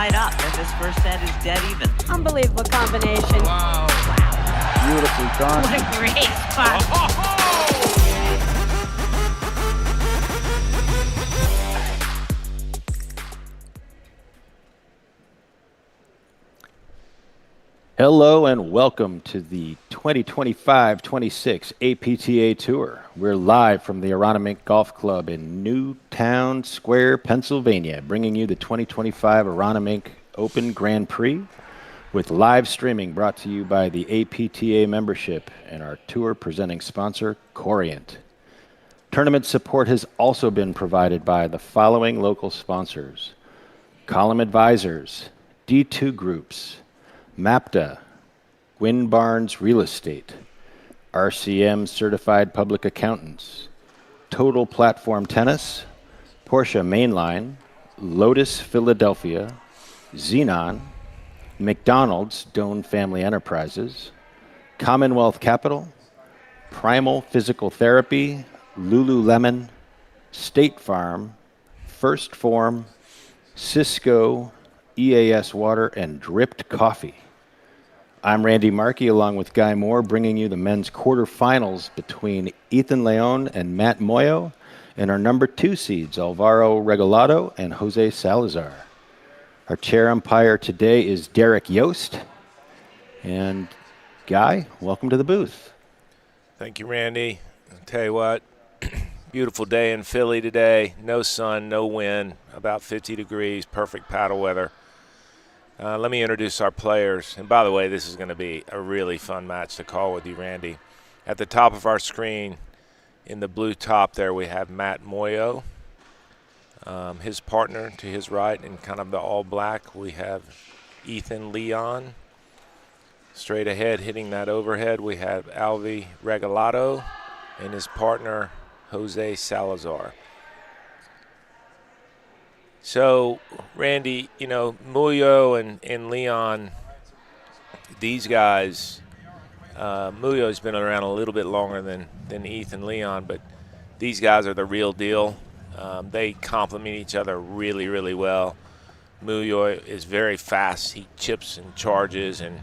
tied up, and this first set is dead even. Unbelievable combination. Wow. Beautifully done. What a great spot. Hello and welcome to the 2025-26 APTA Tour. We're live from the Aronimink Golf Club in Newtown Square, Pennsylvania, bringing you the 2025 Aronimink Open Grand Prix with live streaming brought to you by the APTA membership and our tour presenting sponsor, Corient. Tournament support has also been provided by the following local sponsors: Column Advisors, D2 Groups, MAPTA, Gwynn Barnes Real Estate, RCM Certified Public Accountants, Total Platform Tennis, Porsche Mainline, Lotus Philadelphia, Xenon, McDonald's Doan Family Enterprises, Commonwealth Capital, Primal Physical Therapy, Lululemon, State Farm, First Form, Cisco, EAS Water, and Dripped Coffee. I'm Randy Markey, along with Guy Moore, bringing you the men's quarterfinals between Ethan Leyon and Matt Muoio, and our number 2 seeds, Alvaro Regalado and Jose Salazar. Our chair umpire today is Derek Yost. And Guy, welcome to the booth. Thank you, Randy. I'll tell you what, beautiful day in Philly today. No sun, no wind, about 50 degrees, perfect paddle weather. Let me introduce our players. And by the way, this is going to be a really fun match to call with you, Randy. At the top of our screen, in the blue top there, we have Matt Muoio. His partner to his right in kind of the all black, we have Ethan Leyon. Straight ahead, hitting that overhead, we have Alvi Regalado and his partner, Jose Salazar. So, Randy, you know, Muoio and Leyon, these guys, Muoio's been around a little bit longer than Ethan Leyon, but these guys are the real deal. They complement each other really, really well. Muoio is very fast. He chips and charges, and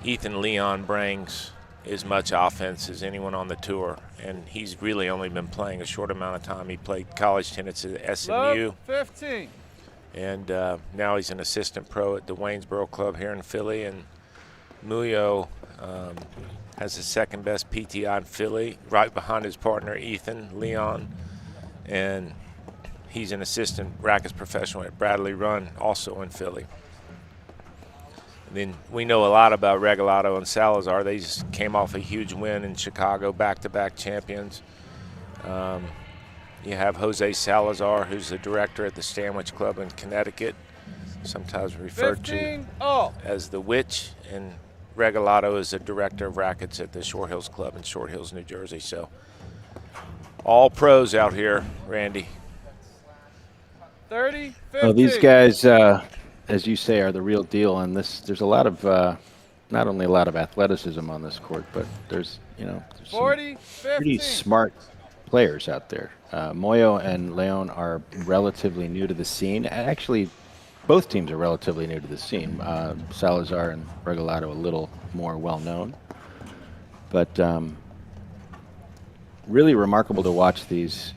Ethan Leyon brings as much offense as anyone on the tour, and he's really only been playing a short amount of time. He played college tennis at SMU. 15. And now he's an assistant pro at the Waynesboro Club here in Philly. And Muoio has the second best PTI in Philly, right behind his partner Ethan Leyon. And he's an assistant rackets professional at Bradley Run, also in Philly. Then we know a lot about Regalado and Salazar. They just came off a huge win in Chicago, back-to-back champions. You have Jose Salazar, who's the director at the Sandwich Club in Connecticut, sometimes referred to as the Witch, and Regalado is the director of rackets at the Short Hills Club in Short Hills, New Jersey. So all pros out here, Randy. 30, 15. Well, these guys, as you say, are the real deal, and there's a lot of not only a lot of athleticism on this court, but there's 40, pretty 15. smart players out there. Muoio and Leyon are relatively new to the scene. Actually, both teams are relatively new to the scene. Salazar and Regalado a little more well-known. But really remarkable to watch these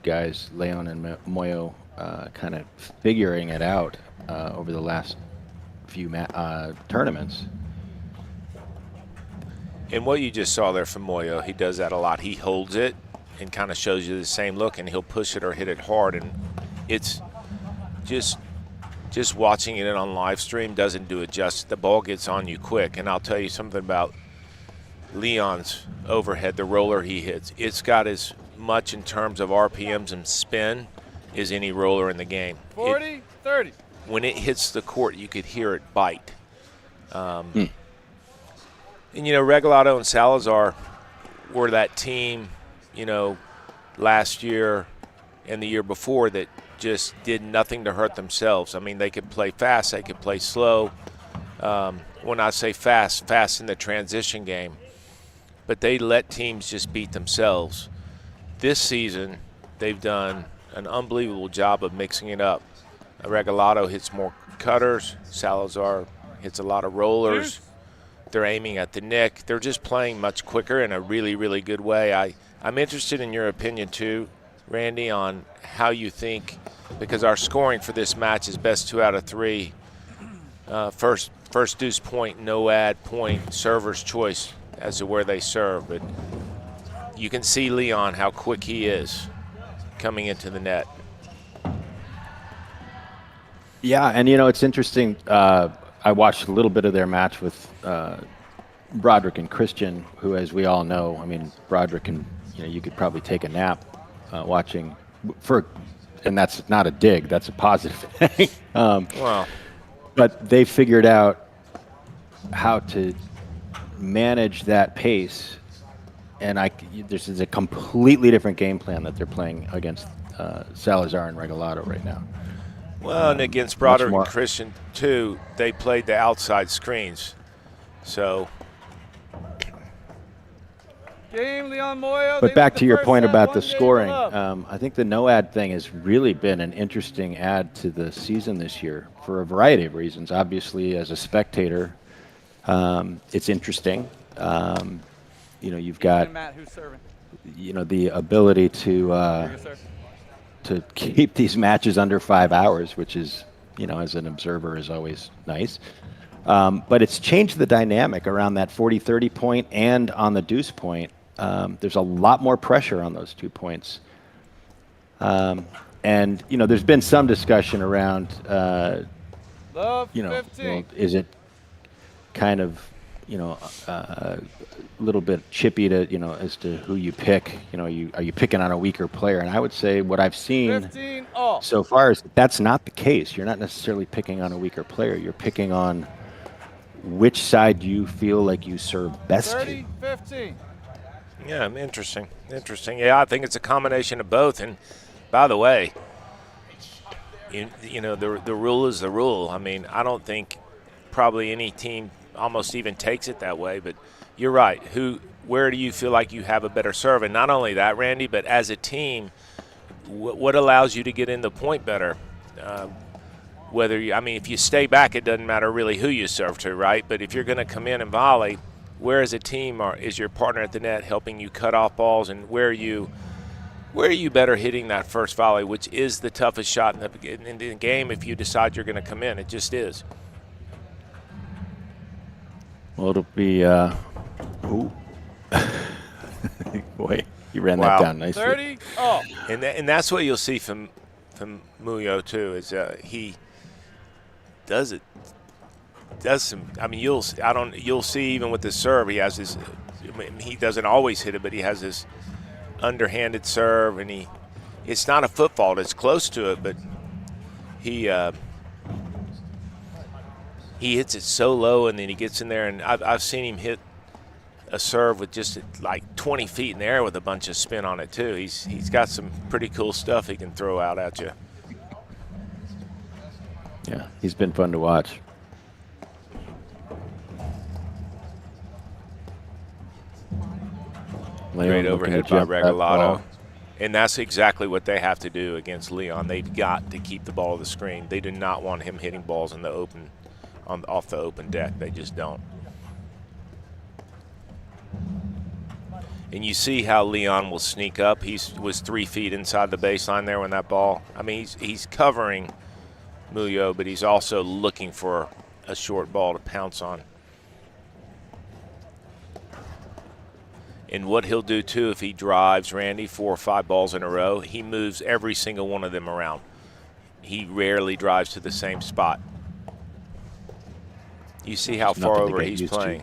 guys, Leyon and Muoio, kind of figuring it out over the last few tournaments. And what you just saw there from Muoio, he does that a lot. He holds it and kind of shows you the same look, and he'll push it or hit it hard. And it's just watching it on live stream doesn't do it justice. The ball gets on you quick. And I'll tell you something about Leyon's overhead, the roller he hits. It's got as much in terms of RPMs and spin as any roller in the game. 40, 30. When it hits the court, you could hear it bite. And, you know, Regalado and Salazar were that team, you know, last year and the year before that just did nothing to hurt themselves. I mean, they could play fast, they could play slow. When I say fast in the transition game. But they let teams just beat themselves. This season, they've done an unbelievable job of mixing it up. Regalado hits more cutters. Salazar hits a lot of rollers. They're aiming at the nick. They're just playing much quicker in a really, really good way. I'm interested in your opinion too, Randy, on how you think, because our scoring for this match is best 2 out of 3. First deuce point, no ad point, server's choice as to where they serve. But you can see Leyon, how quick he is coming into the net. Yeah, and it's interesting. I watched a little bit of their match with Broderick and Christian, who, as we all know, Broderick and you could probably take a nap watching and that's not a dig, that's a positive thing. Wow. But they figured out how to manage that pace, and this is a completely different game plan that they're playing against Salazar and Regalado right now. Well, and against Broderick and Christian, too, they played the outside screens. So. Game, Leyon, Muoio. But back to your point about the scoring, I think the no-ad thing has really been an interesting add to the season this year for a variety of reasons. Obviously, as a spectator, it's interesting. You've got, Matt, who's serving? The ability to keep these matches under 5 hours, which is, as an observer, is always nice. But it's changed the dynamic around that 40-30 point and on the deuce point. There's a lot more pressure on those 2 points. And, there's been some discussion around, is it kind of, a little bit chippy to, as to who you pick. Are you picking on a weaker player? And I would say what I've seen so far is that's not the case. You're not necessarily picking on a weaker player. You're picking on which side you feel like you serve best 30-15. Yeah, interesting. Yeah, I think it's a combination of both. And by the way, the rule is the rule. I don't think probably any team almost even takes it that way, but you're right. Where do you feel like you have a better serve? And not only that, Randy, but as a team, what allows you to get in the point better? If you stay back, it doesn't matter really who you serve to, right? But if you're going to come in and volley, where as a team is your partner at the net helping you cut off balls, and where are you better hitting that first volley, which is the toughest shot in the game if you decide you're going to come in. It just is. Well, it'll be boy, you ran that down nicely. 30. And that's what you'll see from Muoio too, is he does some. You'll see even with the serve, he has his. He doesn't always hit it, but he has this underhanded serve, and it's not a foot fault. It's close to it, but he hits it so low, and then he gets in there, and I've seen him hit a serve with just like 20 feet in the air with a bunch of spin on it too. He's got some pretty cool stuff he can throw out at you. Yeah, he's been fun to watch. Great overhead by Regalado. And that's exactly what they have to do against Leyon. They've got to keep the ball to the screen. They do not want him hitting balls in the open, off the open deck. They just don't. And you see how Leyon will sneak up. He was 3 feet inside the baseline there when that ball. He's covering Muoio, but he's also looking for a short ball to pounce on. And what he'll do, too, if he drives, Randy, 4 or 5 balls in a row, he moves every single one of them around. He rarely drives to the same spot. You see how far over he's playing.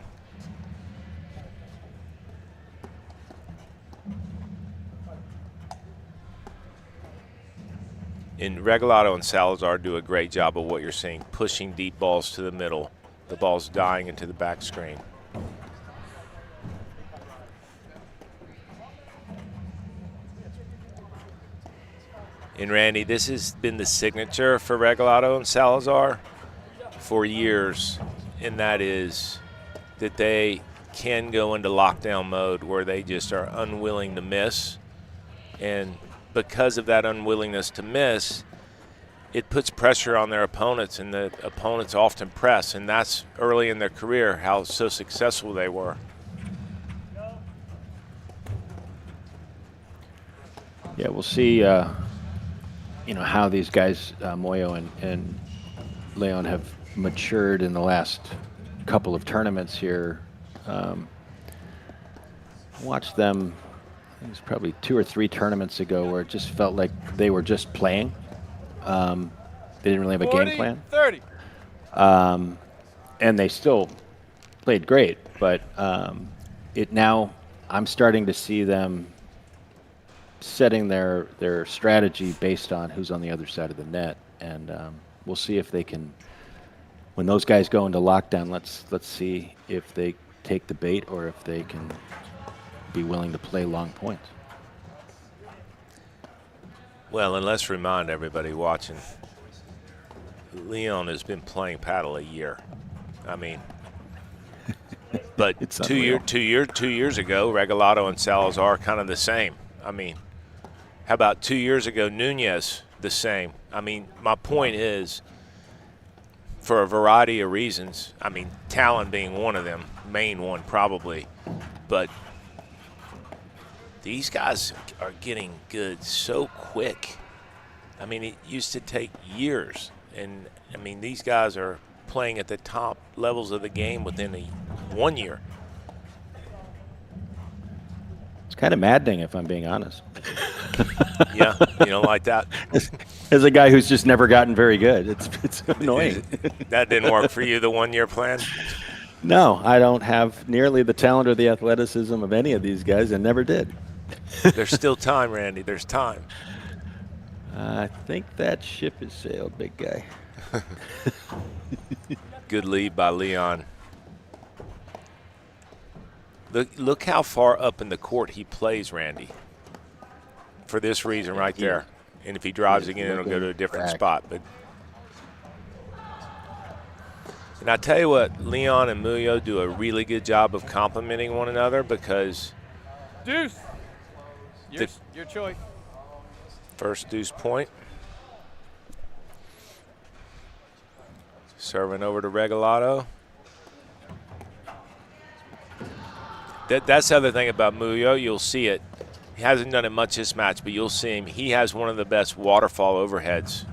And Regalado and Salazar do a great job of what you're seeing, pushing deep balls to the middle. The ball's dying into the back screen. And Randy, this has been the signature for Regalado and Salazar for years, and that is that they can go into lockdown mode where they just are unwilling to miss. And because of that unwillingness to miss, it puts pressure on their opponents, and the opponents often press, and that's early in their career how so successful they were. Yeah, we'll see. You know how these guys, Muoio and Leyon, have matured in the last couple of tournaments here. Watched them. It was probably 2 or 3 tournaments ago where it just felt like they were just playing. They didn't really have a 40, game plan. 30. And they still played great, but now I'm starting to see them setting their strategy based on who's on the other side of the net, and we'll see if they can. When those guys go into lockdown, let's see if they take the bait or if they can be willing to play long points. Well, and let's remind everybody watching, Leyon has been playing paddle a year. I mean, but It's 2 years ago, Regalado and Salazar kind of the same. I mean, how about 2 years ago, Nunez the same? I mean, my point is, for a variety of reasons, I mean, talent being one of them, main one probably, but these guys are getting good so quick. I mean, it used to take years. And, I mean, these guys are playing at the top levels of the game within 1 year. It's kind of maddening, if I'm being honest. Yeah, you don't like that? As a guy who's just never gotten very good, it's annoying. That didn't work for you, the 1 year plan? No, I don't have nearly the talent or the athleticism of any of these guys, and never did. There's still time, Randy. There's time. I think that ship has sailed, big guy. Good lead by Leyon. Look how far up in the court he plays, Randy. For this reason right there. And if he drives again, it'll go to a different spot. But and I tell you what, Leyon and Muoio do a really good job of complementing one another, because Deuce. Your choice. first deuce point. Serving over to Regalado. That's the other thing about Muoio. You'll see it. He hasn't done it much this match, but you'll see him. He has one of the best waterfall overheads.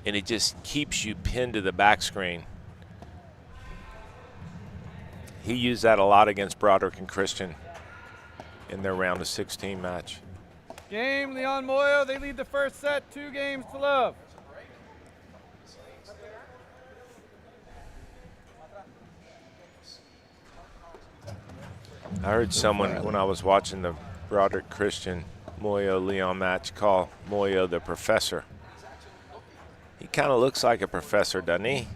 And it just keeps you pinned to the back screen. He used that a lot against Broderick and Christian in their round of 16 match. Game, Leyon Muoio. They lead the first set, 2 games to love. I heard someone, when I was watching the Broderick Christian Muoio Leyon match, call Muoio the professor. He kind of looks like a professor, doesn't he?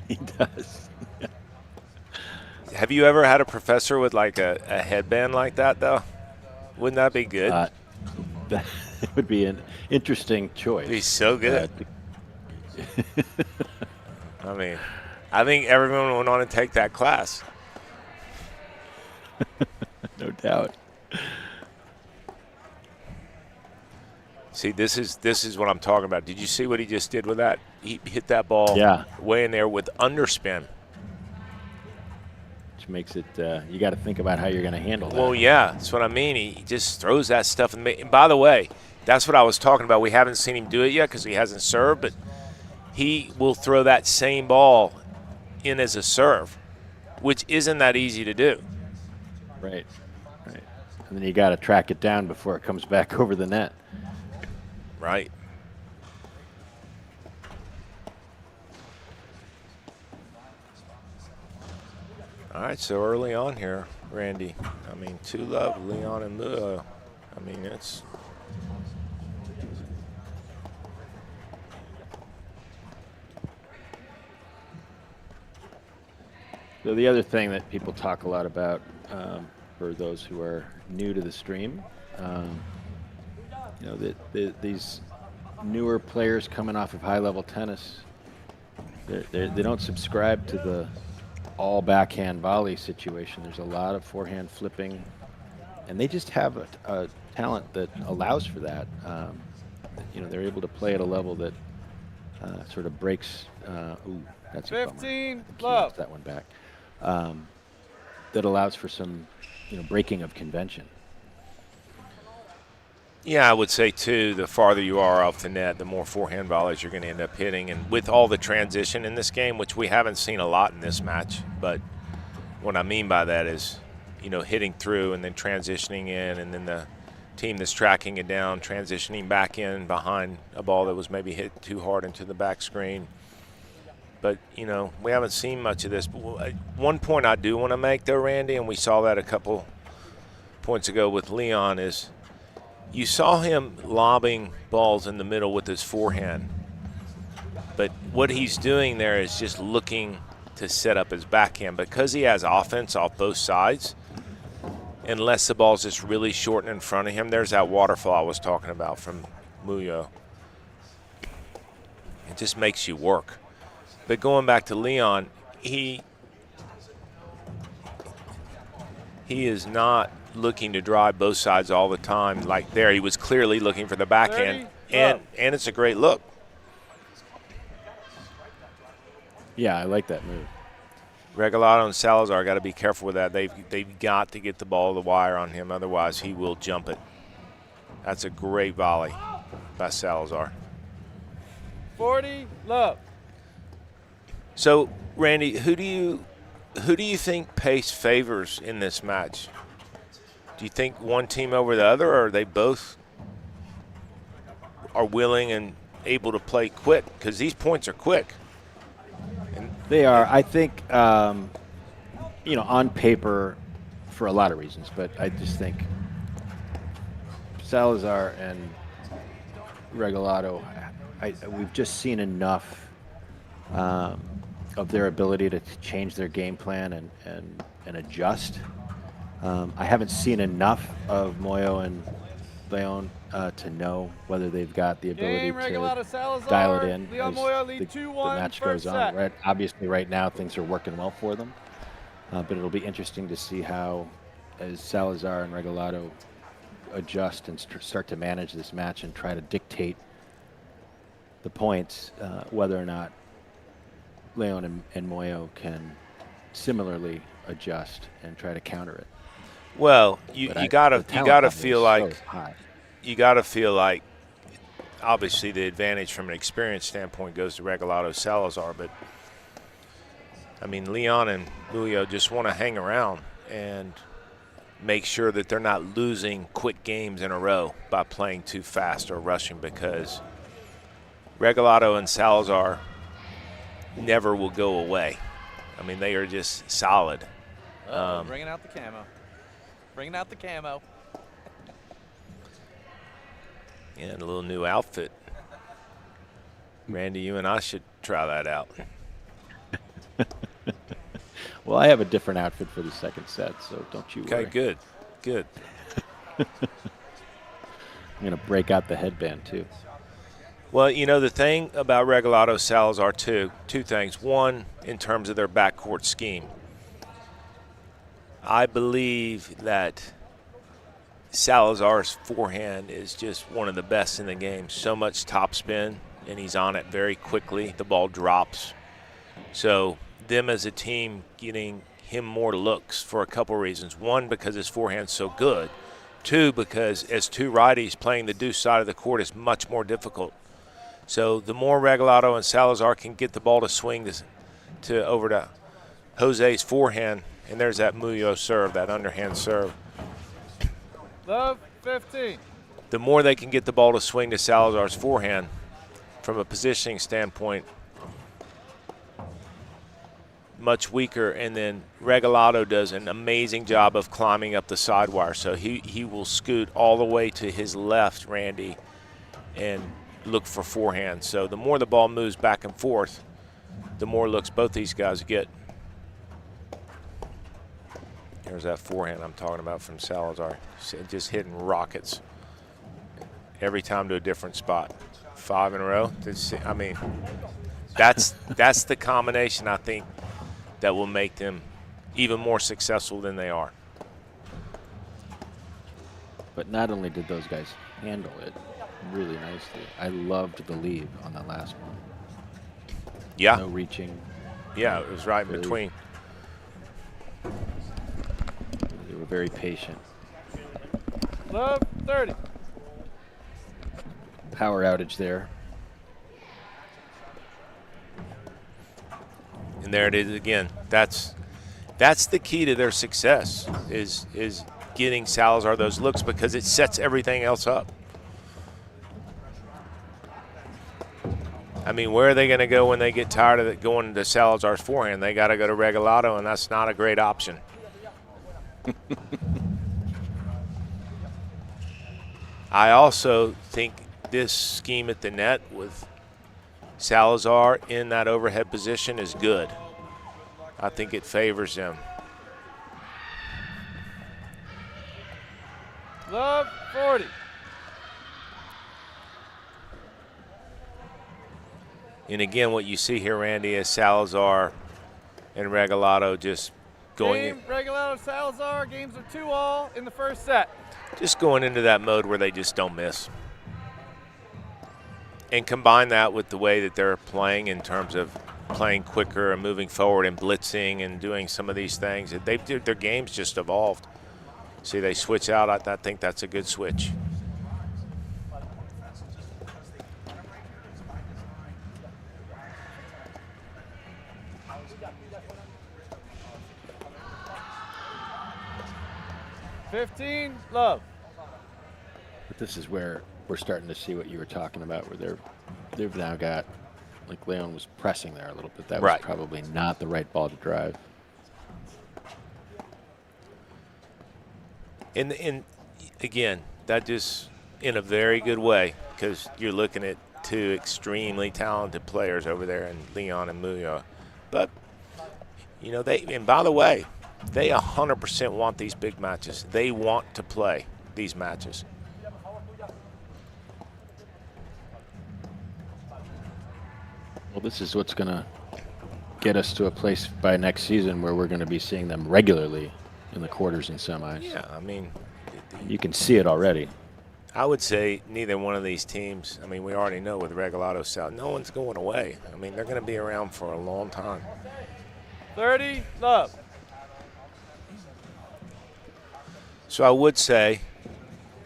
He does. Have you ever had a professor with like a headband like that, though? Wouldn't that be good? That would be an interesting choice. He's so good. I mean, I think everyone would want to take that class. No doubt. See, this is what I'm talking about. Did you see what he just did with that? He hit that ball way in there with underspin. Which makes it, you got to think about how you're going to handle that. Well, yeah, that's what I mean. He just throws that stuff. And by the way, that's what I was talking about. We haven't seen him do it yet because he hasn't served, but he will throw that same ball in as a serve, which isn't that easy to do. Right. And then you got to track it down before it comes back over the net. Right. All right, so early on here, Randy. I mean, 2-love, Leyon and Muoio. I mean, it's So the other thing that people talk a lot about, for those who are new to the stream, you know, these newer players coming off of high-level tennis, they don't subscribe to the all backhand volley situation. There's a lot of forehand flipping, and they just have a talent that allows for that. they're able to play at a level that sort of breaks. Ooh, that's a bummer. 15 I think he love. lost that one back. That allows for some, breaking of convention. Yeah, I would say, too, the farther you are off the net, the more forehand volleys you're going to end up hitting. And with all the transition in this game, which we haven't seen a lot in this match, but what I mean by that is, hitting through and then transitioning in, and then the team that's tracking it down transitioning back in behind a ball that was maybe hit too hard into the back screen. But, we haven't seen much of this. But one point I do want to make, though, Randy, and we saw that a couple points ago with Leyon, is you saw him lobbing balls in the middle with his forehand. But what he's doing there is just looking to set up his backhand. Because he has offense off both sides, unless the ball's just really short and in front of him, there's that waterfall I was talking about from Muoio. It just makes you work. But going back to Leyon, he is not looking to drive both sides all the time. Like there, he was clearly looking for the backhand, and it's a great look. Yeah, I like that move. Regalado and Salazar got to be careful with that. They've got to get the ball to the wire on him, otherwise he will jump it. That's a great volley by Salazar. 40 love. So, Randy, who do you think pace favors in this match? Do you think one team over the other, or are they both are willing and able to play quick? Because these points are quick. They are. I think, on paper, for a lot of reasons, but I just think Salazar and Regalado, we've just seen enough of their ability to change their game plan and adjust. I haven't seen enough of Muoio and Leyon to know whether they've got the ability to dial it in Leon as Muoio lead the 2-1 match first goes set. on. Right? Obviously, right now, things are working well for them. But it'll be interesting to see how, as Salazar and Regalado adjust and start to manage this match and try to dictate the points, whether or not Leyon and Muoio can similarly adjust and try to counter it. Well, you gotta feel like obviously the advantage from an experience standpoint goes to Regalado Salazar, but I mean Leyon and Muoio just want to hang around and make sure that they're not losing quick games in a row by playing too fast or rushing, because Regalado and Salazar never will go away. I mean, they are just solid. Bringing out the camo. Bringing out the camo. And a little new outfit. Randy, you and I should try that out. Well, I have a different outfit for the second set, so don't you worry. Okay, good. I'm going to break out the headband, too. Well, the thing about Regalado Salazar, two things. One, in terms of their backcourt scheme, I believe that Salazar's forehand is just one of the best in the game. So much topspin, and he's on it very quickly. The ball drops. So them as a team getting him more looks for a couple reasons. One, because his forehand's so good. Two, because as two righties, playing the deuce side of the court is much more difficult. So the more Regalado and Salazar can get the ball to swing to over to Jose's forehand, and there's that Muoio serve, that underhand serve. Love 15. The more they can get the ball to swing to Salazar's forehand, from a positioning standpoint, much weaker. And then Regalado does an amazing job of climbing up the side wire. So he will scoot all the way to his left, Randy, and look for forehand. So the more the ball moves back and forth, the more looks both these guys get. There's that forehand I'm talking about from Salazar. Just hitting rockets every time to a different spot. 5 in a row. I mean, that's the combination, I think, that will make them even more successful than they are. But not only did those guys handle it really nicely, I loved the lead on that last one. Yeah. No reaching. Yeah, it was right in Really. between. They were very patient. Love 30. Power outage there. And there it is again. That's the key to their success is getting Salazar those looks, because it sets everything else up. I mean, where are they going to go when they get tired of going to Salazar's forehand? They got to go to Regalado, and that's not a great option. I also think this scheme at the net with Salazar in that overhead position is good. I think it favors him. Love 40. And again, what you see here, Randy, is Salazar and Regalado just going Game, Regalado, Salazar. Games are 2-all in the first set. just going into that mode where they just don't miss. And combine that with the way that they're playing in terms of playing quicker and moving forward and blitzing and doing some of these things. Their game's just evolved. See, they switch out. I think that's a good switch. Love. But this is where we're starting to see what you were talking about, where they've now got, like Leyon was pressing there a little bit. That was Right. probably not the right ball to drive. And again, that just in a very good way, because you're looking at two extremely talented players over there in Leyon and Muoio. But, you know, and by the way, they 100% want these big matches. They want to play these matches. Well, this is what's going to get us to a place by next season where we're going to be seeing them regularly in the quarters and semis. Yeah, I mean, You can see it already. I would say neither one of these teams, I mean, we already know with Regalado South, no one's going away. I mean, they're going to be around for a long time. 30, love. So I would say,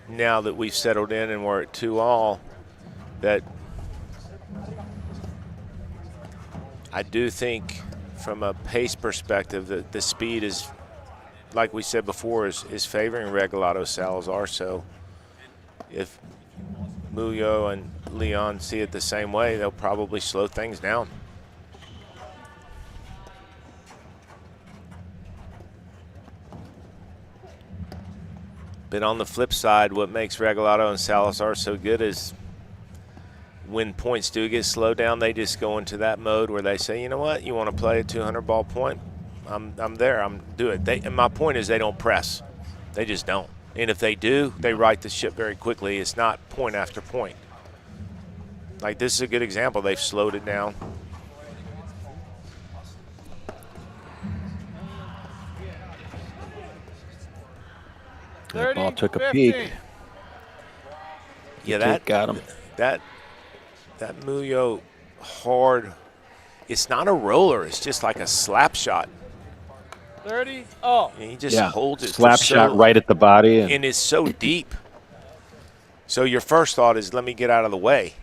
now that we've settled in and we're at 2-all, that I do think from a pace perspective that the speed is, like we said before, is favoring Regalado Salazar. So if Muoio and Leyon see it the same way, they'll probably slow things down. But on the flip side, what makes Regalado and Salazar so good is when points do get slowed down, they just go into that mode where they say, you know what, you want to play a 200 ball point? I'm there, I'm do it. And my point is they don't press. They just don't. And if they do, they right the ship very quickly. It's not point after point. Like this is a good example. They've slowed it down. That ball took a 15. peek. Yeah, That got him. That Muoio hard, it's not a roller. It's just like a slap shot. 30, all. And he just Yeah, holds it. for slap shot right at the body. And it's so deep. So your first thought is, let me get out of the way.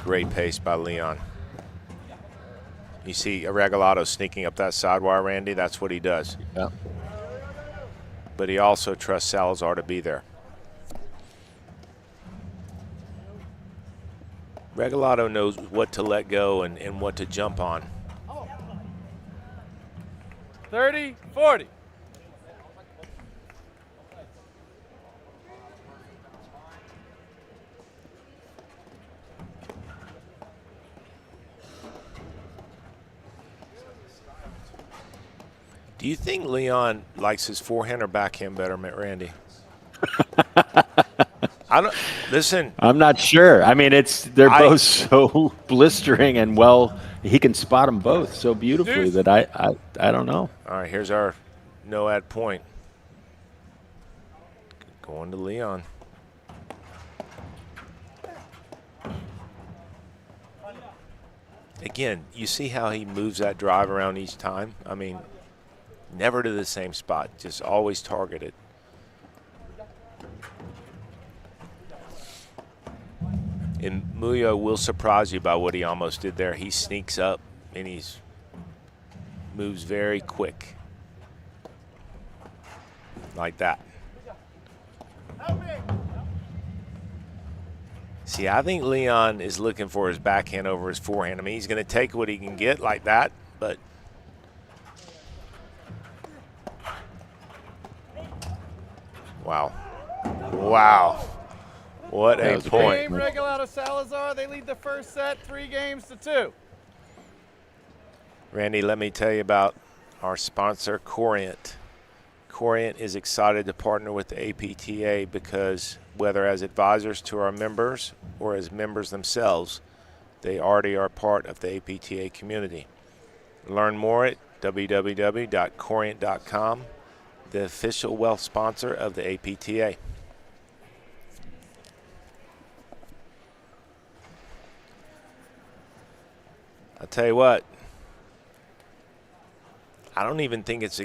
Great pace by Leyon. You see Regalado sneaking up that sidewire, Randy. That's what he does. Yeah. But he also trusts Salazar to be there. Regalado knows what to let go and what to jump on. 30, 40. Do you think Leyon likes his forehand or backhand better, Randy? I don't listen. I'm not sure. I mean, they're both so blistering and well he can spot them both so beautifully that I don't know. All right, here's our no ad point. Going to Leyon. Again, you see how he moves that drive around each time? I mean, never to the same spot, just always targeted. And Muoio will surprise you by what he almost did there. He sneaks up and he's moves very quick. Like that. See, I think Leyon is looking for his backhand over his forehand. I mean, he's going to take what he can get like that, but wow. Wow. What a point. Game, Regalado, Salazar. They lead the first set 3-2. Randy, let me tell you about our sponsor, Corient. Corient is excited to partner with the APTA because whether as advisors to our members or as members themselves, they already are part of the APTA community. Learn more at www.corient.com, the official wealth sponsor of the APTA. I'll tell you what, I don't even think it's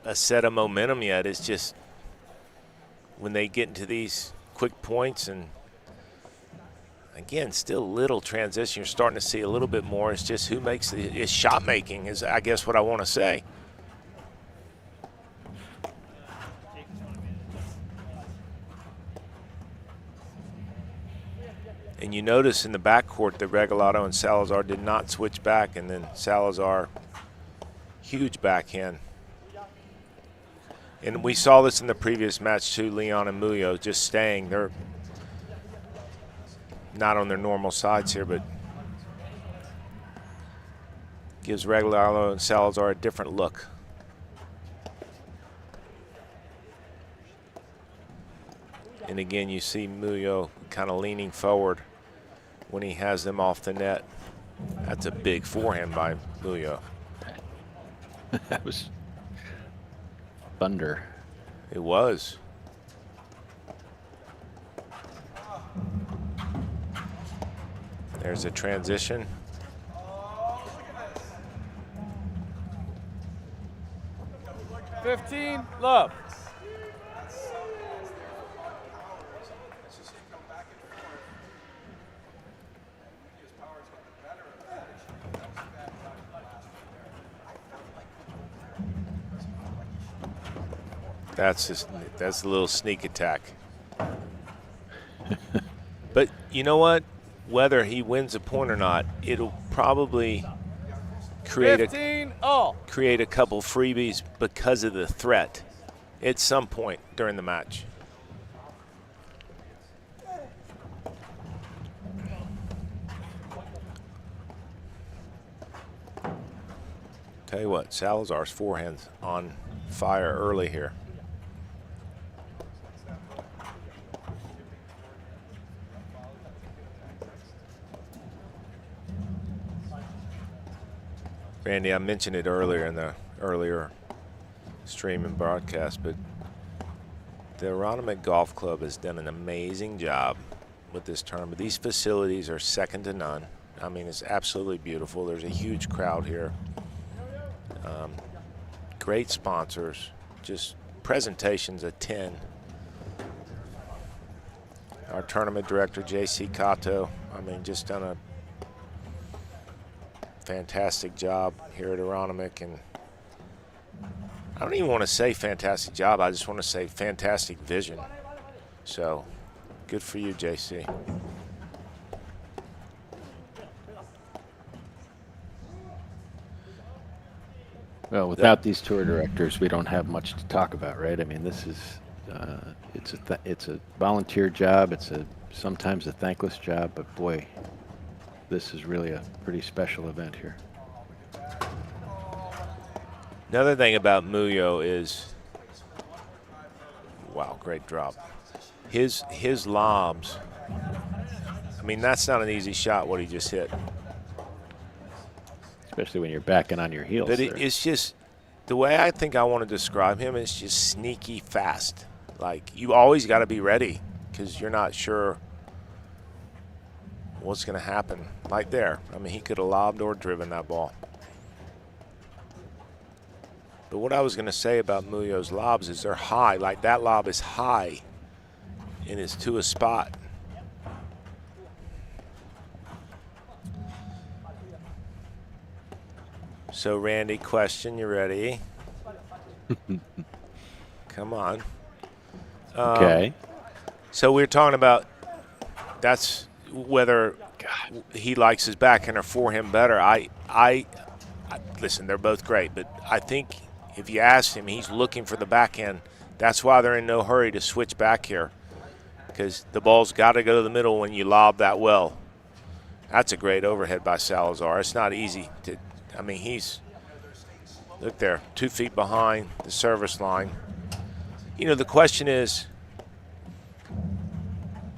a set of momentum yet. It's just when they get into these quick points and, again, still a little transition. You're starting to see a little bit more. It's just who makes it's shot making is, I guess, what I want to say. And you notice in the backcourt that Regalado and Salazar did not switch back, and then Salazar, huge backhand. And we saw this in the previous match too, Leyon and Muoio just staying. They're not on their normal sides here, but gives Regalado and Salazar a different look. And again, you see Muoio kind of leaning forward when he has them off the net. That's a big forehand by Muoio. That was thunder. It was. There's a transition. Love. That's a little sneak attack. But you know what? Whether he wins a point or not, it'll probably create a couple freebies because of the threat at some point during the match. Tell you what, Salazar's forehand's on fire early here. Randy, I mentioned it earlier in the earlier stream and broadcast, but the Aronimink Golf Club has done an amazing job with this tournament. These facilities are second to none. I mean, it's absolutely beautiful. There's a huge crowd here. Great sponsors, just presentations at 10. Our tournament director, J.C. Cato, I mean, just done a fantastic job here at Aronimink, and I don't even want to say fantastic job, I just want to say fantastic vision. So good for you, JC. Well, without these tour directors, we don't have much to talk about, right? I mean, this is it's a volunteer job. It's sometimes a thankless job, but boy, this is really a pretty special event here. Another thing about Muoio is, wow, great drop. His lobs, I mean, that's not an easy shot what he just hit. especially when you're backing on your heels. But there. it's just the way I think I want to describe him is just sneaky fast. Like, you always got to be ready because you're not sure what's going to happen. Like there. I mean, he could have lobbed or driven that ball. But what I was going to say about Muoio's lobs is they're high. Like, that lob is high and it's to a spot. So, Randy, question, you ready? Come on. Okay. So we're talking about that's whether he likes his backhand or forehand better. I listen, they're both great, but I think if you ask him, he's looking for the backhand. That's why they're in no hurry to switch back here, because the ball's got to go to the middle when you lob that well. That's a great overhead by Salazar. It's not easy to. I mean, he's, look there, 2 feet behind the service line. You know, the question is,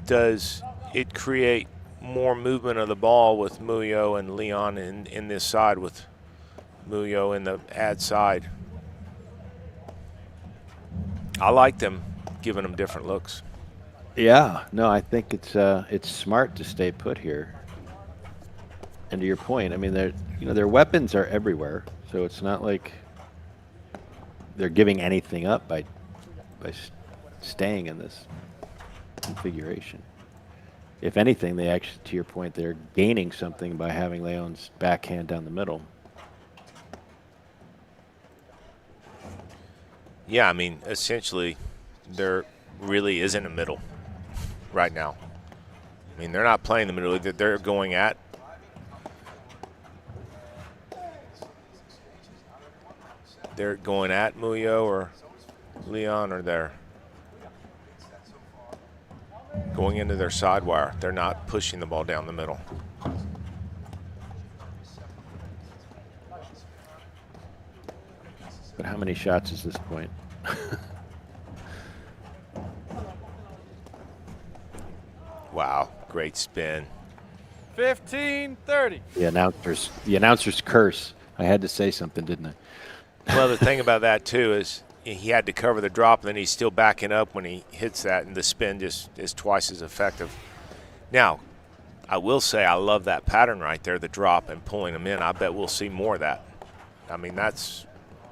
does it create more movement of the ball with Muoio and Leyon in this side, with Muoio in the ad side? I like them giving them different looks. Yeah, no, I think it's smart to stay put here. And to your point, I mean, their weapons are everywhere, so it's not like they're giving anything up by staying in this configuration. If anything, they actually, to your point, they're gaining something by having Leyon's backhand down the middle. Yeah, I mean, essentially, there really isn't a middle right now. I mean, they're not playing the middle. They're going at. They're going at Muoio or Leyon, or they're going into their side wire. They're not pushing the ball down the middle. But how many shots is this point? Wow, great spin. 15-30. The announcer's curse. I had to say something, didn't I? Well, the thing about that, too, is he had to cover the drop, and then he's still backing up when he hits that, and the spin just is twice as effective. Now, I will say I love that pattern right there, the drop and pulling them in. I bet we'll see more of that. I mean, that's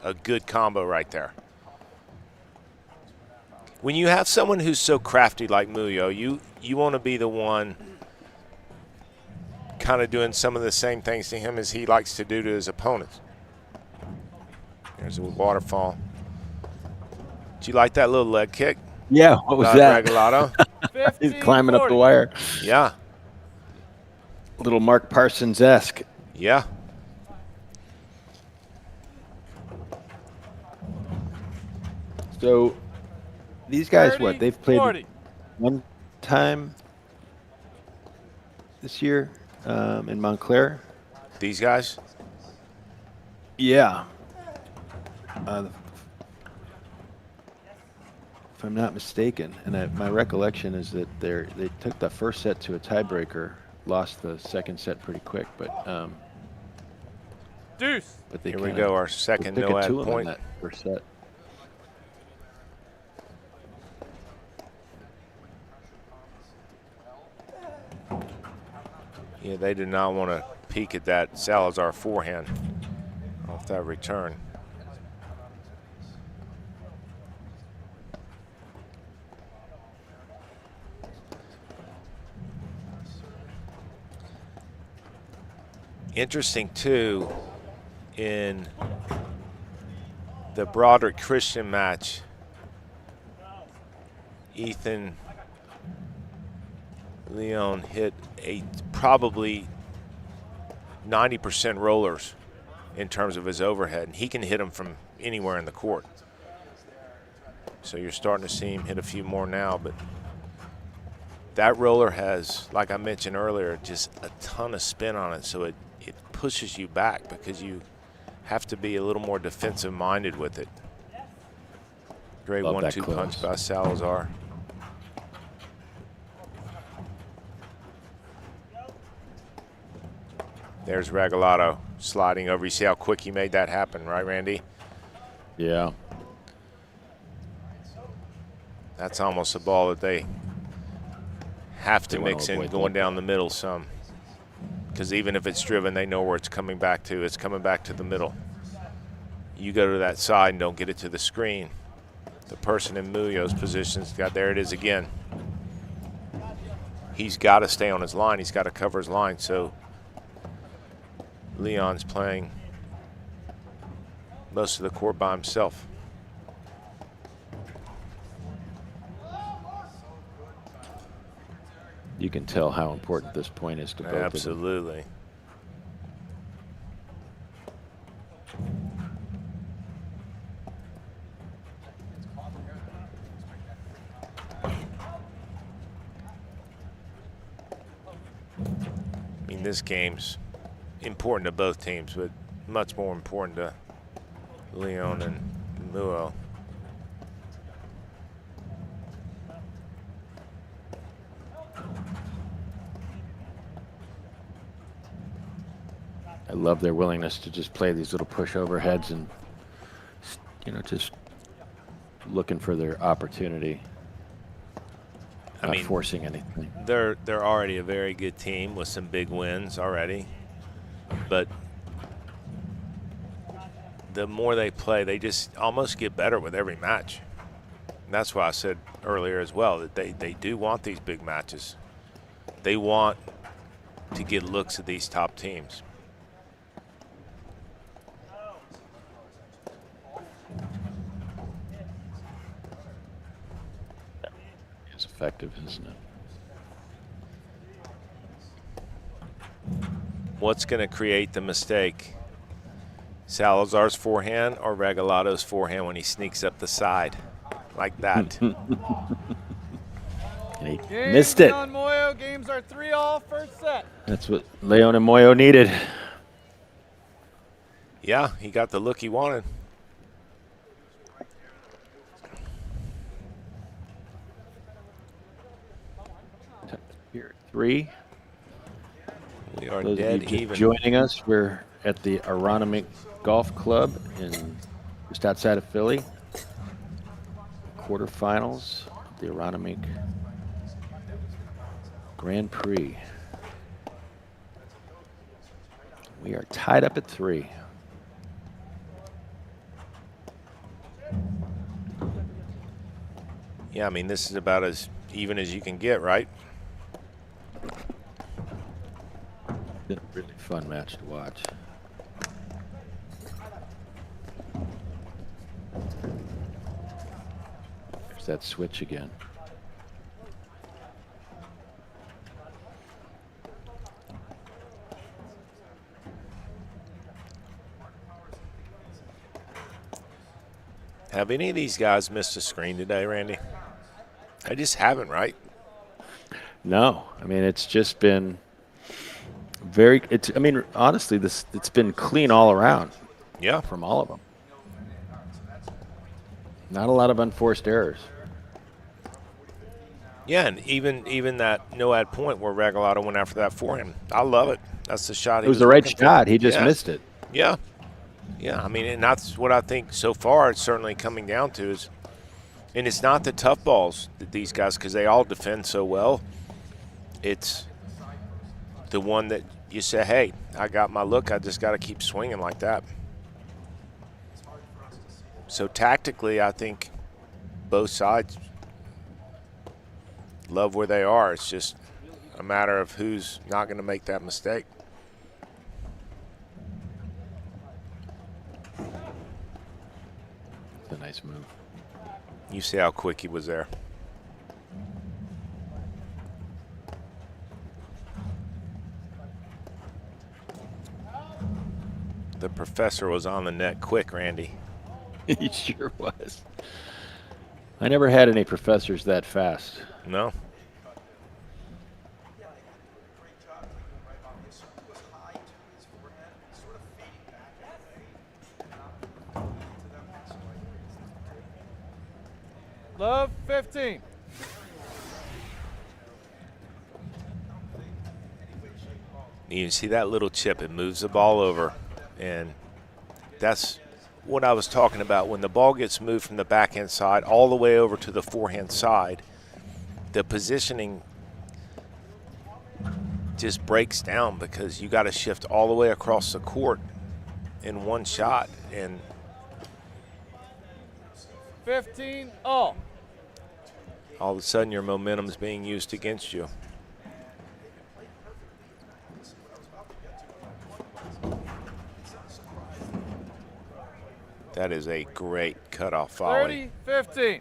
a good combo right there. When you have someone who's so crafty like Muoio, you want to be the one kind of doing some of the same things to him as he likes to do to his opponents. There's a waterfall. Did you like that little leg kick? Yeah, what was that? Regalado? He's climbing up the wire. Yeah. Little Mark Parsons-esque. Yeah. So these guys, 30, what? They've played 40. one time this year in Montclair. These guys? Yeah. If I'm not mistaken, and my recollection is that they took the first set to a tiebreaker, lost the second set pretty quick, but Deuce. they Here we kinda go, our second took it no-ad to 'em in point. that first set. Yeah, they did not want to peek at that Salazar forehand off that return. Interesting, too, in the Broderick Christian match, Ethan Leyon hit probably 90% rollers in terms of his overhead, and he can hit them from anywhere in the court. So you're starting to see him hit a few more now, but that roller has, like I mentioned earlier, just a ton of spin on it, so it pushes you back because you have to be a little more defensive minded with it. Great 1-2 punch by Salazar. There's Regalado sliding over. You see how quick he made that happen, right, Randy? Yeah. That's almost a ball that they have to They wanna mix in avoid going that. down the middle some. Because even if it's driven, they know where it's coming back to. It's coming back to the middle. You go to that side and don't get it to the screen. The person in Muoio's position's got, there it is again. He's got to stay on his line. He's got to cover his line. So Leyon's playing most of the court by himself. You can tell how important this point is to both of them. Absolutely. I mean, this game's important to both teams, but much more important to Leyon and Muoio. I love their willingness to just play these little push overheads and, you know, just looking for their opportunity. I Not mean, forcing anything. They're already a very good team with some big wins already, but the more they play, they just almost get better with every match. And that's why I said earlier as well that they do want these big matches. They want to get looks at these top teams. It's effective, isn't it? What's going to create the mistake? Salazar's forehand or Regalado's forehand when he sneaks up the side like that? And he Games missed it. on Muoio. Games are 3-all first set. That's what Leyon and Muoio needed. Yeah, he got the look he wanted. Here, 3. We are Those of you dead just even. joining us, we're at the Aronimink Golf Club in just outside of Philly. Quarterfinals of the Aronimink Grand Prix. We are tied up at 3. Yeah, I mean, this is about as even as you can get, right? Been a really fun match to watch. There's that switch again. Have any of these guys missed a screen today, Randy? I just haven't, right? No, I mean, it's just been very, I mean, honestly, it's been clean all around. Yeah. From all of them. Not a lot of unforced errors. Yeah, and even that no-ad point where Regalado went after that forehand. I love it. That's the shot. It was the right looking for. shot. He just Yeah. missed it. Yeah. Yeah, I mean, and that's what I think so far it's certainly coming down to is, and it's not the tough balls that these guys, because they all defend so well. It's the one that you say, hey, I got my look. I just got to keep swinging like that. So tactically, I think both sides love where they are. It's just a matter of who's not going to make that mistake. It's a nice move. You see how quick he was there. The professor was on the net quick, Randy. He sure was. I never had any professors that fast. No? Love 15. You see that little chip, it moves the ball over. And that's what I was talking about. When the ball gets moved from the backhand side all the way over to the forehand side, the positioning just breaks down because you got to shift all the way across the court in one shot. And 15 all. All of a sudden your momentum's being used against you. That is a great cutoff volley. 30-15.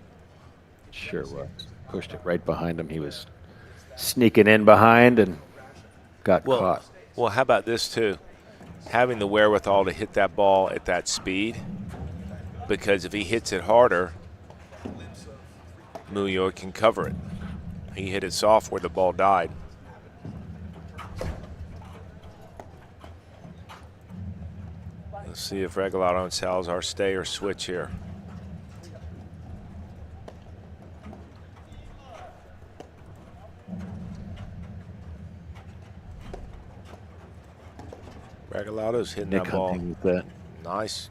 Sure was. Pushed it right behind him. He was sneaking in behind and got caught. Well, how about this too? Having the wherewithal to hit that ball at that speed, because if he hits it harder, Muoio can cover it. He hit it soft where the ball died. Let's see if Regalado and Salazar stay or switch here. Regalado's hitting that ball. With that. Nice.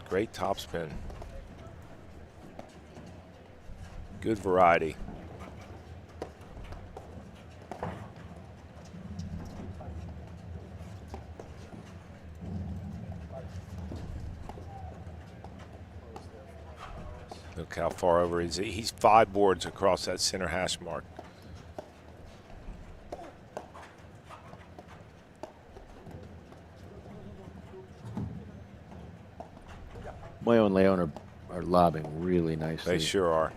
Great topspin. Good variety. Look how far over he's 5 boards across that center hash mark. Muoio and Leyon are lobbing really nicely. They sure are.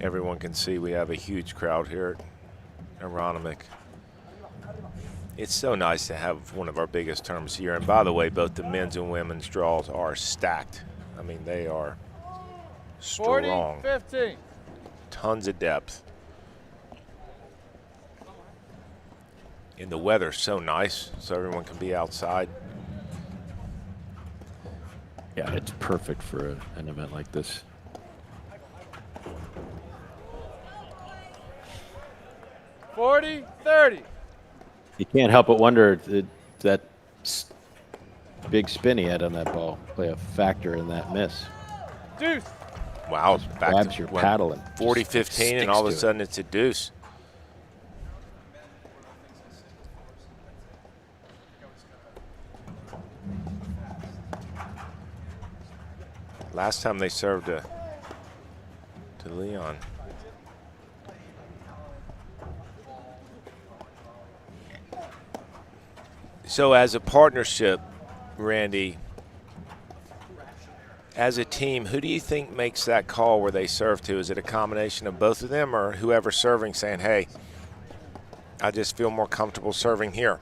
Everyone can see we have a huge crowd here at Aronimink. It's so nice to have one of our biggest tournaments here. And by the way, both the men's and women's draws are stacked. I mean, they are strong. 40-15. Tons of depth. And the weather's so nice, so everyone can be outside. Yeah, it's perfect for an event like this. $40-30. You can't help but wonder that big spin he had on that ball play a factor in that miss. Deuce. Wow, back Grabs to your paddle and 40-15, and all of a sudden it's a deuce. Last time they served to Leyon. So as a partnership, Randy, as a team, who do you think makes that call where they serve to? Is it a combination of both of them, or whoever's serving saying, hey, I just feel more comfortable serving here?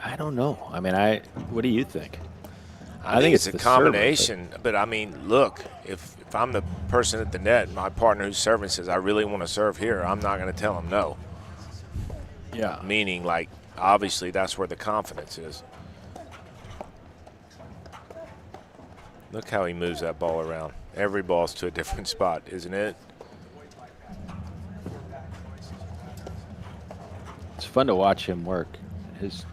I don't know. I mean, what do you think? I think it's a combination, but I mean, look, if I'm the person at the net, my partner who's serving says, I really want to serve here, I'm not going to tell him no. Yeah. Meaning, like, obviously that's where the confidence is. Look how he moves that ball around. Every ball's to a different spot, isn't it? It's fun to watch him work. His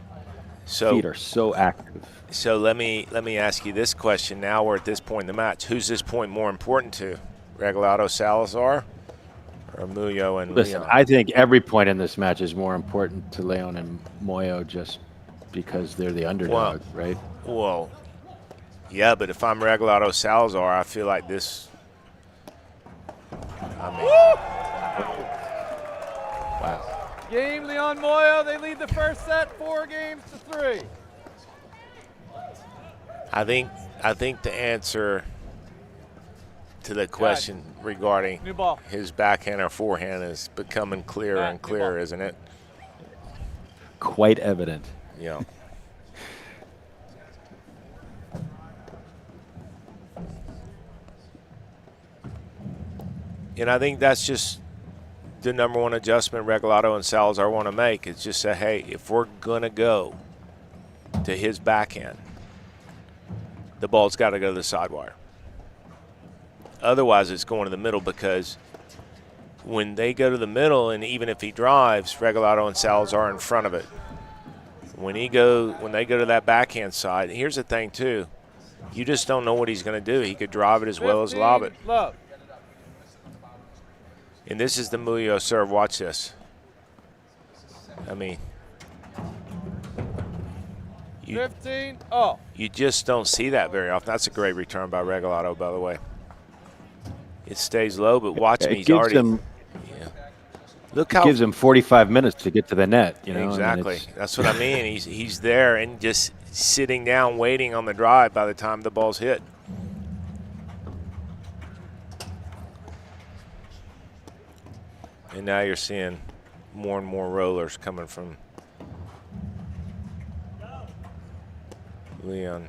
feet are so active. So let me ask you this question. Now we're at this point in the match. Who's this point more important to? Regalado, Salazar, or Muoio and Listen, Leyon? I think every point in this match is more important to Leyon and Muoio just because they're the underdog, right? Well, yeah, but if I'm Regalado, Salazar, I feel like this. I mean, Wow. Game Leyon Muoio. They lead the first set 4-3. I think the answer to the question regarding New ball. his backhand or forehand is becoming clearer and clearer, isn't it? Quite evident. Yeah. And I think that's just the #1 adjustment Regalado and Salazar want to make. It's just say, hey, if we're going to go to his backhand, the ball's got to go to the side wire. Otherwise, it's going to the middle, because when they go to the middle, and even if he drives, Regalado and Salazar are in front of it. When they go to that backhand side, here's the thing too, you just don't know what he's going to do. He could drive it as well as lob it. Love. And this is the Muoio serve. Watch this. I mean, 15 all. you just don't see that very often. That's a great return by Regalado, by the way. It stays low, but watch me. He's already. Look how. It gives him 45 minutes to get to the net. You know, Exactly. That's what I mean. He's there and just sitting down, waiting on the drive by the time the ball's hit. And now you're seeing more and more rollers coming from Leyon.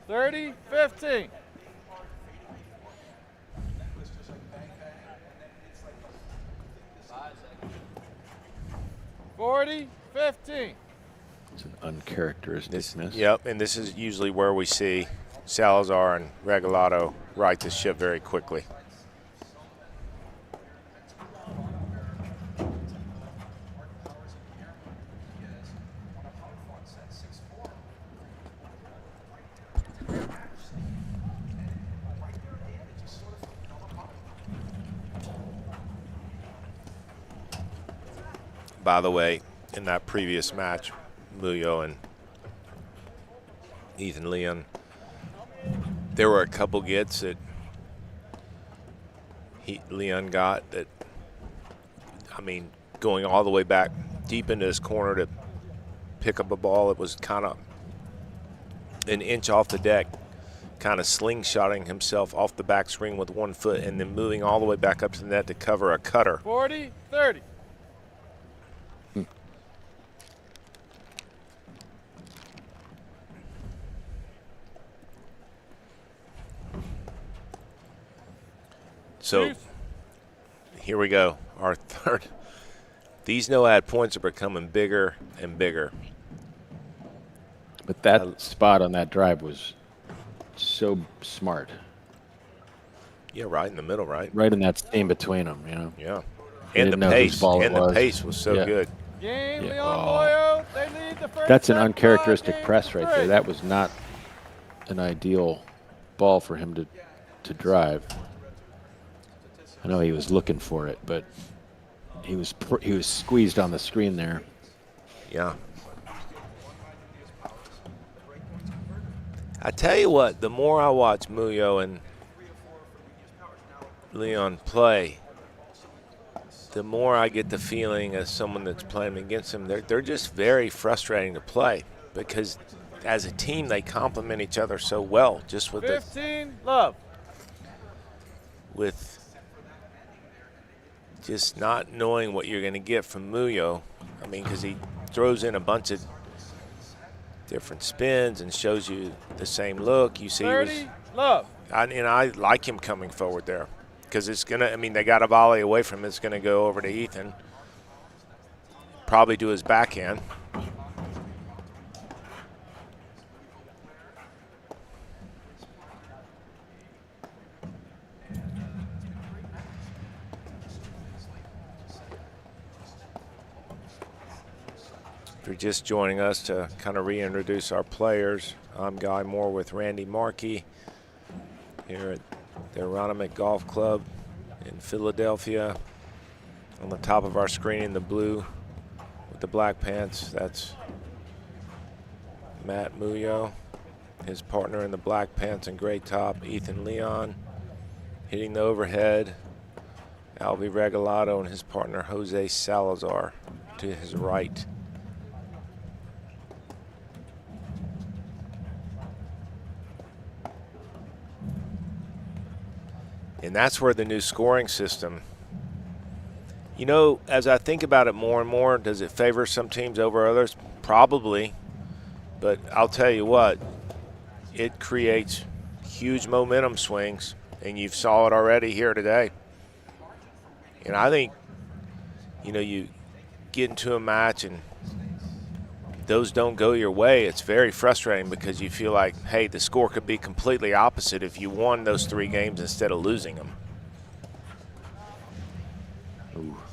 30-15. $40-15. It's an uncharacteristicness. Yep, and this is usually where we see Salazar and Regalado right the ship very quickly. By the way, in that previous match, Muoio and Ethan Leyon, there were a couple gets that Leyon got that, I mean, going all the way back deep into his corner to pick up a ball that was kind of an inch off the deck, kind of slingshotting himself off the back screen with 1 foot and then moving all the way back up to the net to cover a cutter. 40-30. So here we go, our third. These no-ad points are becoming bigger and bigger. But that spot on that drive was so smart. Yeah, right in the middle, right? Right in that seam between them, you know. Yeah. They And didn't the know whose pace. ball it And the was. pace was so Yeah. good. Game, Yeah. Leon Muoio. They lead the first That's an set, uncharacteristic 5-3. press right there. That was not an ideal ball for him to drive. I know he was looking for it, but he was squeezed on the screen there. Yeah. I tell you what, the more I watch Muoio and Leyon play, the more I get the feeling as someone that's playing against them, they're just very frustrating to play, because as a team they complement each other so well, just with 15 love. with just not knowing what you're going to get from Muoio. I mean, because he throws in a bunch of different spins and shows you the same look. You see, 30 love. and I like him coming forward there, because it's going to, I mean, they got a volley away from him. It's going to go over to Ethan, probably do his backhand. If you're just joining us, to kind of reintroduce our players, I'm Guy Moore with Randy Markey here at the Aronimink Golf Club in Philadelphia. On the top of our screen in the blue with the black pants, that's Matt Muoio. His partner in the black pants and gray top, Ethan Leyon. Hitting the overhead, Alvi Regalado and his partner Jose Salazar to his right. And that's where the new scoring system, you know, as I think about it more and more, does it favor some teams over others? Probably. But I'll tell you what, it creates huge momentum swings, and you saw it already here today. And I think, you know, you get into a match and those don't go your way, it's very frustrating because you feel like, hey, the score could be completely opposite if you won those 3 games instead of losing them.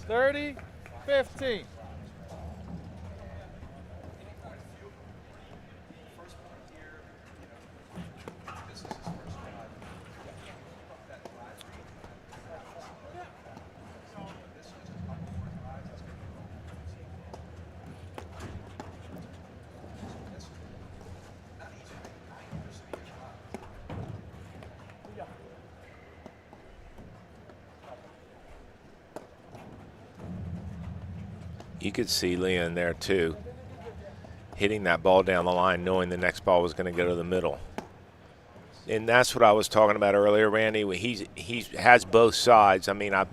30-15. You could see Leyon there too, hitting that ball down the line, knowing the next ball was going to go to the middle. And that's what I was talking about earlier, Randy. He has both sides. I mean, I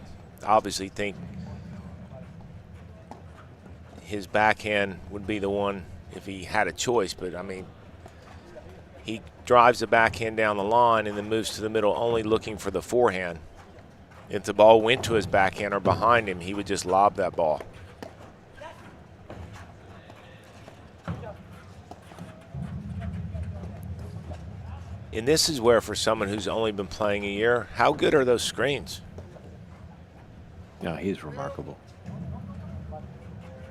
obviously think his backhand would be the one if he had a choice. But, I mean, he drives the backhand down the line and then moves to the middle, only looking for the forehand. If the ball went to his backhand or behind him, he would just lob that ball. And this is where, for someone who's only been playing a year, how good are those screens? No, he's remarkable.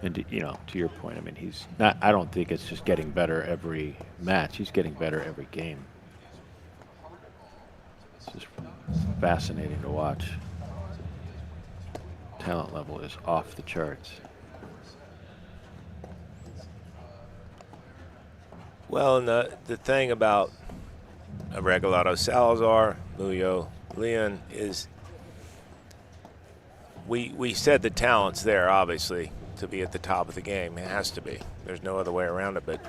And, to your point, I mean, he's not, I don't think it's just getting better every match. He's getting better every game. It's just fascinating to watch. Talent level is off the charts. Well, and the thing about Regalado, Salazar, Muoio, Leyon is we said the talent's there, obviously, to be at the top of the game. It has to be. There's no other way around it. But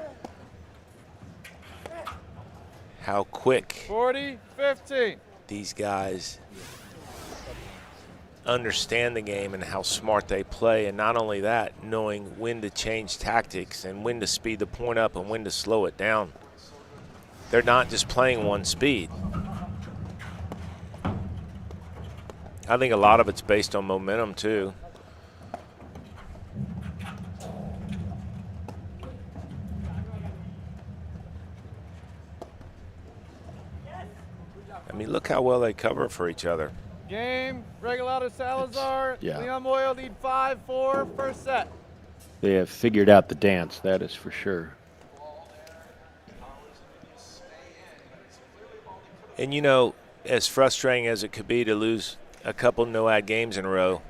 how quick 40-15. these guys understand the game and how smart they play. And not only that, knowing when to change tactics and when to speed the point up and when to slow it down. They're not just playing one speed. I think a lot of it's based on momentum, too. I mean, look how well they cover for each other. Game, Regalado, Salazar. Yeah. Leon Muoio lead 5-4, first set. They have figured out the dance, that is for sure. And, as frustrating as it could be to lose a couple no-ad games in a row,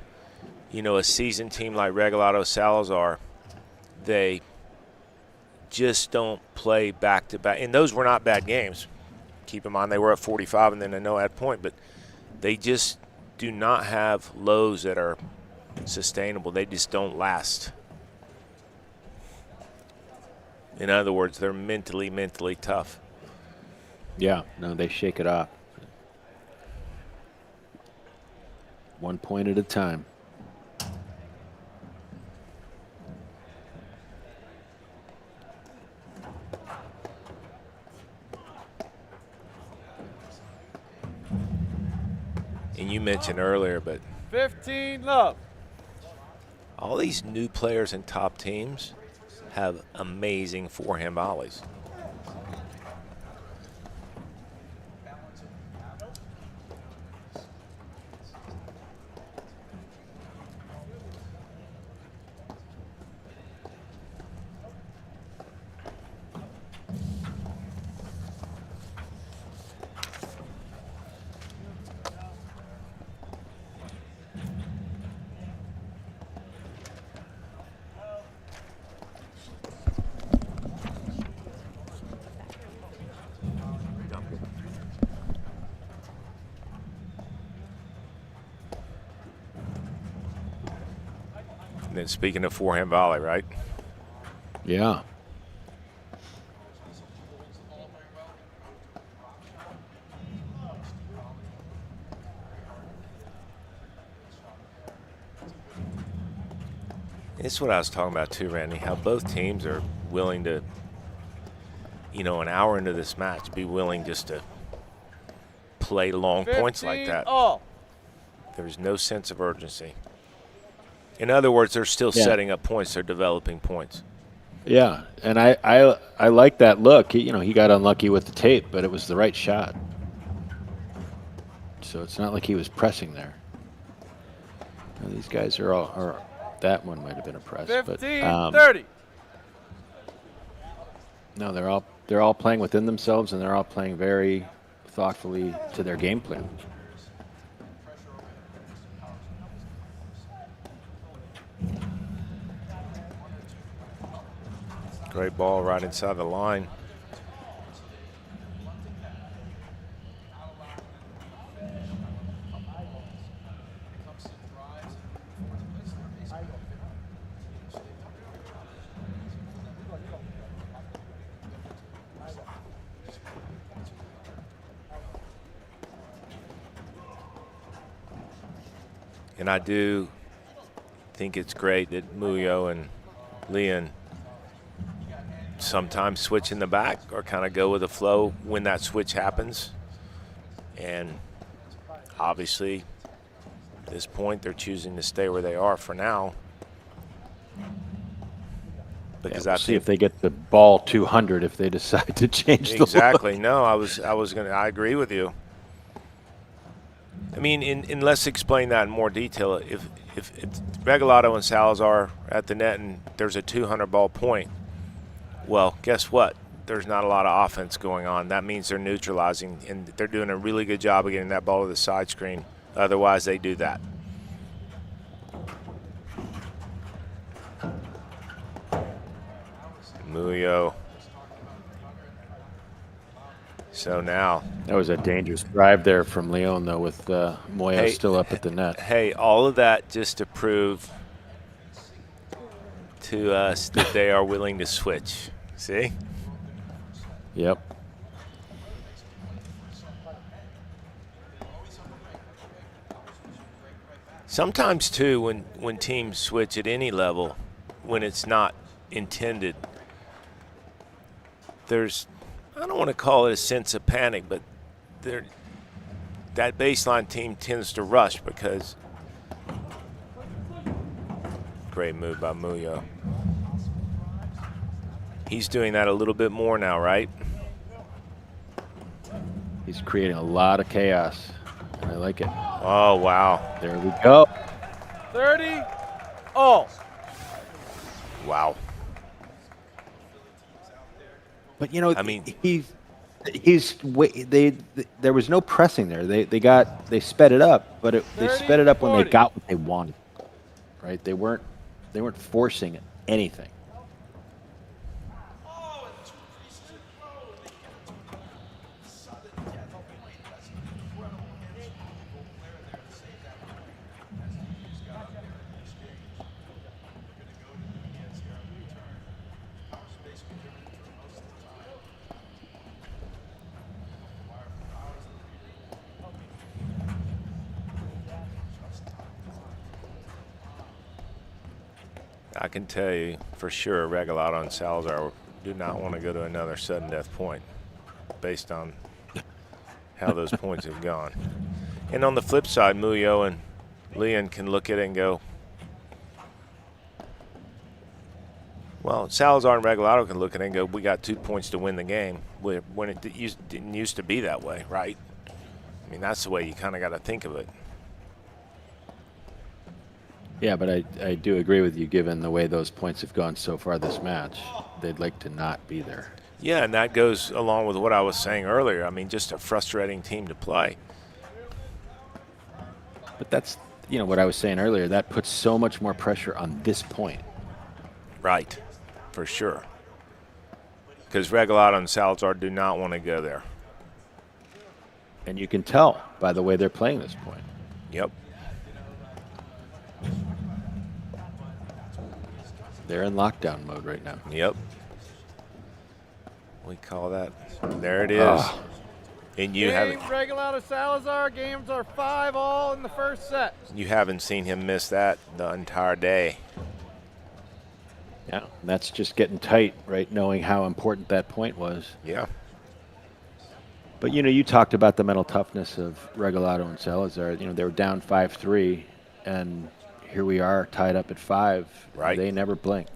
a seasoned team like Regalado Salazar, they just don't play back-to-back. And those were not bad games. Keep in mind they were at 45 and then a no-ad point, but they just do not have lows that are sustainable. They just don't last. In other words, they're mentally tough. Yeah, no, they shake it off. 1 point at a time. And you mentioned earlier, but 15 love. all these new players in top teams have amazing forehand volleys. And then speaking of forehand volley, right? Yeah. This is what I was talking about too, Randy, how both teams are willing to, an hour into this match, be willing just to play long points like that. All. There's no sense of urgency. In other words, they're still Yeah. setting up points. They're developing points. Yeah, and I like that look. He got unlucky with the tape, but it was the right shot. So it's not like he was pressing there. Now, these guys are all. Or that one might have been a press, 15-30. No, they're all playing within themselves, and they're all playing very thoughtfully to their game plan. Great ball right inside the line. And I do think it's great that Muoio and Leyon sometimes switch in the back or kind of go with the flow when that switch happens. And obviously, at this point, they're choosing to stay where they are for now. Because We'll see if they get the ball 200 if they decide to change the exactly. look. No, I agree with you. I mean, and let's explain that in more detail. If Regalado and Salazar are at the net and there's a 200 ball point, well, guess what? There's not a lot of offense going on. That means they're neutralizing, and they're doing a really good job of getting that ball to the side screen. Otherwise, they do that. Muoio. So now. That was a dangerous drive there from Leyon, though, with Muoio still up at the net. Hey, all of that just to prove to us that they are willing to switch. See? Yep. Sometimes, too, when teams switch at any level, when it's not intended, there's, I don't want to call it a sense of panic, but that baseline team tends to rush because great move by Muoio. He's doing that a little bit more now, right? He's creating a lot of chaos, and I like it. Oh, wow. There we go. 30 all. Wow. But you know, I mean, there was no pressing there. They sped it up, but they 30, sped it up when 40. they got what they wanted. Right? They weren't forcing anything. I can tell you for sure Regalado and Salazar do not want to go to another sudden death point based on how those points have gone. And on the flip side, Muoio and Leyon can look at it and go, well, Salazar and Regalado can look at it and go, we got 2 points to win the game, when it didn't used to be that way, right? I mean, that's the way you kind of got to think of it. Yeah, but I do agree with you, given the way those points have gone so far this match. They'd like to not be there. Yeah, and that goes along with what I was saying earlier. I mean, just a frustrating team to play. But that's, what I was saying earlier. That puts so much more pressure on this point. Right, for sure. Because Regalado and Salazar do not want to go there. And you can tell by the way they're playing this point. Yep. They're in lockdown mode right now. Yep. We call that. There it is. Oh. And you Game Regalado Salazar. Games are 5 all in the first set. You haven't seen him miss that the entire day. Yeah, that's just getting tight, right? Knowing how important that point was. Yeah. But, you talked about the mental toughness of Regalado and Salazar. They were down 5-3, and here we are tied up at 5. Right. They never blink.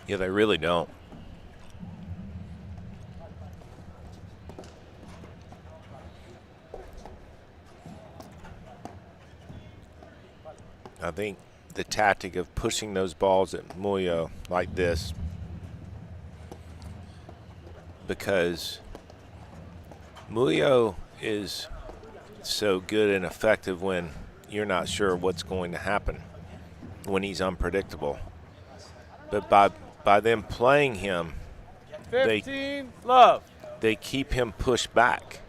Yeah, they really don't. I think the tactic of pushing those balls at Muoio like this, because Muoio is so good and effective when you're not sure what's going to happen, when he's unpredictable. But by them playing him, 15, love. they keep him pushed back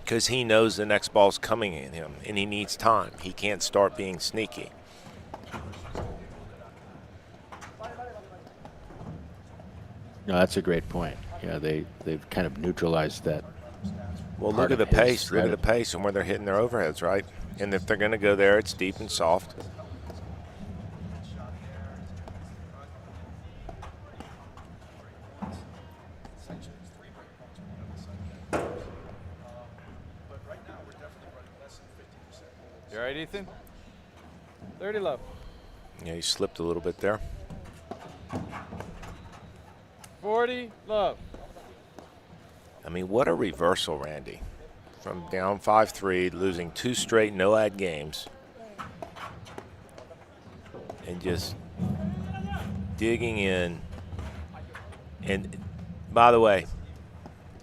because he knows the next ball's coming at him and he needs time. He can't start being sneaky. No, that's a great point. Yeah, they've kind of neutralized that. Well, look at the pace. Look at the pace and where they're hitting their overheads, right? And if they're going to go there, it's deep and soft. You all right, Ethan? 30 love. Yeah, he slipped a little bit there. 40 love. I mean, what a reversal, Randy. From down 5-3, losing 2 straight no-ad games, and just digging in. And by the way,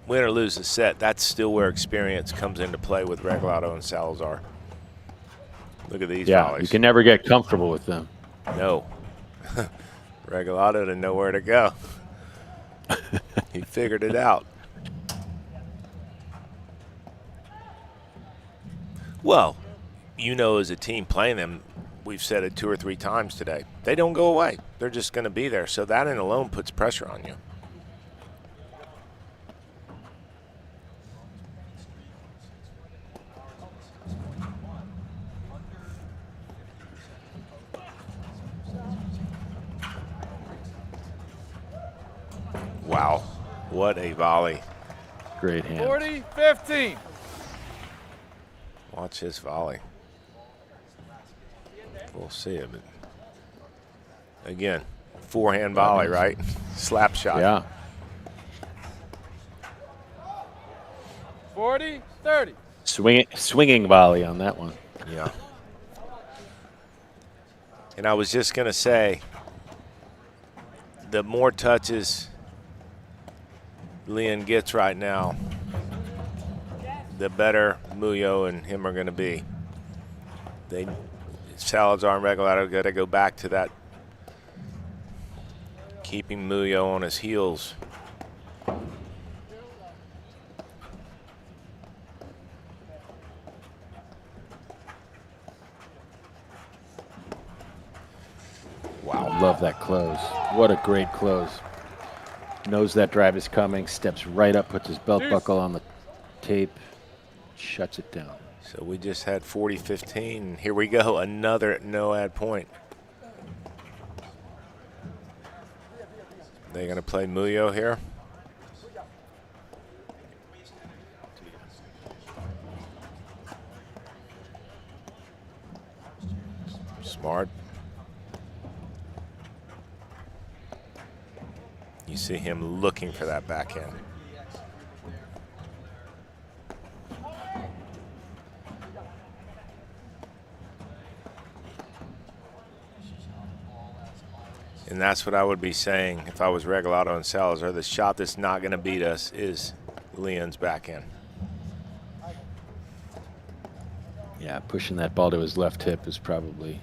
win or lose the set, that's still where experience comes into play with Regalado and Salazar. Look at these volleys. You can never get comfortable with them. No. Regalado didn't know where to go. He figured it out. Well, you know, as a team playing them, we've said it 2 or 3 times today, they don't go away. They're just going to be there. So that in alone puts pressure on you. Wow, what a volley. Great hand. 40, 15. Watch his volley. We'll see it. But again, forehand volley, right? Slap shot. Yeah. 40, 30. Swinging volley on that one. Yeah. And I was just going to say, the more touches Leyon gets right now, the better Muoio and him are going to be. Salazar and Regalado got to go back to that, keeping Muoio on his heels. Wow, love that close. What a great close. Knows that drive is coming, steps right up, puts his belt buckle on the tape, shuts it down. So we just had 40-15. Here we go, another no-ad point. They're going to play Muoio here. Smart. You see him looking for that backhand. And that's what I would be saying if I was Regalado and Salazar. The shot that's not going to beat us is Leyon's backhand. Yeah, pushing that ball to his left hip is probably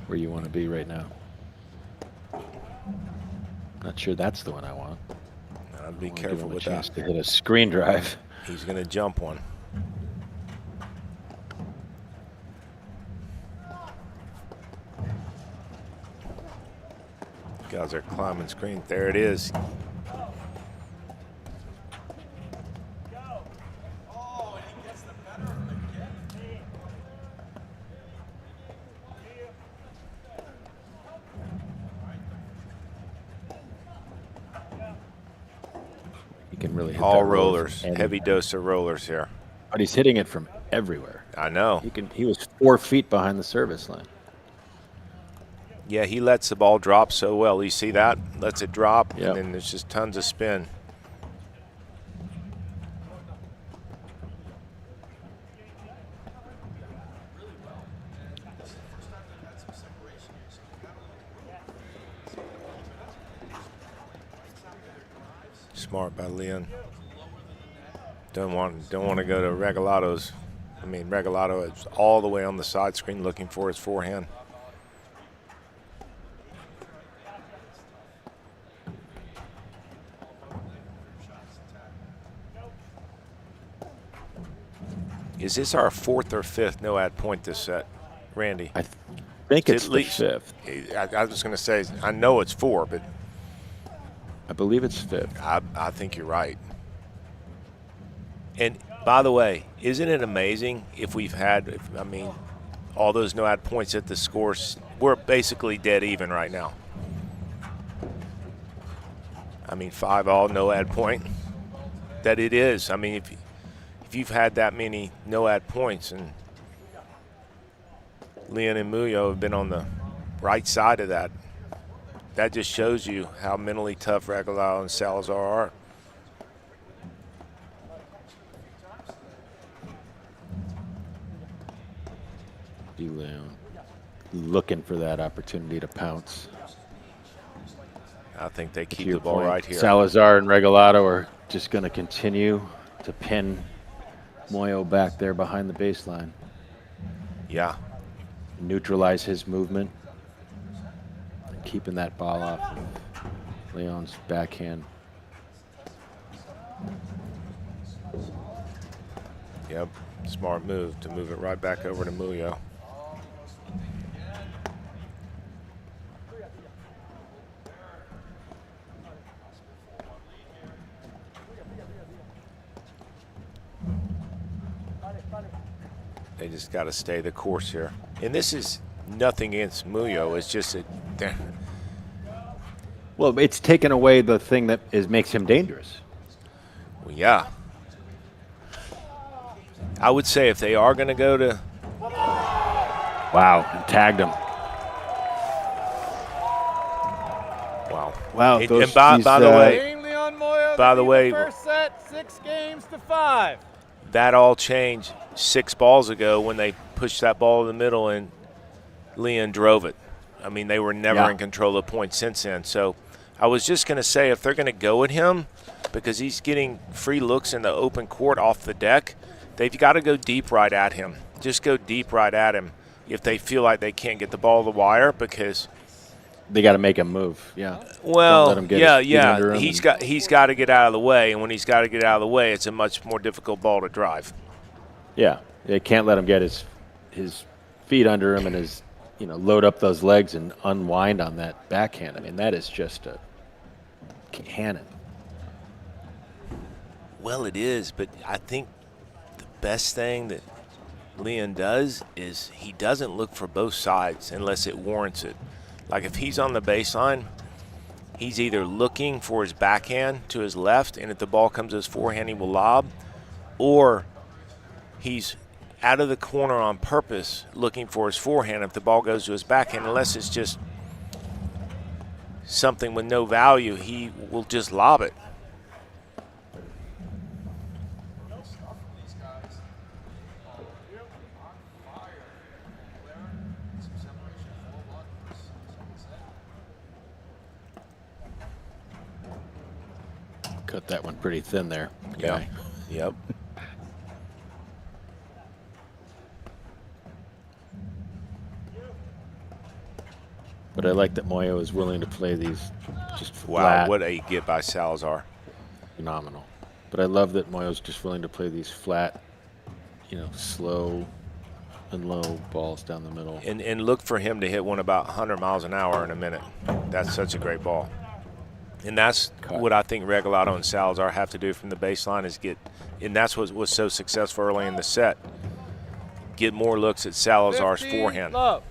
where you want to be right now. Not sure that's the one I want. I'd be careful with that. To hit a screen drive. He's going to jump one. Guys are climbing screen. There it is. can really hit All that roller rollers, from heavy anywhere. dose of rollers here. But he's hitting it from everywhere. I know. He was 4 feet behind the service line. Yeah, he lets the ball drop so well. You see that? Lets it drop, Yep. and then there's just tons of spin. Smart by Leyon. Don't want to go to Regalado's. I mean, Regalado is all the way on the side screen looking for his forehand. Is this our 4th or 5th no-ad point this set, Randy? I think it's at the least 5th. I was going to say, I know it's 4, but I believe it's 5th. I think you're right. And by the way, isn't it amazing if we've had, all those no-ad points at the scores, we're basically dead even right now. 5 all no-ad point. That it is. If you've had that many no-ad points, and Leyon and Muoio have been on the right side of that, that just shows you how mentally tough Regalado and Salazar are. Leyon looking for that opportunity to pounce. I think they To keep your the ball point, right here. Salazar and Regalado are just going to continue to pin Muoio back there behind the baseline. Yeah. Neutralize his movement. And keeping that ball off of Leyon's backhand. Yep. Smart move to move it right back over to Muoio. They just got to stay the course here. And this is nothing against Muoio. It's just that Well, it's taken away the thing that makes him dangerous. well, yeah. I would say if they are going to go to Wow, and tagged him. wow. Wow, And those- by these, the way, Game Leon Muoio. By they the lead way- first set 6-5. that all changed 6 balls ago when they pushed that ball in the middle and Leyon drove it. They were never in control of the point since then. So I was just going to say, if they're going to go at him because he's getting free looks in the open court off the deck, they've got to go deep right at him. Just go deep right at him if they feel like they can't get the ball to the wire, because They got to make him move. Yeah. well, Don't let him get his feet under him he's got to get out of the way, and when he's got to get out of the way, it's a much more difficult ball to drive. Yeah, they can't let him get his feet under him and load up those legs and unwind on that backhand. That is just a cannon. Well, it is, but I think the best thing that Leyon does is he doesn't look for both sides unless it warrants it. Like if he's on the baseline, he's either looking for his backhand to his left, and if the ball comes to his forehand, he will lob, or he's out of the corner on purpose looking for his forehand if the ball goes to his backhand. Unless it's just something with no value, he will just lob it. Cut that one pretty thin there. Yeah. guy. Yep. But I like that Muoio is willing to play these just Wow, flat, what a get by Salazar. phenomenal. But I love that Moyo's just willing to play these flat, slow and low balls down the middle. And look for him to hit one about 100 miles an hour in a minute. That's such a great ball. And that's what I think Regalado and Salazar have to do from the baseline is and that's what was so successful early in the set. Get more looks at Salazar's 15, forehand. love.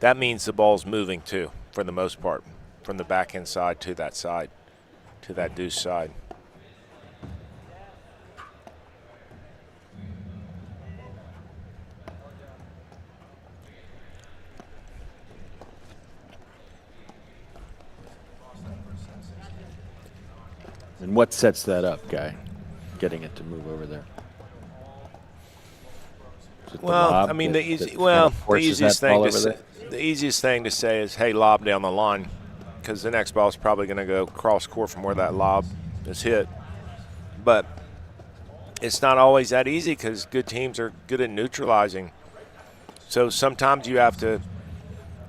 That means the ball's moving too, for the most part, from the backhand side to that side. to that deuce side. And what sets that up, Guy? Getting it to move over there. Is it the Well, lob I mean, that- the that easy, kind well, of the forces easiest that ball thing to over say, there? the easiest thing to say is, hey, lob down the line, because the next ball is probably going to go cross court from where that lob is hit. But it's not always that easy because good teams are good at neutralizing. So sometimes you have to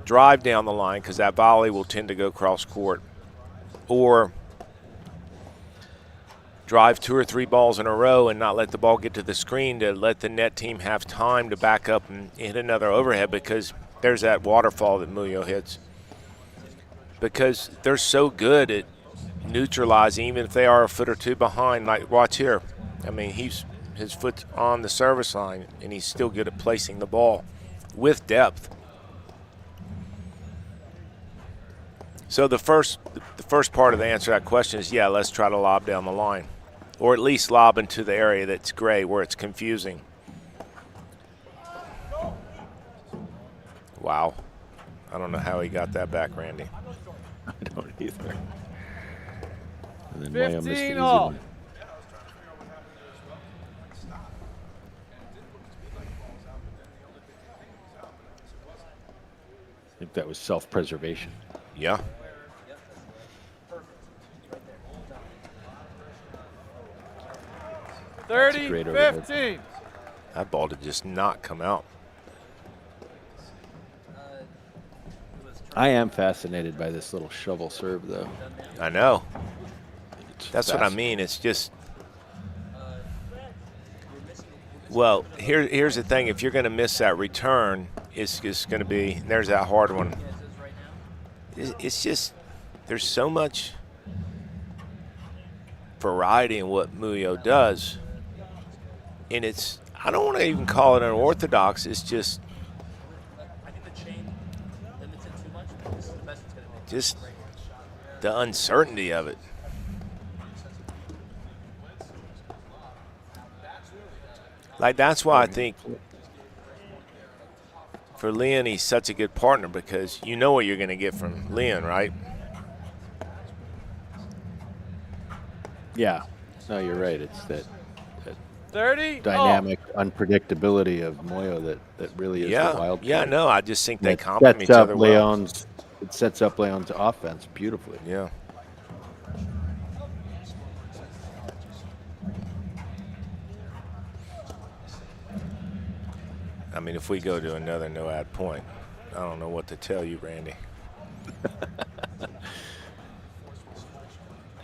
drive down the line because that volley will tend to go cross court, or drive 2 or 3 balls in a row and not let the ball get to the screen to let the net team have time to back up and hit another overhead, because there's that waterfall that Muoio hits. Because they're so good at neutralizing, even if they are a foot or two behind. Like, watch here. I mean, his foot's on the service line, and he's still good at placing the ball with depth. So the first part of the answer to that question is, yeah, let's try to lob down the line, or at least lob into the area that's gray where it's confusing. Wow. I don't know how he got that back, Randy. I don't either. And then Leyon missed the 15 easy all. one. I think that was self-preservation. Yeah. a 30, great overhead. 15. That ball did just not come out. I am fascinated by this little shovel serve, though. I know. It's That's what I mean. It's just, well, here's the thing. If you're going to miss that return, it's just going to be, there's that hard one. It's just, there's so much variety in what Muoio does. And it's, I don't want to even call it unorthodox. It's just the uncertainty of it. Like, that's why I think for Leyon, he's such a good partner, because you know what you're going to get from Leyon, right? Yeah. No, you're right. It's that 30 dynamic unpredictability of Muoio that really is the wild Yeah, card. no, I just think And they it complement sets each up other well. It sets up Leyon's offense beautifully. Yeah. I mean, if we go to another no-ad point, I don't know what to tell you, Randy.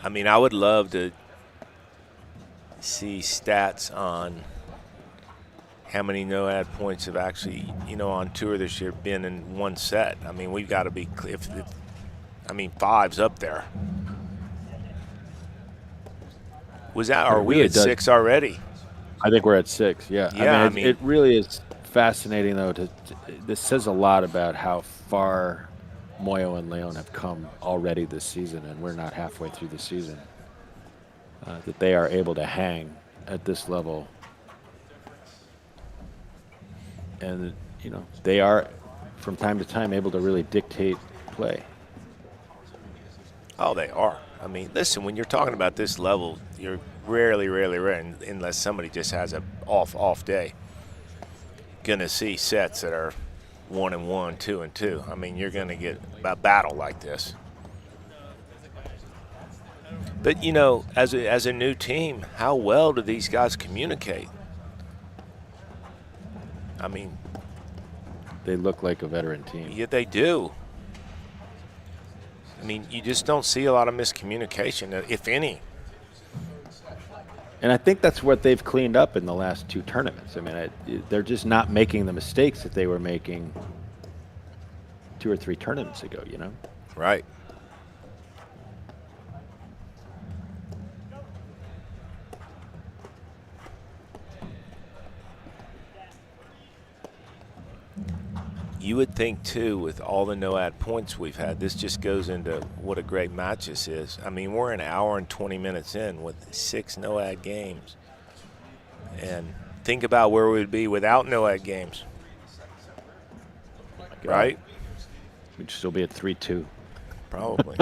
I mean, I would love to see stats on how many no-ad points have actually, on tour this year been in one set. I mean, we've got to be, five's up there. Are we really at does. 6 already? I think we're at 6. Yeah. Yeah, It really is fascinating, though. This says a lot about how far Muoio and Leyon have come already this season, and we're not halfway through the season. That they are able to hang at this level, and they are, from time to time, able to really dictate play. Oh, they are. I mean, listen, when you're talking about this level, you're rarely, unless somebody just has a off day, gonna see sets that are 1-1, 2-2. I mean, you're gonna get a battle like this. But as a new team, how well do these guys communicate? I mean, They look like a veteran team. yeah, they do. I mean, you just don't see a lot of miscommunication, if any. And I think that's what they've cleaned up in the last 2 tournaments. I mean, they're just not making the mistakes that they were making 2 or 3 tournaments ago, Right. you would think, too, with all the no-ad points we've had, this just goes into what a great match this is. I mean, we're an hour and 20 minutes in with 6 no-ad games. And think about where we'd be without no-ad games. Right? We'd still be at 3-2. Probably.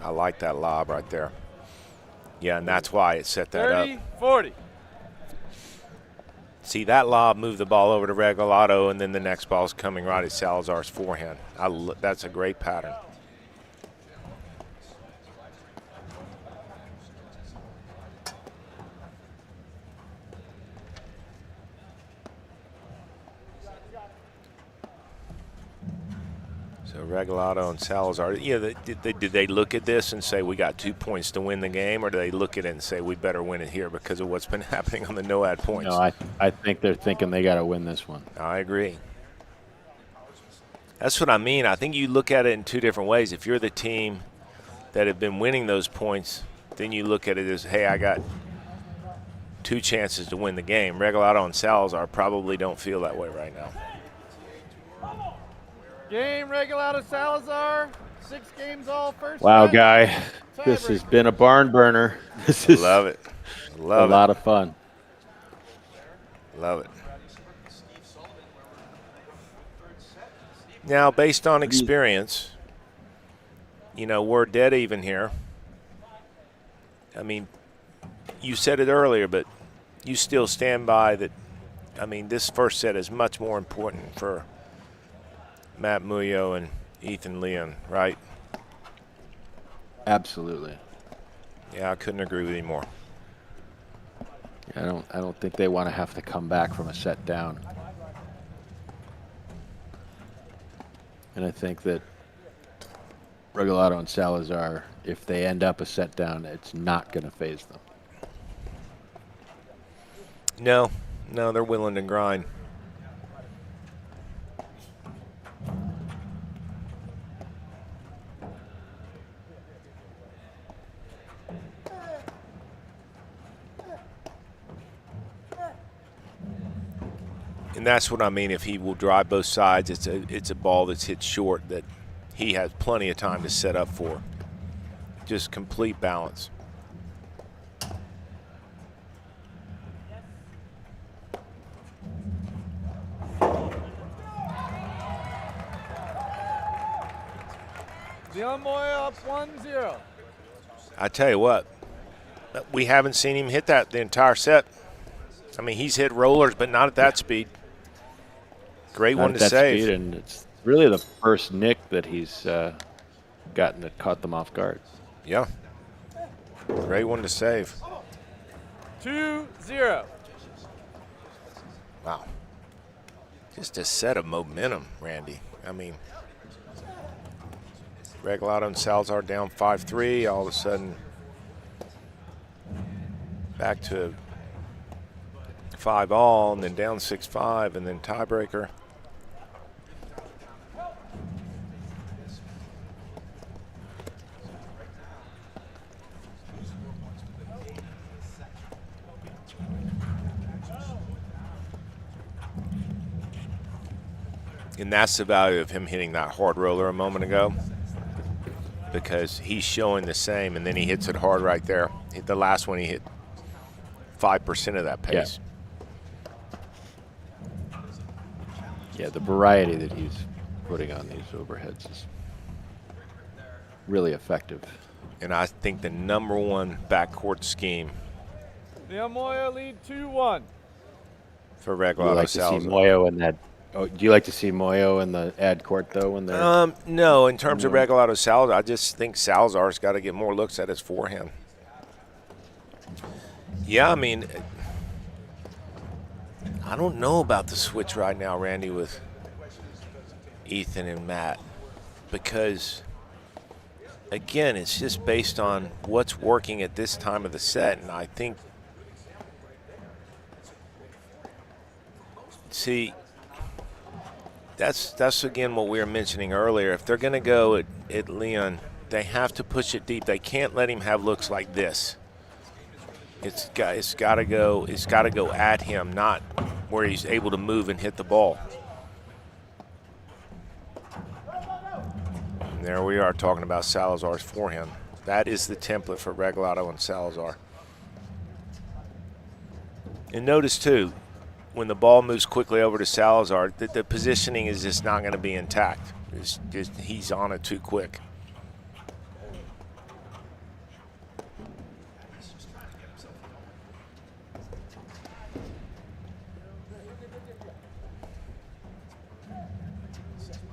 I like that lob right there. Yeah, and that's why it set that 30, up. 40. See, that lob moved the ball over to Regalado, and then the next ball's coming right at Salazar's forehand. That's a great pattern. So Regalado and Salazar, did they look at this and say we got 2 points to win the game, or do they look at it and say we better win it here because of what's been happening on the no-ad points? No, I think they're thinking they got to win this one. I agree. That's what I mean. I think you look at it in 2 different ways. If you're the team that have been winning those points, then you look at it as, hey, I got 2 chances to win the game. Regalado and Salazar probably don't feel that way right now. Game, Regalado, Salazar. 6 games all first. Wow, set. guy. This has been a barn burner. This is Love it. Love a lot of fun. Love it. Now, based on experience, we're dead even here. I mean, you said it earlier, but you still stand by that. I mean, this first set is much more important for Matt Muoio and Ethan Leyon, right? Absolutely. Yeah, I couldn't agree with you more. I don't think they want to have to come back from a set down. And I think that Regalado and Salazar, if they end up a set down, it's not going to phase them. No, they're willing to grind. And that's what I mean. If he will drive both sides, it's a ball that's hit short that he has plenty of time to set up for. Just complete balance. Leon Muoio up 1-0. I tell you what, we haven't seen him hit that the entire set. I mean, he's hit rollers, but not at that speed. Great one to save. Speed, and it's really the first nick that he's gotten that caught them off guard. Yeah. Great one to save. 2-0. Wow. Just a set of momentum, Randy. I mean, Regalado and Salazar down 5-3. All of a sudden, back to 5-all, and then down 6-5, and then tiebreaker. And that's the value of him hitting that hard roller a moment ago, because he's showing the same, and then he hits it hard right there. The last one he hit 5% of that pace. Yeah, the variety that he's putting on these overheads is really effective. And I think the #1 backcourt scheme Leon Muoio lead 2-1. for Do you Regalado like to see Salazar. Muoio in that? Oh, do you like to see Muoio in the ad court though? When they're No, in terms of Regalado Salazar, I just think Salazar's got to get more looks at his forehand. Yeah, I mean, I don't know about the switch right now, Randy, with Ethan and Matt, because, again, it's just based on what's working at this time of the set, and I think, see, That's again what we were mentioning earlier. If they're going to go at Leyon, they have to push it deep. They can't let him have looks like this. It's got to go at him, not where he's able to move and hit the ball. And there we are talking about Salazar's forehand. That is the template for Regalado and Salazar. And notice too, when the ball moves quickly over to Salazar, the positioning is just not going to be intact. He's on it too quick.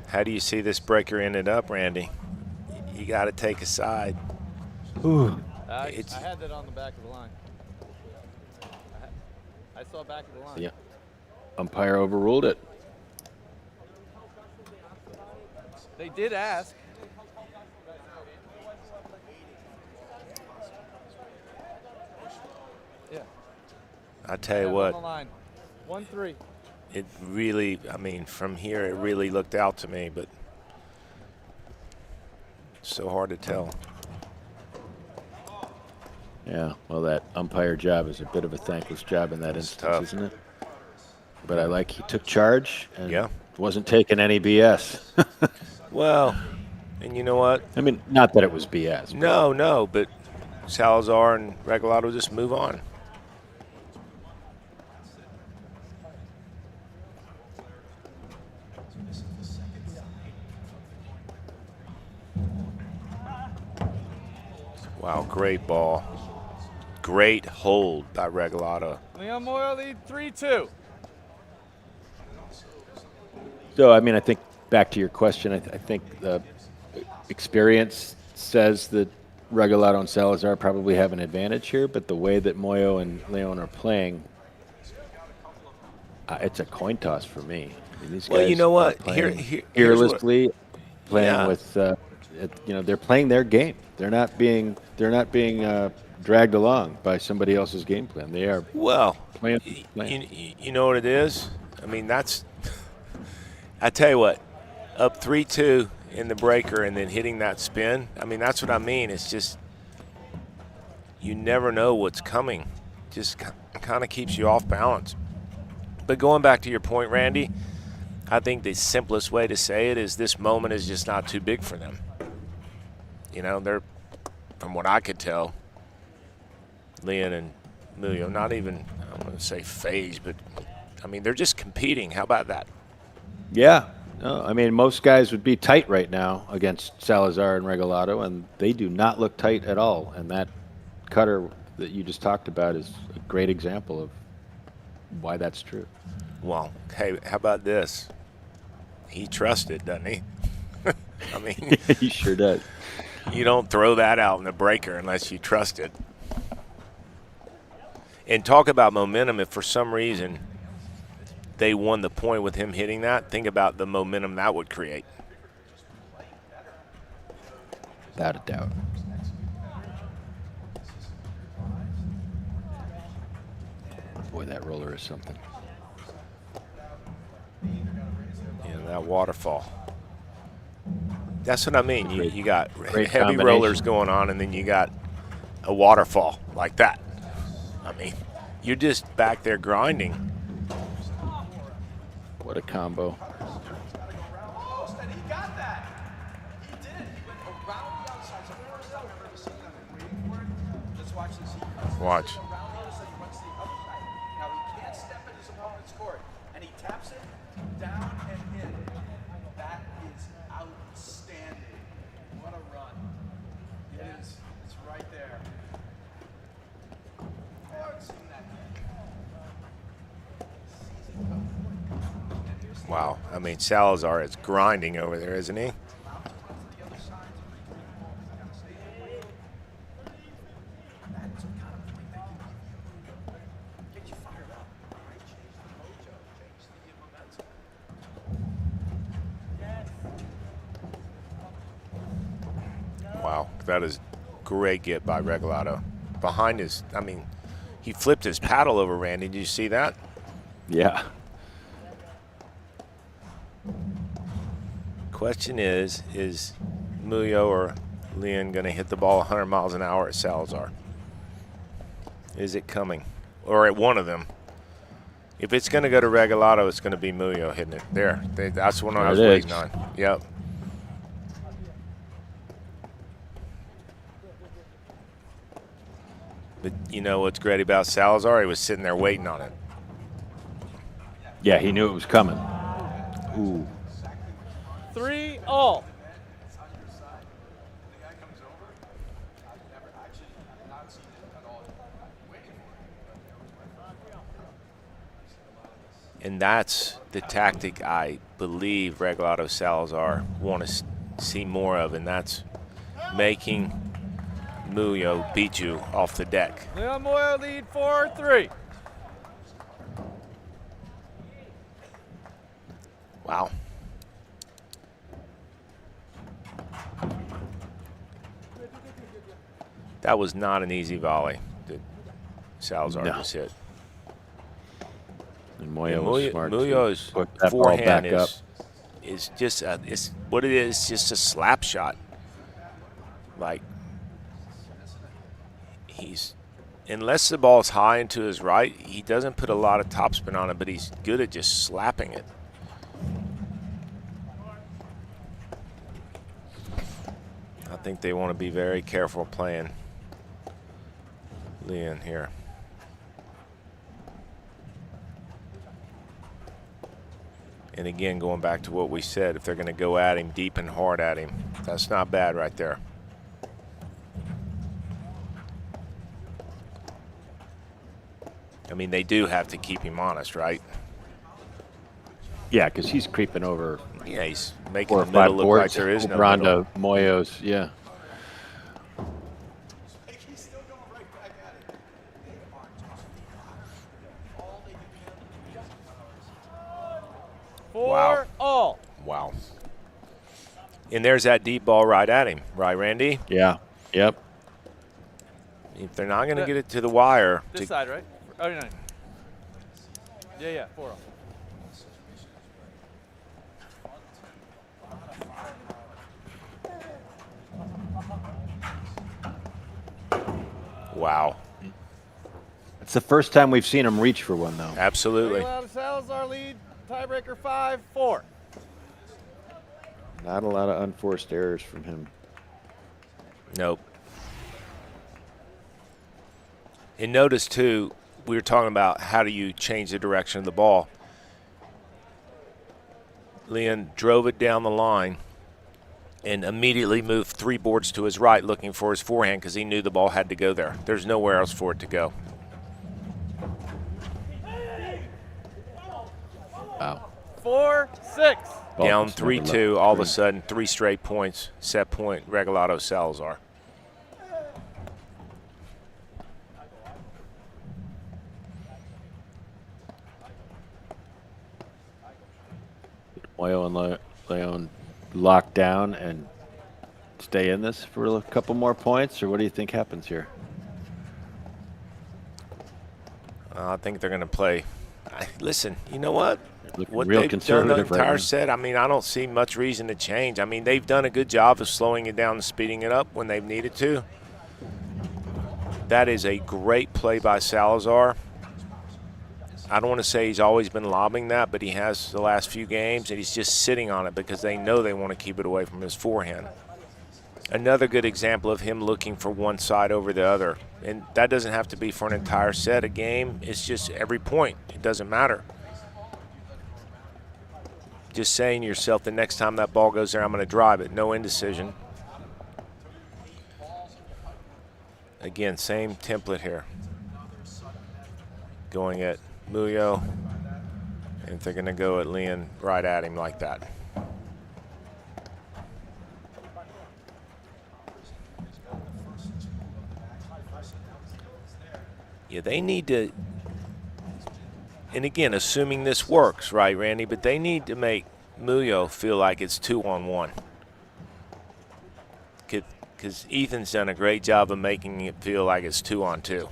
How do you see this breaker ended up, Randy? You got to take a side. I had that on the back of the line. I saw back of the line. Yeah. Umpire overruled it. They did ask. Yeah. I tell you On what. the line. 1-3. It really, I mean, from here it really looked out to me, but so hard to tell. Yeah, well, that umpire job is a bit of a thankless job in that instance, tough. isn't it? But I like he took charge and Yeah. wasn't taking any BS. Well, and you know what? I mean, not that it was BS. No, but Salazar and Regalado just move on. Wow, great ball. Great hold by Regalado. Leyon Muoio lead 3-2. So, I mean, I think back to your question, I think the experience says that Regalado and Salazar probably have an advantage here, but the way that Muoio and Leyon are playing, it's a coin toss for me. I mean, these Well, guys you know what? are playing Here's fearlessly, playing Yeah. with, they're playing their game. They're not being dragged along by somebody else's game plan. They are Well, playing. you know what it is? I mean, that's – I tell you what, up 3-2 in the breaker and then hitting that spin, I mean, that's what I mean. It's just you never know what's coming. Just kind of keeps you off balance. But going back to your point, Randy, I think the simplest way to say it is this moment is just not too big for them. You know, they're, from what I could tell, Leyon and Muoio, not even, I don't want to say phase, but, I mean, they're just competing. How about that? Yeah. No, I mean, most guys would be tight right now against Salazar and Regalado, and they do not look tight at all. And that cutter that you just talked about is a great example of why that's true. Well, hey, how about this? He trusted, doesn't he? I mean, He sure does. you don't throw that out in the breaker unless you trust it. And talk about momentum. If for some reason they won the point with him hitting that, think about the momentum that would create. Without a doubt. Boy, that roller is something. You know, that waterfall. That's what I mean. You got great heavy combination. rollers going on, and then you got a waterfall like that. I mean, you're just back there grinding. What a combo. Watch. Now he can't step in his opponent's court, and he taps it down and in. That is outstanding. What a run. It is. It's right there. Oh, I've seen that. Wow. I mean, Salazar is grinding over there, isn't he? Wow, that is great get by Regalado. Behind his, I mean, he flipped his paddle over, Randy. Did you see that? Yeah. Question is Muoio or Leyon going to hit the ball 100 miles an hour at Salazar? Is it coming? Or at one of them? If it's going to go to Regalado, it's going to be Muoio hitting it. There. That's what I was waiting on. Yep. But you know what's great about Salazar? He was sitting there waiting on it. Yeah, he knew it was coming. Ooh. 3-all. And that's the tactic I believe Regalado Salazar want to see more of, and that's making Muoio beat you off the deck. Leon Muoio lead 4-3. Wow. That was not an easy volley that Salazar just hit. And Muoio was smart. Muoio's put that ball forehand back up. is just it's what it is, just a slap shot. Like unless the ball's high and to his right, he doesn't put a lot of topspin on it, but he's good at just slapping it. I think they want to be very careful playing Leyon here. And again, going back to what we said, if they're going to go at him deep and hard at him, that's not bad right there. I mean, they do have to keep him honest, right? Yeah, because he's creeping over Yeah, he's making 4 or the 5 middle look boards. like there is no over middle. onto Muoio's, yeah. He's still going right back at it. They are just all they can. Wow. 4-all. Wow. And there's that deep ball right at him, right, Randy? Yeah, yep. If they're not going to get it to the wire. This side, right? Oh, no. Yeah, 4-all. Wow. It's the first time we've seen him reach for one, though. Absolutely. Regalado Salazar lead, tiebreaker 5-4. Not a lot of unforced errors from him. Nope. And notice, too, we were talking about how do you change the direction of the ball. Leyon drove it down the line and immediately moved 3 boards to his right looking for his forehand because he knew the ball had to go there. There's nowhere else for it to go. Wow. 4-6. Down Balkans never 3-2, left all of a the sudden, 3 straight points, set point, Regalado Salazar. Muoio and Leyon lock down and stay in this for a couple more points, or what do you think happens here? I think they're going to play. Listen, you know what? Looking What real they've done the conservative right entire now. set, I mean, I don't see much reason to change. I mean, they've done a good job of slowing it down and speeding it up when they've needed to. That is a great play by Salazar. I don't want to say he's always been lobbing that, but he has the last few games, and he's just sitting on it because they know they want to keep it away from his forehand. Another good example of him looking for one side over the other. And that doesn't have to be for an entire set, a game. It's just every point. It doesn't matter. Just saying to yourself, the next time that ball goes there, I'm going to drive it. No indecision. Again, same template here. Going at Muoio. And if they're going to go at Leyon, right at him like that. Yeah, they need to, and again, assuming this works, right, Randy, but they need to make Muoio feel like it's 2-on-1. Because Ethan's done a great job of making it feel like it's 2-on-2.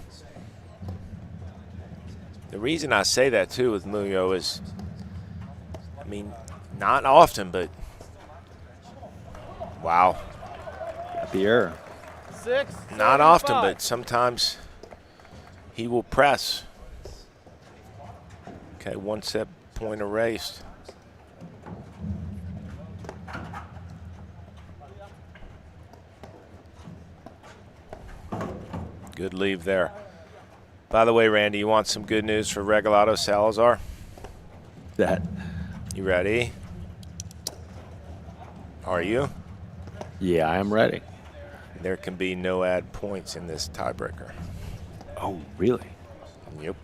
The reason I say that, too, with Muoio is, I mean, not often, but Wow. Got the error. 6, Not 7, often, 5. but sometimes he will press. Okay, 1 set point erased. Good leave there. By the way, Randy, you want some good news for Regalado Salazar? That. You ready? Are you? Yeah, I am ready. There can be no add points in this tiebreaker. Oh, really? Yep.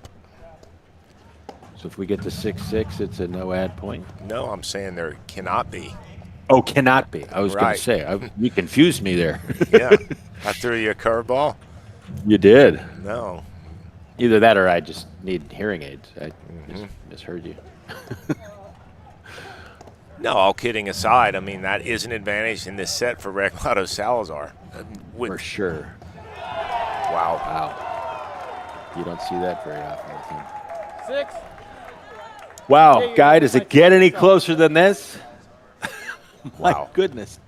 So if we get to 6-6, it's a no add point? No, I'm saying there cannot be. Oh, cannot be. I was going Right. to say, you confused me there. Yeah. I threw you a curveball? You did. No. Either that or I just need hearing aids. I misheard you. No, all kidding aside, I mean, that is an advantage in this set for Regalado Salazar. For sure. Wow. Wow. You don't see that very often, I think. 6. Wow, Hey, Guy, does it get any closer than this? My Wow. goodness.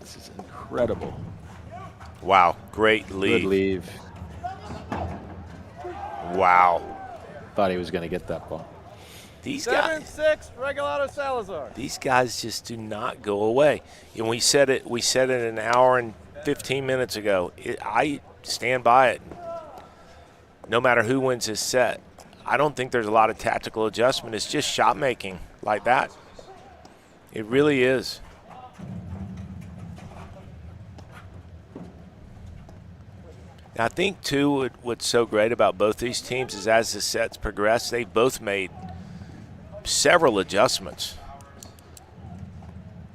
This is incredible. Wow, great lead. Good leave. Wow. Thought he was going to get that ball. These 7, guys, 6, Regalado Salazar. these guys just do not go away. And we said it an hour and 15 minutes ago. I stand by it. No matter who wins this set, I don't think there's a lot of tactical adjustment. It's just shot making like that. It really is. I think, too, what's so great about both these teams is as the sets progress, they've both made several adjustments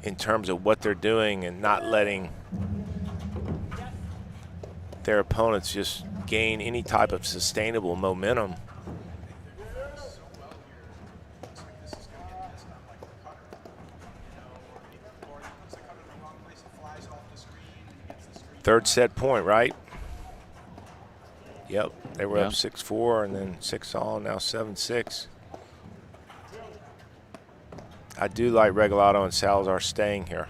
in terms of what they're doing and not letting their opponents just gain any type of sustainable momentum. Third set point, right? Yep, they were up 6-4 and then 6-all, now 7-6. I do like Regalado and Salazar staying here.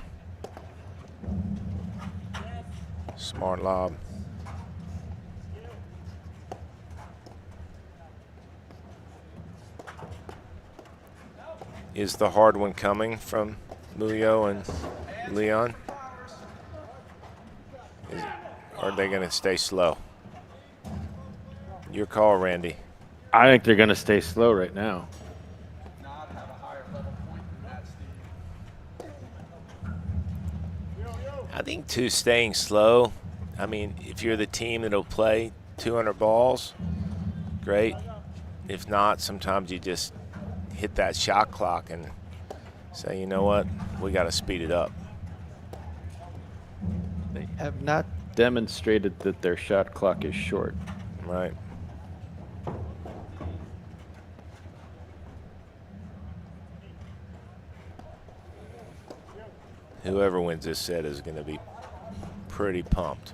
Smart lob. Is the hard one coming from Muoio and Leyon? Or are they going to stay slow? Your call, Randy. I think they're going to stay slow right now. I think, too, staying slow. I mean, if you're the team that'll play 200 balls, great. If not, sometimes you just hit that shot clock and say, you know what, we got to speed it up. They have not demonstrated that their shot clock is short. Right. Whoever wins this set is going to be pretty pumped.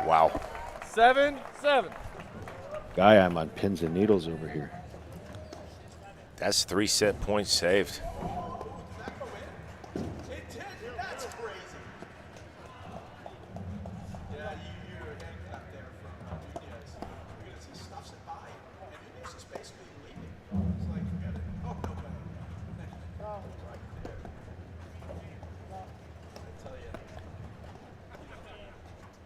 Wow. 7-7. Guy, I'm on pins and needles over here. That's 3 set points saved. That's crazy. Yeah, you were getting that there from Nunez. Because he stuffs it by him. And Nunez is basically leaving. It's like, forget it. Oh, no way. Right there. I tell you.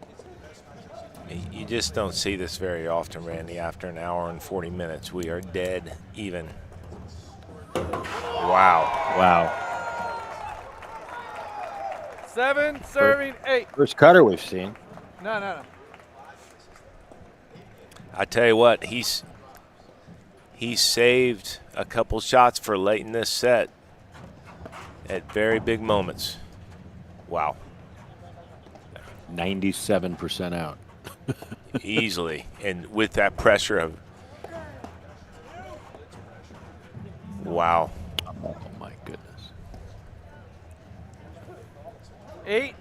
It's the best match I've seen. You just don't see this very often, Randy. After an hour and 40 minutes, we are dead even. Wow. Wow. 7, serving 8. First cutter we've seen. No. I tell you what, he's saved a couple shots for late in this set at very big moments. Wow. 97% out. Easily. And with that pressure of, wow. Oh, my goodness. 8-8.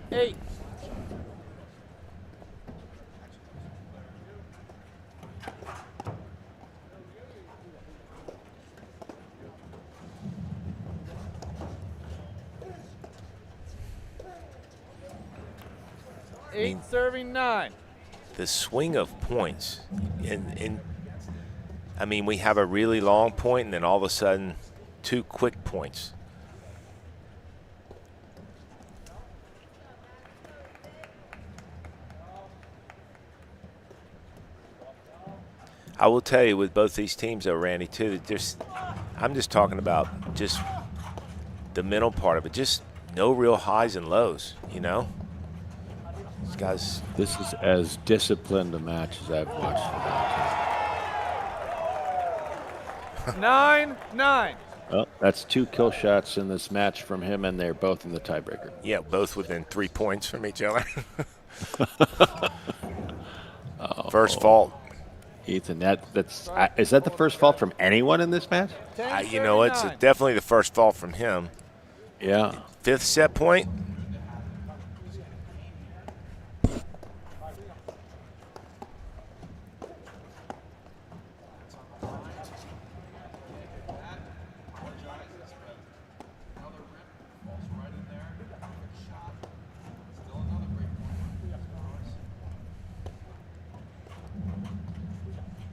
Eight serving 9. The swing of points. And I mean, we have a really long point and then all of a sudden 2 quick points. I will tell you with both these teams though, Randy, too, I'm just talking about just the mental part of it. Just no real highs and lows, you know? These guys. This is as disciplined a match as I've watched. 9-9. Well, that's 2 kill shots in this match from him, and they're both in the tiebreaker. Yeah, both within 3 points from each other. First fault. Ethan, is that the first fault from anyone in this match? You know, it's definitely the first fault from him. Yeah. 5th set point.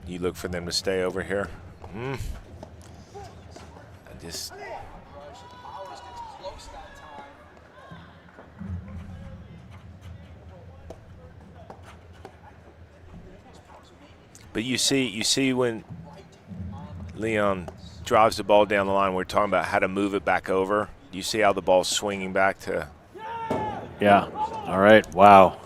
You look for them to stay over here. I just. But you see when Leyon drives the ball down the line, we're talking about how to move it back over. You see how the ball's swinging back to. Yeah. All right. Wow.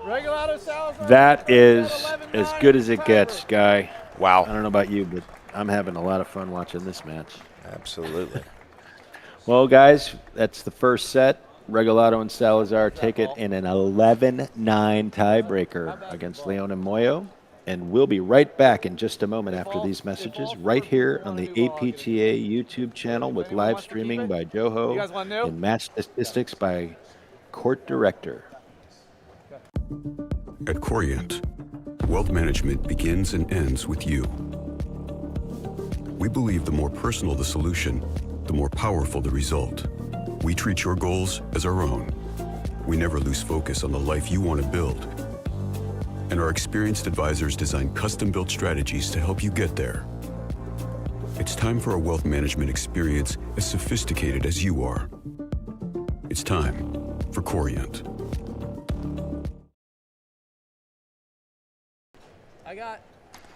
Regalado, Salazar. That is as good as it gets, Guy. Wow. I don't know about you, but I'm having a lot of fun watching this match. Absolutely. Well, guys, that's the first set. Regalado and Salazar take it in an 11-9 tiebreaker against Leyon and Muoio. And we'll be right back in just a moment after these messages, right here on the APTA YouTube channel with live streaming by Joho and match statistics by Court Director. At Corient, wealth management begins and ends with you. We believe the more personal the solution, the more powerful the result. We treat your goals as our own. We never lose focus on the life you want to build. And our experienced advisors design custom-built strategies to help you get there. It's time for a wealth management experience as sophisticated as you are. It's time for Corient.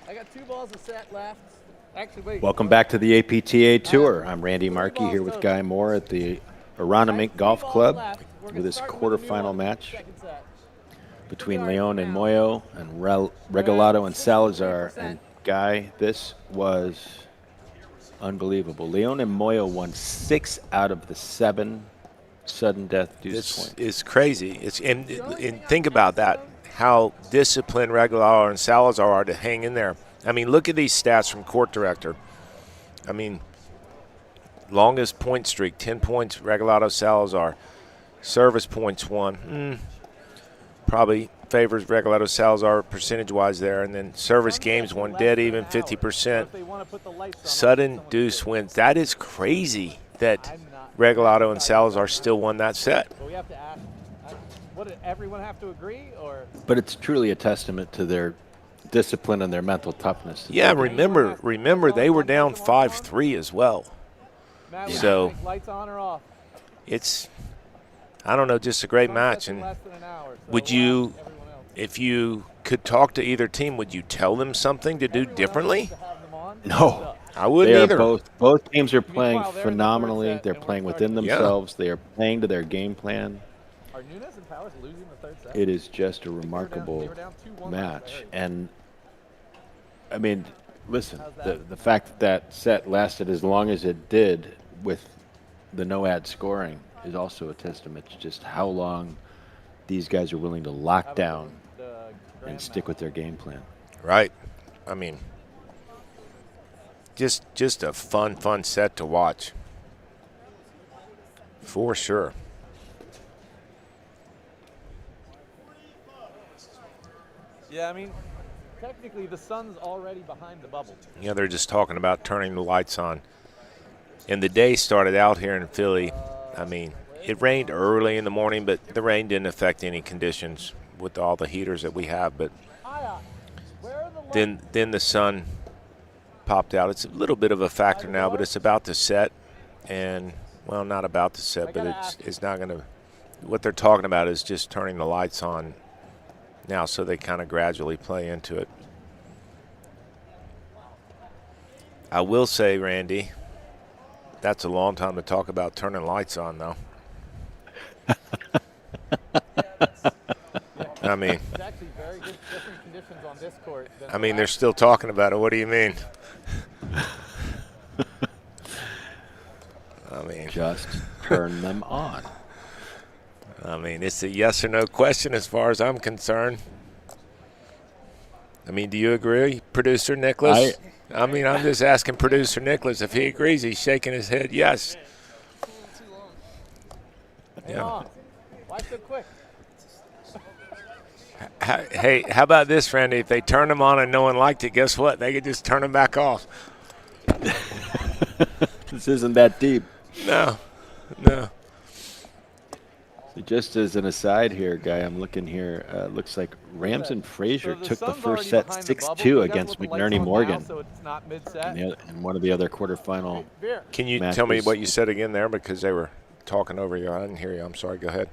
I got 2 balls a set left. Actually, wait. Welcome back to the APTA Tour. I'm Randy Markey here with Guy Moore at the Aronimink Golf Club with this quarterfinal match between Leyon and Muoio and Regalado and Salazar. And Guy, this was unbelievable. Leyon and Muoio won 6 out of the 7 sudden death deuce points. It's crazy. And think about that, how disciplined Regalado and Salazar are to hang in there. I mean, look at these stats from Court Director. I mean, longest point streak, 10 points, Regalado, Salazar. Service points won. Probably favors Regalado, Salazar percentage-wise there. And then service games won dead even, 50%. Sudden deuce wins. That is crazy that Regalado and Salazar still won that set. But we have to ask, would everyone have to agree? Or? But it's truly a testament to their discipline and their mental toughness. Yeah, remember they were down 5-3 as well. So lights on or off? It's, I don't know, just a great match. And would you, if you could talk to either team, would you tell them something to do differently? No. I wouldn't either. Both teams are playing phenomenally. They're playing within themselves. They are playing to their game plan. Are Nunes and Powers losing the third set? It is just a remarkable match. And, I mean, listen, the fact that set lasted as long as it did with the no-ad scoring is also a testament to just how long these guys are willing to lock down and stick with their game plan. Right. I mean, just a fun set to watch. For sure. Yeah, I mean, technically the sun's already behind the bubble. Yeah, they're just talking about turning the lights on. And the day started out here in Philly. I mean, it rained early in the morning, but the rain didn't affect any conditions with all the heaters that we have. But then the sun popped out. It's a little bit of a factor now, but it's about to set. And, well, not about to set, but it's not going to – what they're talking about is just turning the lights on now so they kind of gradually play into it. I will say, Randy, that's a long time to talk about turning lights on, though. I mean, It's actually very good, different conditions on this court. I mean, they're still talking about it. What do you mean? I mean, Just turn them on. I mean, it's a yes or no question as far as I'm concerned. I mean, do you agree, Producer Nicholas? I mean, I'm just asking Producer Nicholas if he agrees. He's shaking his head yes. Yeah. Why so quick? Hey, how about this, Randy? If they turn them on and no one liked it, guess what? They could just turn them back off. This isn't that deep. No. So just as an aside here, Guy, I'm looking here. Looks like Rams and Frazier took the first set 6-2 against McNerney Morgan So it's not mid-set. in one of the other quarterfinal. Can you matches. tell me what you said again there? Because they were talking over you. I didn't hear you. I'm sorry. Go ahead.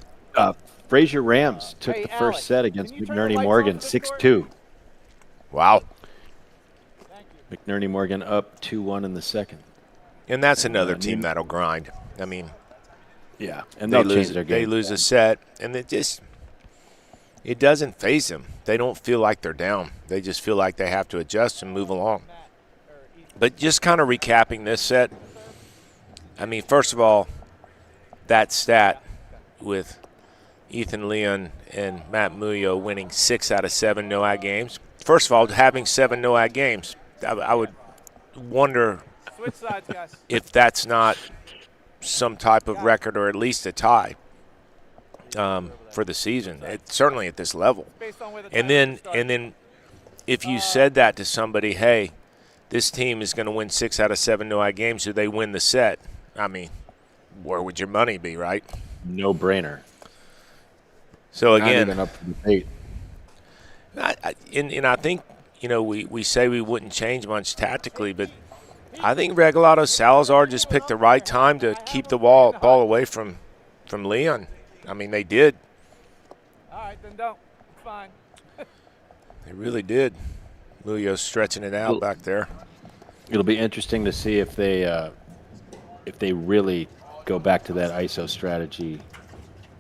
Frazier Rams took Hey, the Alex, first set against can you turn the McNerney lights Morgan off this court? 6-2. Wow. McNerney Morgan up 2-1 in the second. And that's another team that'll grind. I mean, Yeah, and they they'll change their they game. lose a set, and it doesn't faze them. They don't feel like they're down. They just feel like they have to adjust and move along. But just kind of recapping this set, I mean, first of all, that stat with Ethan Leyon and Matt Muoio winning 6 out of 7 no-ad games. First of all, having 7 no-ad games, I would wonder Switch sides, guys. if that's not some type of record or at least a tie for the season. Certainly at this level. Based on where the And time then if you said that to somebody, hey, this team is going to win 6 out of 7 no-ad games, do they win the set? I mean, where would your money be, right? No brainer. So Not again, even up for debate. and I think, we say we wouldn't change much tactically, but I think Regalado Salazar just picked the right time to keep the ball away from Leyon. I mean, they did. All right, then don't. It's fine. They really did. Muoio's stretching it out back there. It'll be interesting to see if they really go back to that ISO strategy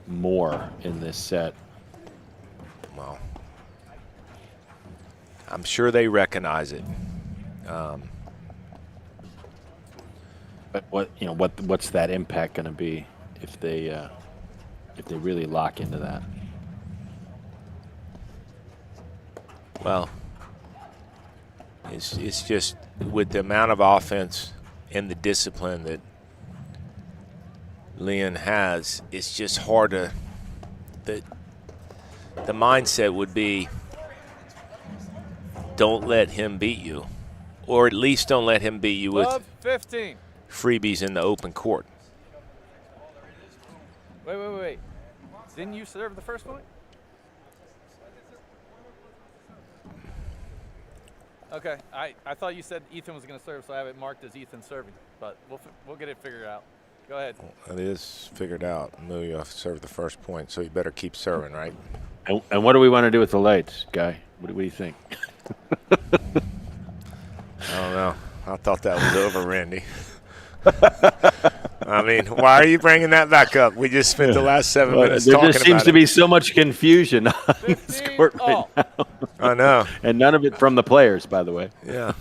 more in this set. Well, I'm sure they recognize it. But what's that impact going to be if they really lock into that? Well, it's just with the amount of offense and the discipline that Leyon has, it's just hard to – the mindset would be don't let him beat you, or at least don't let him beat you with Love 15. freebies in the open court. Wait. Didn't you serve the first point? Okay, I thought you said Ethan was going to serve, so I have it marked as Ethan serving. But we'll get it figured out. Go ahead. It is figured out. Muoio served the first point, so you better keep serving, right? And what do we want to do with the lights, Guy? What do you think? I don't know. I thought that was over, Randy. I mean, why are you bringing that back up? We just spent the last 7 minutes talking about it. There just seems to be so much confusion on this 15 court right all. now. I know. And none of it from the players, by the way. Yeah.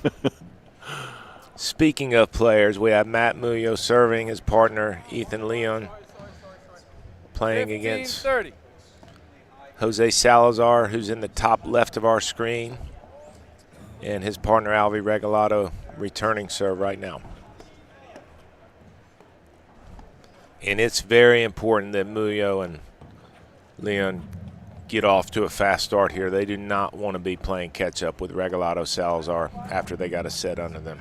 Speaking of players, we have Matt Muoio serving his partner, Ethan Leyon, playing against 15-30. Jose Salazar, who's in the top left of our screen, and his partner, Alvi Regalado, returning serve right now. And it's very important that Muoio and Leyon get off to a fast start here. They do not want to be playing catch-up with Regalado Salazar after they got a set under them.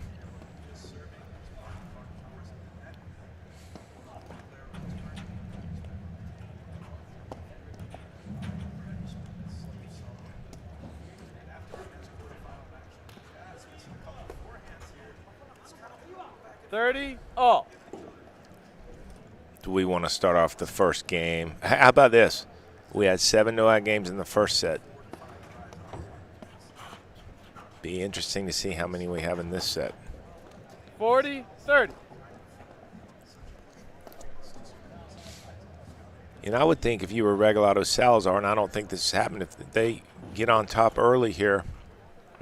All. Do we want to start off the first game? How about this? We had 7 no-out games in the first set. Be interesting to see how many we have in this set. 40-30. And I would think if you were Regalado Salazar, and I don't think this has happened, if they get on top early here.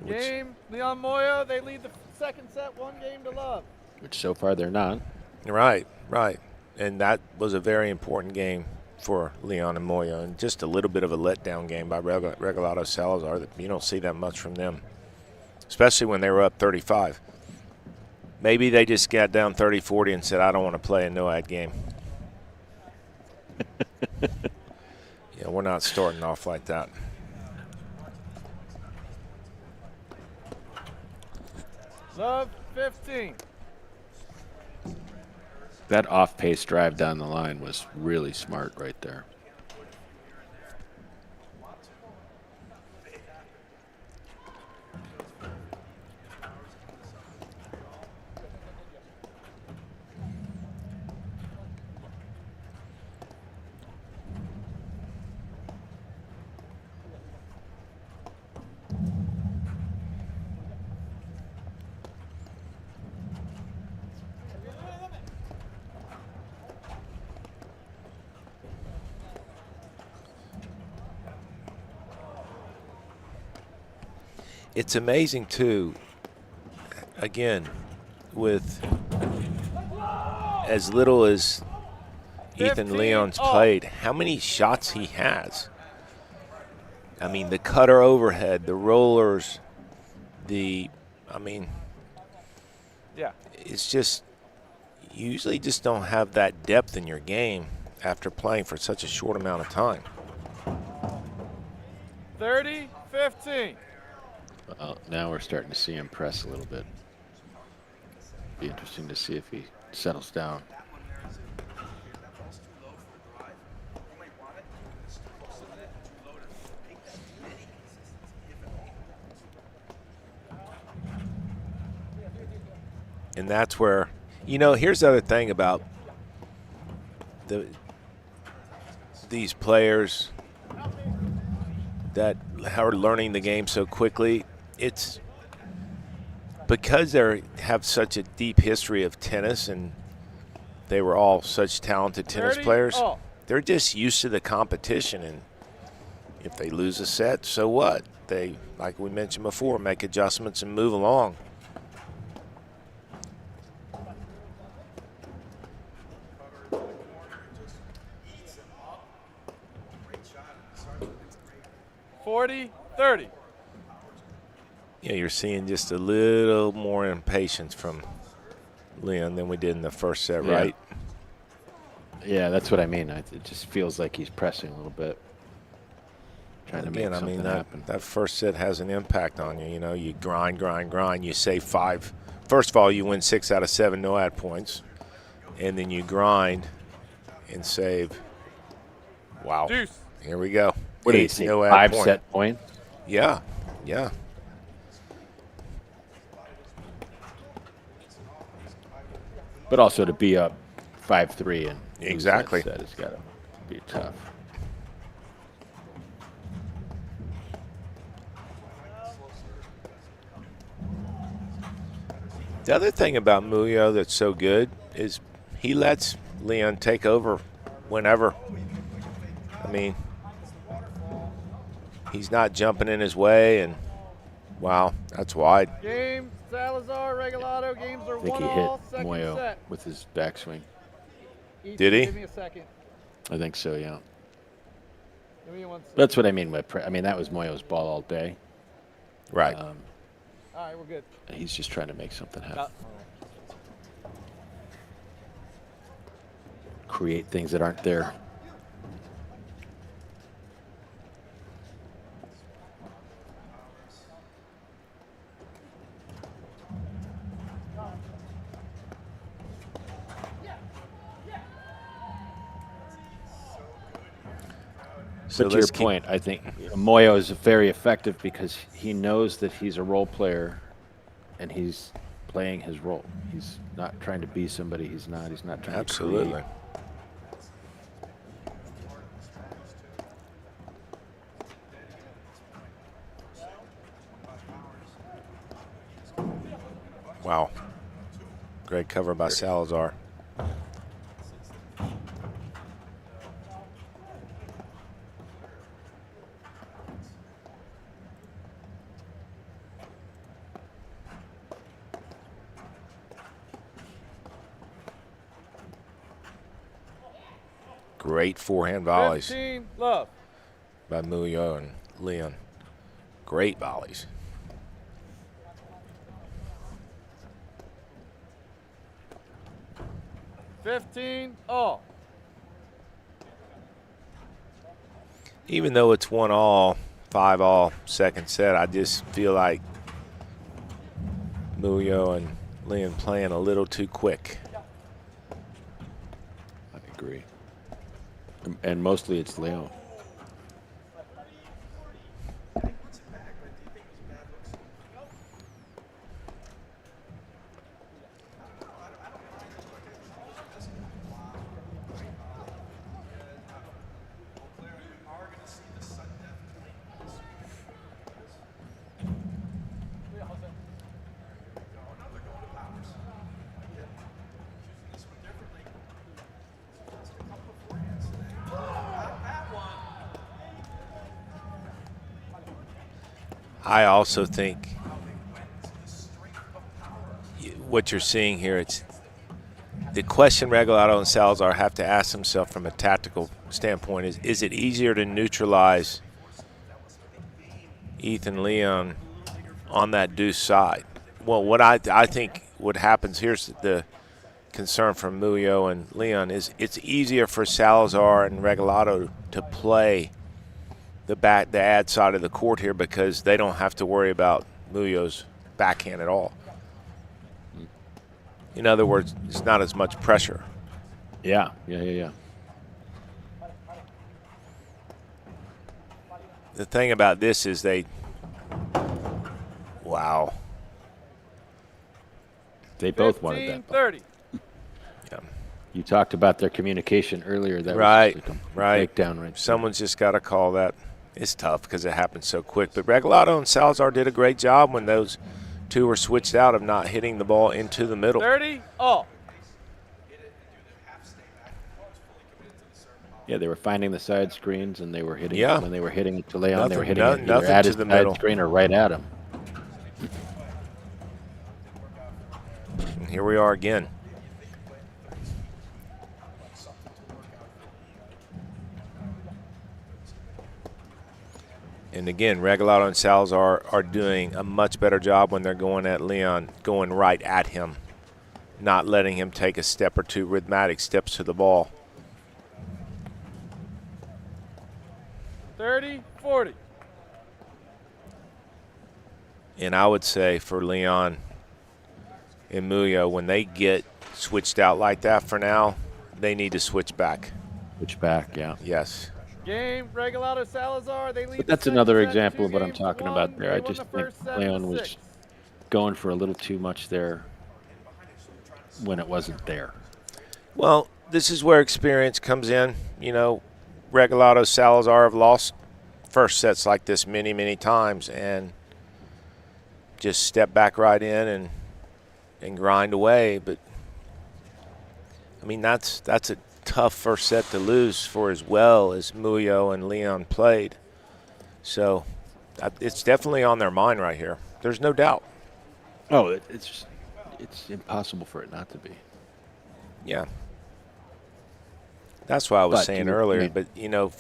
Game, Leyon Muoio, they lead the second set 1 game to love. Which so far they're not. Right, right. And that was a very important game for Leyon and Muoio, and just a little bit of a letdown game by Regalado Salazar. That you don't see that much from them, especially when they were up 35. Maybe they just got down 30-40 and said, I don't want to play a no-ad game. Yeah, we're not starting off like that. Love 15. That off-pace drive down the line was really smart right there. It's amazing, too, again, with as little as Ethan 15 Leyon's all. played, how many shots he has. I mean, the cutter overhead, the rollers, yeah, it's just, you usually just don't have that depth in your game after playing for such a short amount of time. 30-15. Well, now we're starting to see him press a little bit. Be interesting to see if he settles down. And that's where, here's the other thing about these players that are learning the game so quickly. It's because they have such a deep history of tennis, and they were all such talented tennis 30 players. all. They're just used to the competition, and if they lose a set, so what? They, like we mentioned before, make adjustments and move along. $40-30. Yeah, you're seeing just a little more impatience from Leon than we did in the first set, Yeah. right? Yeah, that's what I mean. It just feels like he's pressing a little bit. Trying to make something happen. That first set has an impact on you. You grind. You save 5. First of all, you win 6 out of 7 no-ad points. And then you grind and save. Wow. Deuce. Here we go. What did he 8 say? no-ad 5 point. set point? Yeah. But also to be up 5-3 and lose Exactly. that set has got to be tough. The other thing about Muoio that's so good is he lets Leon take over whenever. I mean, he's not jumping in his way, and wow, that's wide. Game, Salazar, Regalado. Games are I think 1 he hit all. Second Muoio set. with his backswing. Ethan, Did he? Give me a second. I think so, yeah. Give me 1 second. That's what I mean by that was Moyo's ball all day. Right. All right, we're good. He's just trying to make something happen. Create things that aren't there. So but to your let's keep- point, I think Muoio is very effective because he knows that he's a role player, and he's playing his role. He's not trying to be somebody he's not. He's not trying Absolutely. to create. Wow. Great cover by Salazar. Great forehand volleys 15, love. by Muoio and Leyon. Great volleys. All. Even though it's 1-all, 5-all, second set, I just feel like Muoio and Leyon playing a little too quick. I agree. And mostly it's Leyon. I also think what you're seeing here, it's the question Regalado and Salazar have to ask themselves from a tactical standpoint is it easier to neutralize Ethan Leyon on that deuce side? Well, what I think what happens, here's the concern from Muoio and Leyon, is it's easier for Salazar and Regalado to play the ad side of the court here because they don't have to worry about Muoio's backhand at all. In other words, it's not as much pressure. Yeah. The thing about this is wow. They both wanted that. 30. Yeah. You talked about their communication earlier. That Right, was just a right. breakdown right there. Someone's just got to call that. It's tough because it happens so quick. But Regalado and Salazar did a great job when those two were switched out of not hitting the ball into the middle. 30, all. Yeah, they were finding the side screens, and they were hitting. Yeah. When they were hitting it to Leyon, they were hitting Nothing- it either nothing at to his the side middle. screen or right at him. And here we are again. And again, Regalado and Salazar are doing a much better job when they're going at Leyon, going right at him, not letting him take a step or two, rhythmic steps to the ball. 30, 40. And I would say for Leyon and Muoio, when they get switched out like that for now, they need to switch back. Switch back, yeah. Yes. Game, Regalado, Salazar. They lead. But that's another example of what I'm talking about there. I just think Leyon was going for a little too much there when it wasn't there. Well, this is where experience comes in. You know, Regalado, Salazar have lost first sets like this many, many times and just step back right in and grind away. But, I mean, that's a tough first set to lose for as well as Muoio and Leyon played. So it's definitely on their mind right here. There's no doubt. Oh, it's impossible for it not to be. Yeah. That's why I was But saying you- earlier. I mean- But, you know,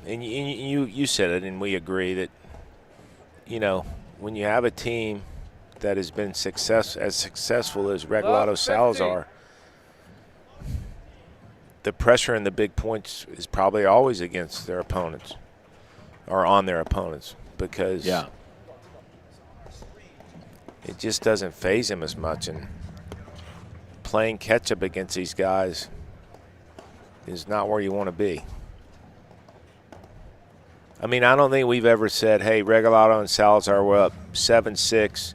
and you said it, and we agree that, you know, when you have a team that has been as successful as Regalado Salazar, the pressure in the big points is probably always against their opponents or on their opponents because Yeah. it just doesn't faze them as much. And playing catch-up against these guys is not where you want to be. I mean, I don't think we've ever said, hey, Regalado and Salazar were up 7-6,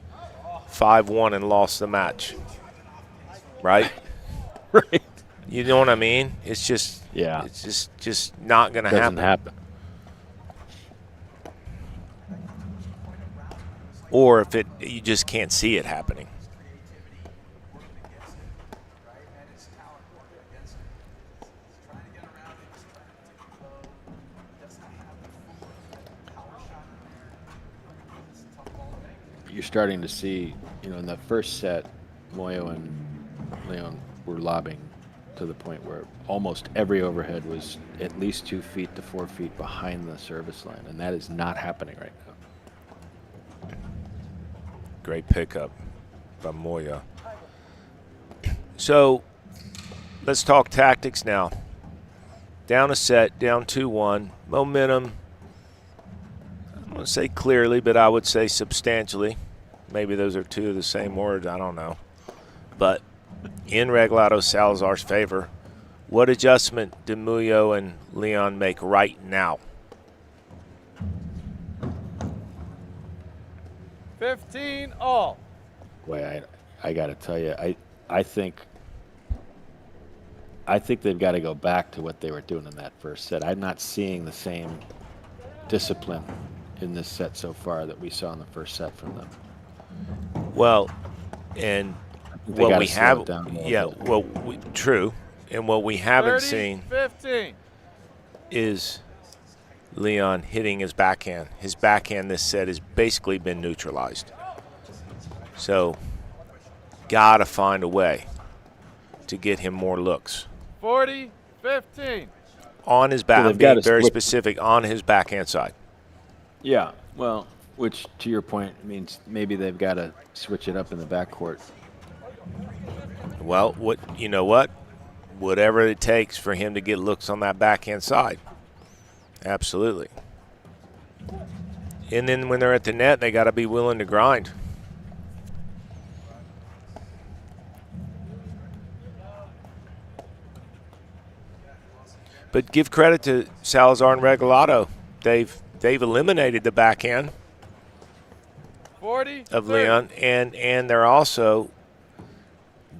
5-1 and lost the match. Right? Right. You know what I mean? It's just it's just not going to happen. Doesn't happen. Or if you just can't see it happening. You're starting to see, in the first set, Muoio and Leyon were lobbing to the point where almost every overhead was at least 2 feet to 4 feet behind the service line, and that is not happening right now. Great pickup by Muoio. So let's talk tactics now. Down a set, down 2-1. Momentum, I won't say clearly, but I would say substantially. Maybe those are two of the same words. I don't know. But in Regalado Salazar's favor, what adjustment do Muoio and Leyon make right now? 15 all. Boy, I got to tell you, I think they've got to go back to what they were doing in that first set. I'm not seeing the same discipline in this set so far that we saw in the first set from them. Well, and They what gotta we slow have, it down a little yeah, bit. well, true, and what we haven't 30, seen 15. is Leyon hitting his backhand. His backhand this set has basically been neutralized. So, gotta find a way to get him more looks 40, 15. on his back. they've I'm being gotta very switch. specific on his backhand side. Yeah, well, which to your point means maybe they've got to switch it up in the backcourt. Well, you know what? Whatever it takes for him to get looks on that backhand side. Absolutely. And then when they're at the net, they got to be willing to grind. But give credit to Salazar and Regalado. They've eliminated the backhand 40, of 30. Leyon, and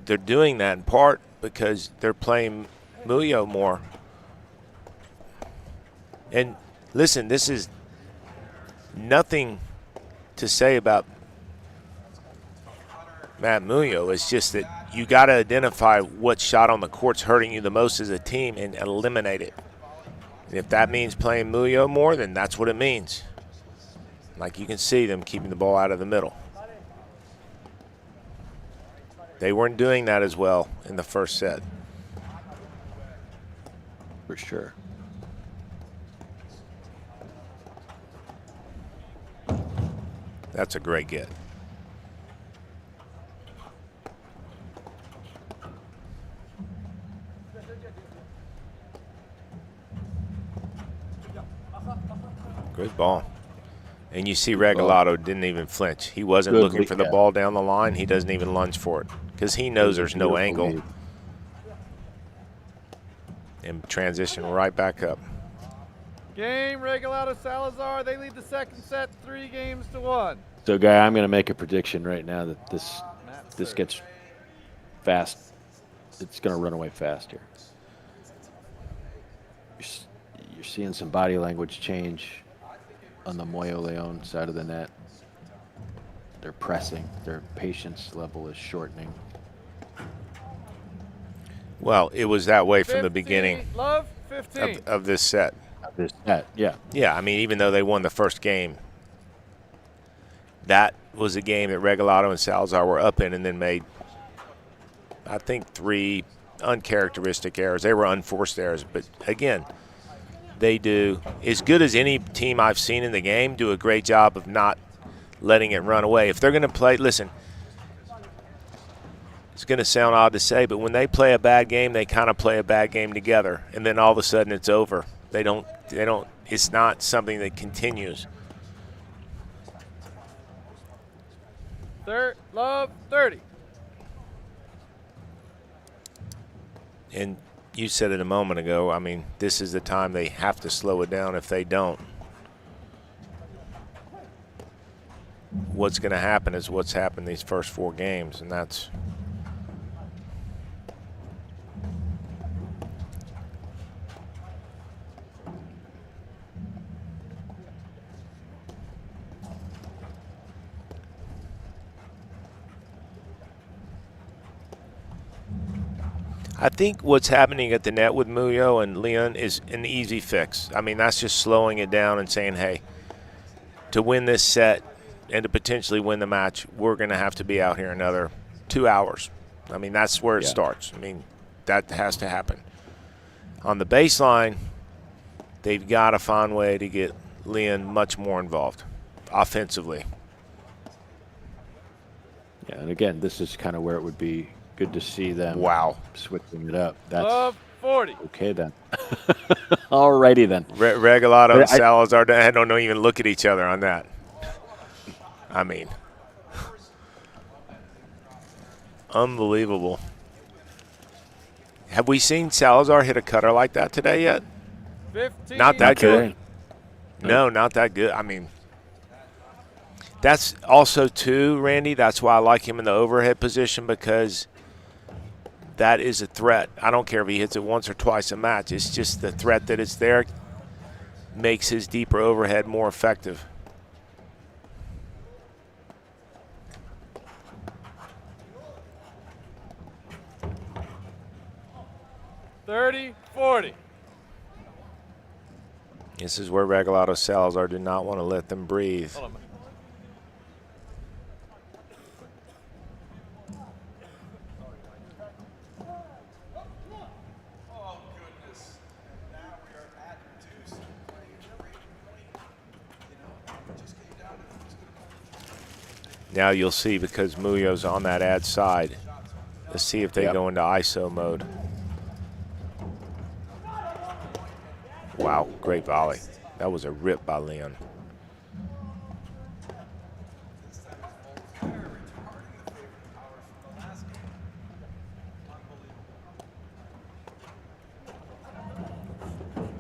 they're doing that in part because they're playing Muoio more. And listen, this is nothing to say about Matt Muoio. It's just that you got to identify what shot on the court's hurting you the most as a team and eliminate it. And if that means playing Muoio more, then that's what it means. Like you can see them keeping the ball out of the middle. They weren't doing that as well in the first set. For sure. That's a great get. Good ball. And you see Regalado didn't even flinch. He wasn't Good looking lead, for the yeah. ball down the line. He doesn't even lunge for it because he knows there's no Beautiful angle. lead. And transition right back up. Game, Regalado Salazar. They lead the second set 3-1. So, Guy, I'm going to make a prediction right now that this serve. gets fast. It's going to run away fast here. You're seeing some body language change on the Muoio Leyon side of the net. They're pressing. Their patience level is shortening. Well, it was that way from the 50, beginning Love, 15. of this set. This net, yeah. Yeah, I mean, even though they won the first game, that was a game that Regalado and Salazar were up in and then made, I think, 3 uncharacteristic errors. They were unforced errors. But, again, they do, as good as any team I've seen in the game, do a great job of not letting it run away. If they're going to play, listen, it's going to sound odd to say, but when they play a bad game, they kind of play a bad game together, and then all of a sudden it's over. They don't, it's not something that continues. Love, 30. And you said it a moment ago, I mean, this is the time they have to slow it down. If they don't, what's going to happen is what's happened these first 4 games, and that's I think what's happening at the net with Muoio and Leyon is an easy fix. I mean, that's just slowing it down and saying, hey, to win this set and to potentially win the match, we're going to have to be out here another 2 hours. I mean, that's where it starts. I mean, that has to happen. On the baseline, they've got to find a way to get Leyon much more involved offensively. Yeah, and again, this is kind of where it would be good to see them switching it up. That's Love 40. okay then. Alrighty then. Regalado and Salazar don't even look at each other on that. I mean, unbelievable. Have we seen Salazar hit a cutter like that today yet? 15. Not that good. No, not that good. I mean, that's also, too, Randy, that's why I like him in the overhead position, because that is a threat. I don't care if he hits it once or twice a match. It's just the threat that it's there makes his deeper overhead more effective. $30-40. This is where Regalado Salazar did not want to let them breathe. Hold on, man. Now you'll see, because Muoio's on that ad side. Let's see if they go into ISO mode. Wow, great volley. That was a rip by Leyon.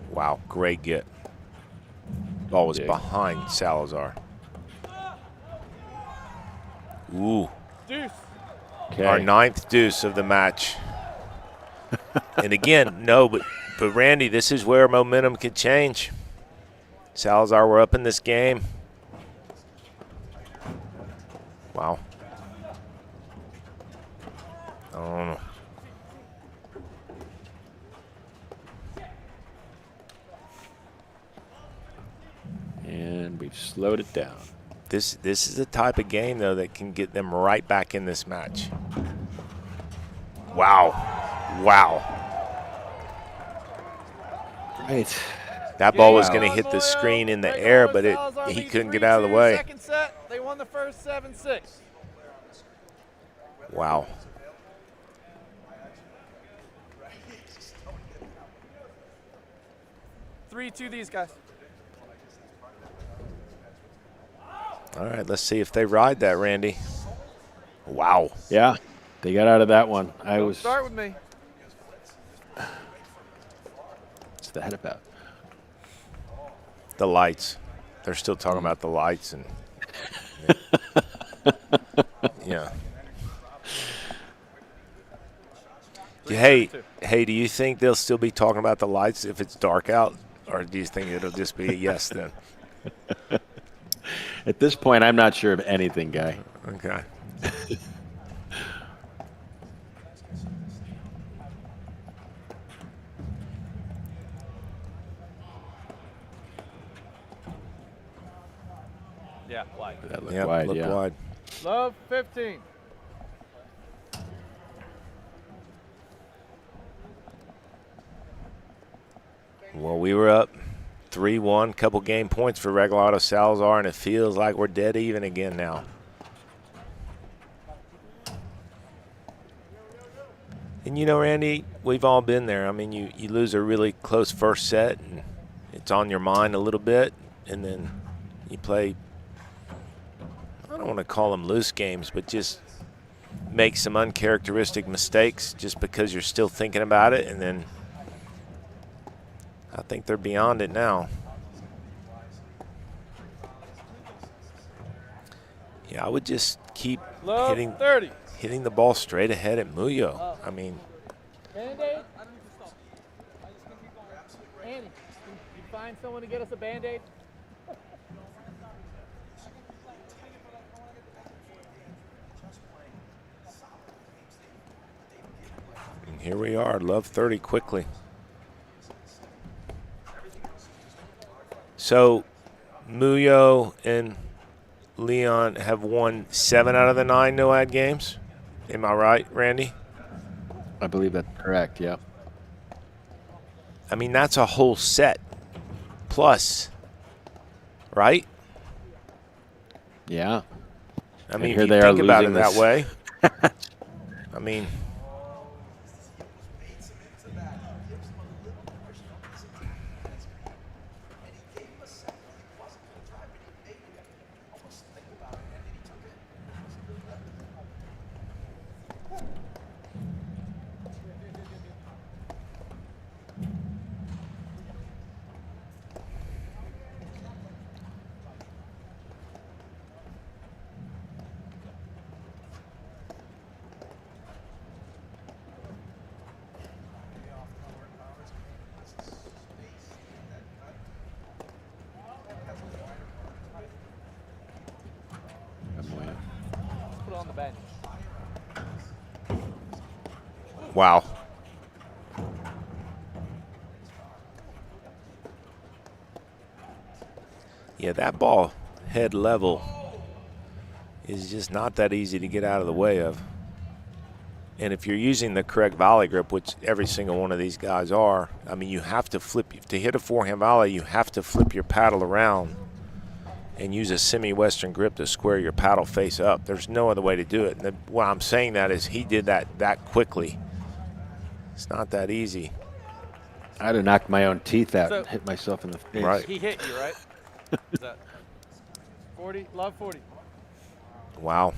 Wow, great get. Ball was behind Salazar. Ooh. Deuce. Okay. Our 9th deuce of the match. And again, but Randy, this is where momentum could change. Salazar, we're up in this game. Wow. I don't know. And we've slowed it down. This is the type of game, though, that can get them right back in this match. Wow. Wow. Right. That ball was going to hit the screen in the air, but he couldn't get out of the way. Second set, they won the first 7-6. Wow. Three to these guys. All right, let's see if they ride that, Randy. Wow. Yeah, they got out of that one. Don't start with me. What's that about? The lights. They're still talking about the lights. And yeah. Hey, do you think they'll still be talking about the lights if it's dark out? Or do you think it'll just be a yes then? At this point, I'm not sure of anything, Guy. Okay. Yeah, wide. That looked Yep, wide, look yeah. wide. Love 15. Well, we were up 3-1, couple game points for Regalado Salazar, and it feels like we're dead even again now. And, you know, Randy, we've all been there. I mean, you lose a really close first set, and it's on your mind a little bit, and then you play, I don't want to call them loose games, but just make some uncharacteristic mistakes just because you're still thinking about it, and then I think they're beyond it now. Yeah, I would just keep Love hitting 30. the ball straight ahead at Muoio. I mean, Band-Aid? Annie, can you find someone to get us a Band-Aid? and here we are, love 30 quickly. So Muoio and Leyon have won 7 out of the 9 no-ad games. Am I right, Randy? I believe that's correct, yeah. I mean, that's a whole set plus, right? Yeah. I mean, here if they you are think about it losing that this. way. I mean, Put it on the bench. wow. Yeah, that ball head level is just not that easy to get out of the way of. And if you're using the correct volley grip, which every single one of these guys are, I mean, you have to flip. To hit a forehand volley, you have to flip your paddle around and use a semi-western grip to square your paddle face up. There's no other way to do it. And why I'm saying that is he did that quickly. It's not that easy. I'd have knocked my own teeth out So- and hit myself in the face. Right. He hit you, right? Is that 40? Love 40. Wow.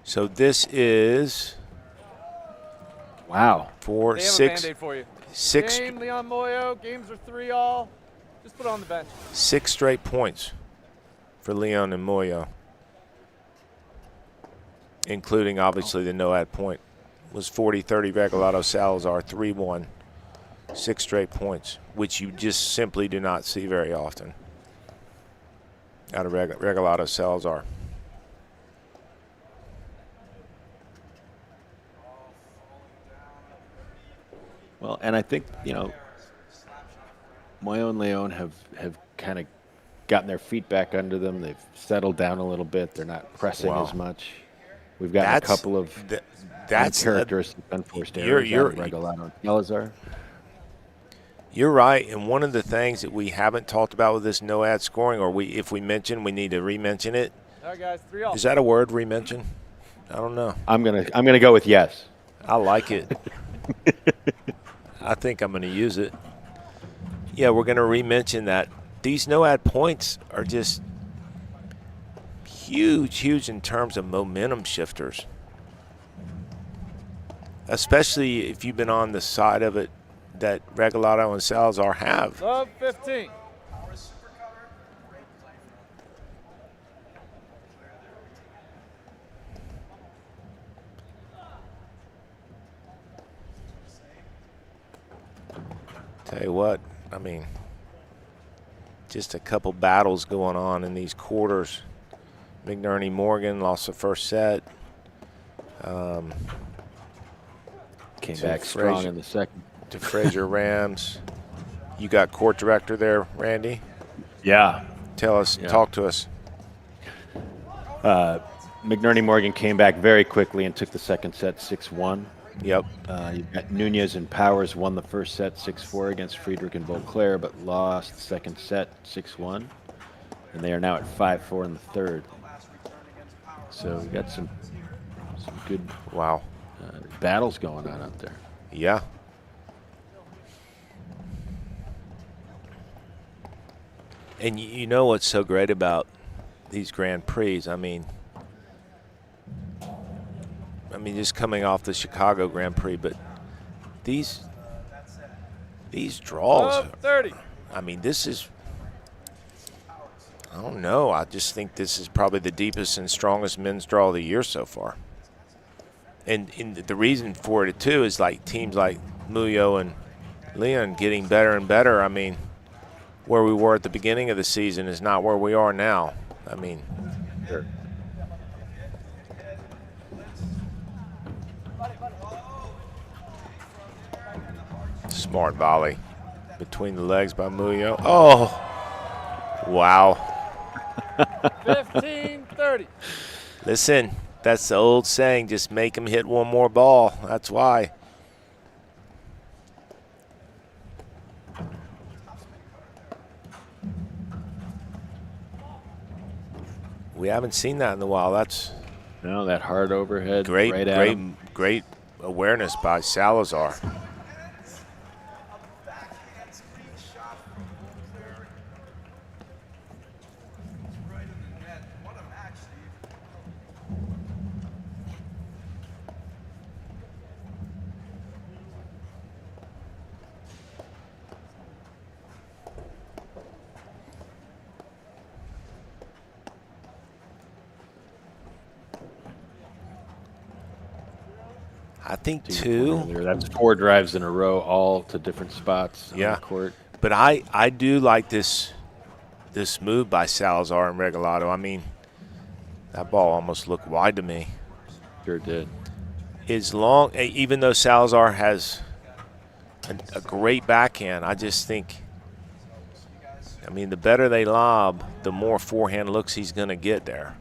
So this is Wow. for They have a six Band-Aid for you. six Game, Leon Muoio. Games are 3-all. Just put it on the bench. 6 straight points for Leyon and Muoio, including obviously the no-ad point. Was 40-30 Regalado Salazar, 3-1, 6 straight points, which you just simply do not see very often out of Regalado Salazar. Well, and I think, you know, Muoio and Leyon have kind of gotten their feet back under them. They've settled down a little bit. They're not pressing Wow. as much. We've gotten a couple of That's uncharacteristic unforced you're- errors out of Regalado and Salazar. You're right, and one of the things that we haven't talked about with this no-ad scoring, or if we mention, we need to re-mention it. All right, guys. 3-all. Is that a word, re-mention? I don't know. I'm gonna go with yes. I like it. I think I'm going to use it. Yeah, we're going to re-mention that. These no-ad points are just huge in terms of momentum shifters, especially if you've been on the side of it that Regalado and Salazar have. Love 15. Tell you what, I mean, just a couple battles going on in these quarters. McNerney Morgan lost the first set. Came To back strong Frazier. in the second. To Fraser Rams. You got court director there, Randy. Yeah. Tell us, Yeah. talk to us. McNerney Morgan came back very quickly and took the second set 6-1. Yep. You've got Nunez and Powers won the first set 6-4 against Friedrich and Beauclair, but lost the second set 6-1. And they are now at 5-4 in the third. So we got some good Wow. battles going on out there. Yeah. And you know what's so great about these Grand Prix? I mean, just coming off the Chicago Grand Prix, but these draws. Love 30. I mean, this is. I don't know. I just think this is probably the deepest and strongest men's draw of the year so far. And the reason for it, too, is like teams like Muoio and Leyon getting better and better. I mean, where we were at the beginning of the season is not where we are now. I mean, Sure. smart volley between the legs by Muoio. Oh, wow. 15-30. Listen, that's the old saying, just make him hit one more ball. That's why. We haven't seen that in a while. That's No, that hard overhead. great, right at great, him. great awareness by Salazar. Backhand screenshot from there. Right in the net. What a match, Steve. I think To your two. point earlier, that's 4 drives in a row, all to different spots on Yeah. the court. But I do like this move by Salazar and Regalado. I mean, that ball almost looked wide to me. Sure did. Even though Salazar has a great backhand, I just think, I mean, the better they lob, the more forehand looks he's going to get there.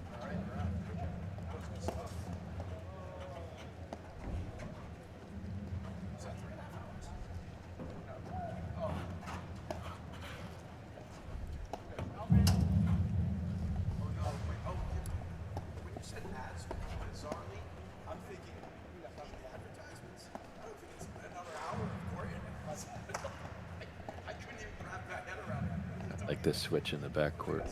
Like this switch in the backcourt.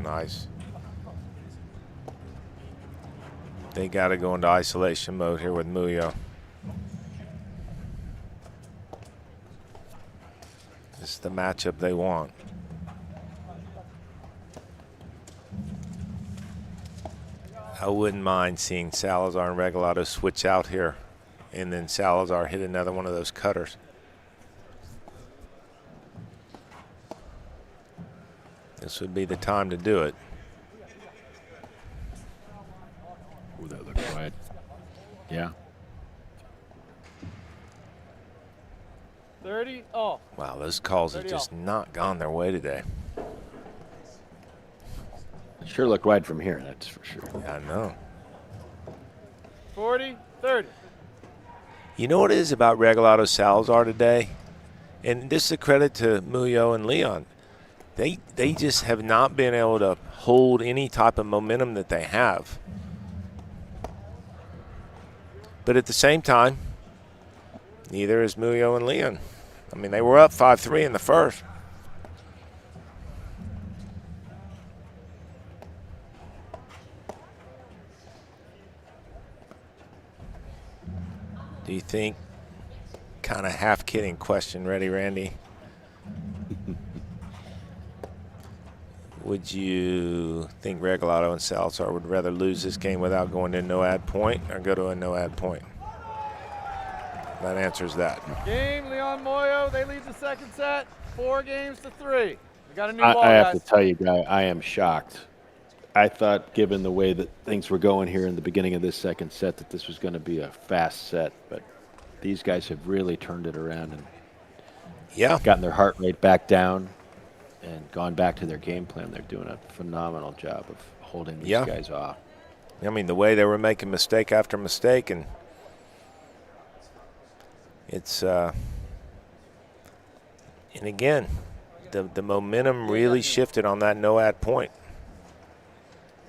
Nice. They got to go into isolation mode here with Muoio. This is the matchup they want. I wouldn't mind seeing Salazar and Regalado switch out here, and then Salazar hit another one of those cutters. This would be the time to do it. Ooh, that looked wide. Yeah. 30 all. Wow, those calls have 30 just all. not gone their way today. It sure looked wide from here, that's for sure. I know. 40-30. You know what it is about Regalado Salazar today? And this is a credit to Muoio and Leyon. They just have not been able to hold any type of momentum that they have. But at the same time, neither is Muoio and Leyon. I mean, they were up 5-3 in the first. Do you think, kind of half kidding question, ready, Randy? Would you think Regalado and Salazar would rather lose this game without going to no ad point or go to a no ad point? That answers that. Game, Leon Muoio. They lead the second set, 4-3. We got a new ball, I have guys. to tell you, Guy, I am shocked. I thought, given the way that things were going here in the beginning of this second set, that this was going to be a fast set. But these guys have really turned it around and gotten their heart rate back down and gone back to their game plan. They're doing a phenomenal job of holding these guys off. I mean, the way they were making mistake after mistake, and it's and again, the momentum really shifted on that no ad point.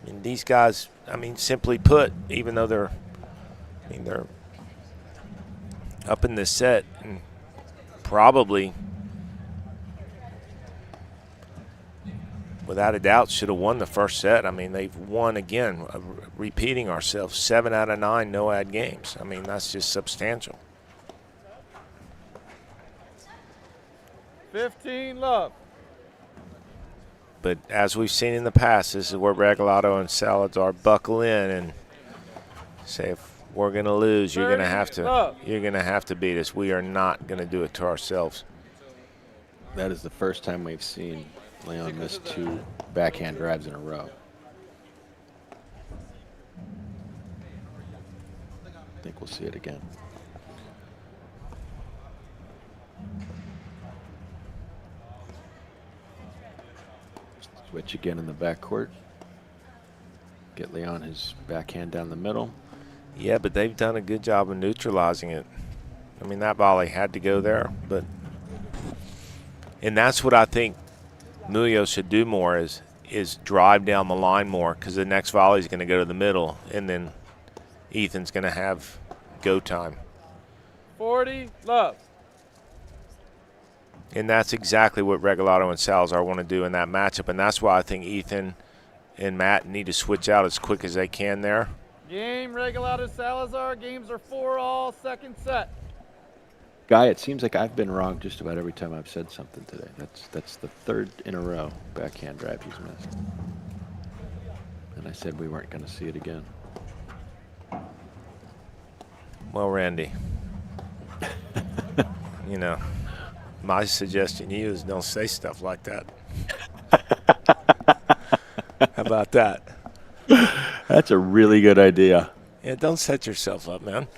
I mean, these guys, I mean, simply put, even though they're up in this set and probably, without a doubt, should have won the first set. I mean, they've won again, repeating ourselves, 7 out of 9 no-ad games. I mean, that's just substantial. 15 love. But as we've seen in the past, this is where Regalado and Salazar buckle in and say, if we're going to lose, you're going to have to beat us. We are not going to do it to ourselves. That is the first time we've seen Leyon miss 2 backhand drives in a row. I think we'll see it again. Switch again in the backcourt. Get Leyon his backhand down the middle. Yeah, but they've done a good job of neutralizing it. I mean, that volley had to go there, and that's what I think Muoio should do more is drive down the line more, because the next volley is going to go to the middle, and then Ethan's going to have go time. 40 love. And that's exactly what Regalado and Salazar want to do in that matchup, and that's why I think Ethan and Matt need to switch out as quick as they can there. Game Regalado Salazar. Games are 4-all. Second set. Guy, it seems like I've been wrong just about every time I've said something today. That's the 3rd in a row backhand drive he's missed. And I said we weren't going to see it again. Well, Randy, you know, my suggestion to you is don't say stuff like that. How about that? That's a really good idea. Yeah, don't set yourself up, man.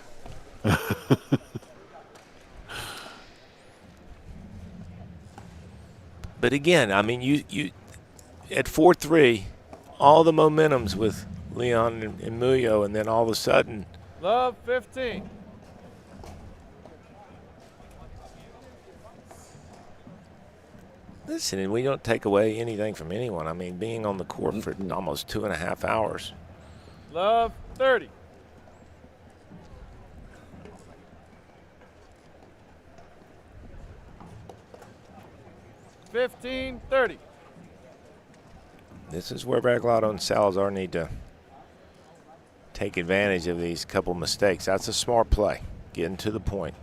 But again, I mean, you at 4-3, all the momentum's with Leyon and Muoio, and then all of a sudden, love 15. listen, and we don't take away anything from anyone. I mean, being on the court for almost 2.5 hours. Love 30. $15-30. This is where Regalado and Salazar need to take advantage of these couple mistakes. That's a smart play, getting to the point.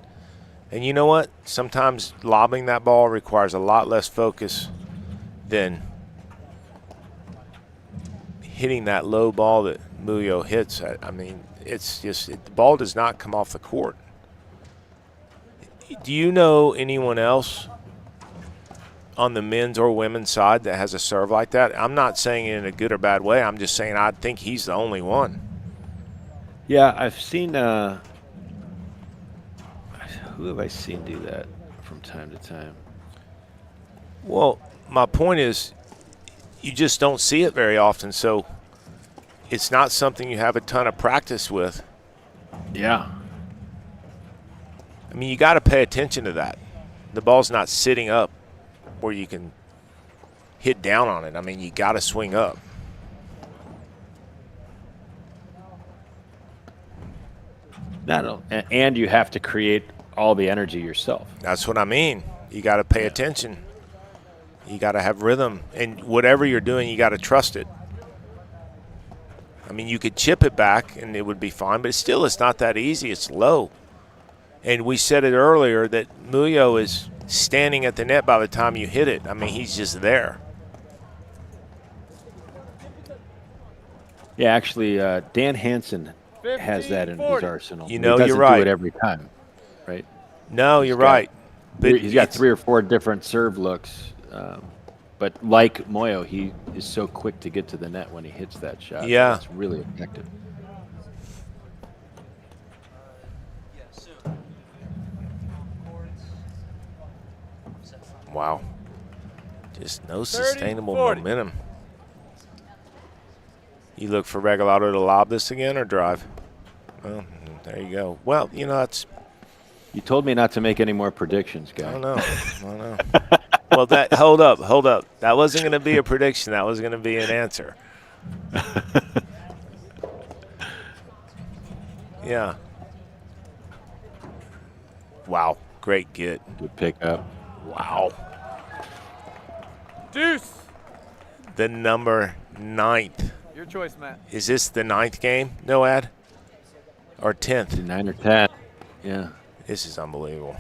And you know what? Sometimes lobbing that ball requires a lot less focus than hitting that low ball that Muoio hits. I mean, it's just the ball does not come off the court. Do you know anyone else on the men's or women's side that has a serve like that? I'm not saying it in a good or bad way. I'm just saying I think he's the only one. Yeah, I've seen who have I seen do that from time to time? Well, my point is you just don't see it very often, so it's not something you have a ton of practice with. Yeah. I mean, you got to pay attention to that. The ball's not sitting up where you can hit down on it. I mean, you got to swing up. And you have to create all the energy yourself. That's what I mean. You got to pay attention. You got to have rhythm. And whatever you're doing, you got to trust it. I mean, you could chip it back and it would be fine, but still it's not that easy. It's low. And we said it earlier that Muoio is standing at the net by the time you hit it. I mean, he's just there. Yeah, actually, Dan Hansen has that in his arsenal. You know, he you're doesn't right. do it every time, right? No, you're right. But he's got 3 or 4 different serve looks. But like Muoio, he is so quick to get to the net when he hits that shot. Yeah. It's really effective. Wow. Just no sustainable 40. momentum. You look for Regalado to lob this again or drive? Well, there you go. Well, you know, that's... You told me not to make any more predictions, guy. I don't know. I don't know. Well, hold up. That wasn't going to be a prediction. That was going to be an answer. Yeah. Wow, great get. Good pickup. Wow. Deuce. The number 9th. Your choice, Matt. Is this the 9th game, no ad? Or 10th? 9 or 10. Yeah. This is unbelievable.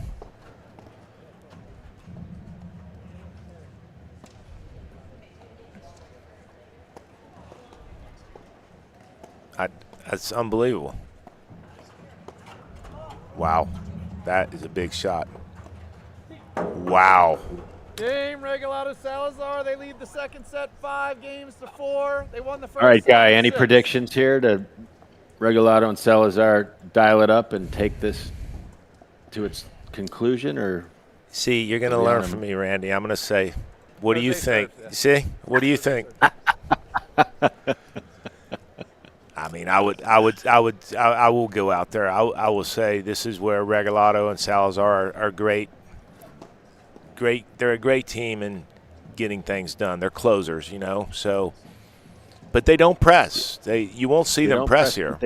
That's unbelievable. Wow. That is a big shot. Wow. Game Regalado Salazar. They lead the second set 5-4. They won the first. All right, Guy, 7-6. any predictions here to Regalado and Salazar dial it up and take this to its conclusion? Or See, you're going to learn from me, Randy. I'm going to say, what do you think? serve, yeah. See? What do you think? I mean, I will go out there. I will say this is where Regalado and Salazar are great. They're a great team in getting things done. They're closers, you know. So, but they don't press. You won't see them press here.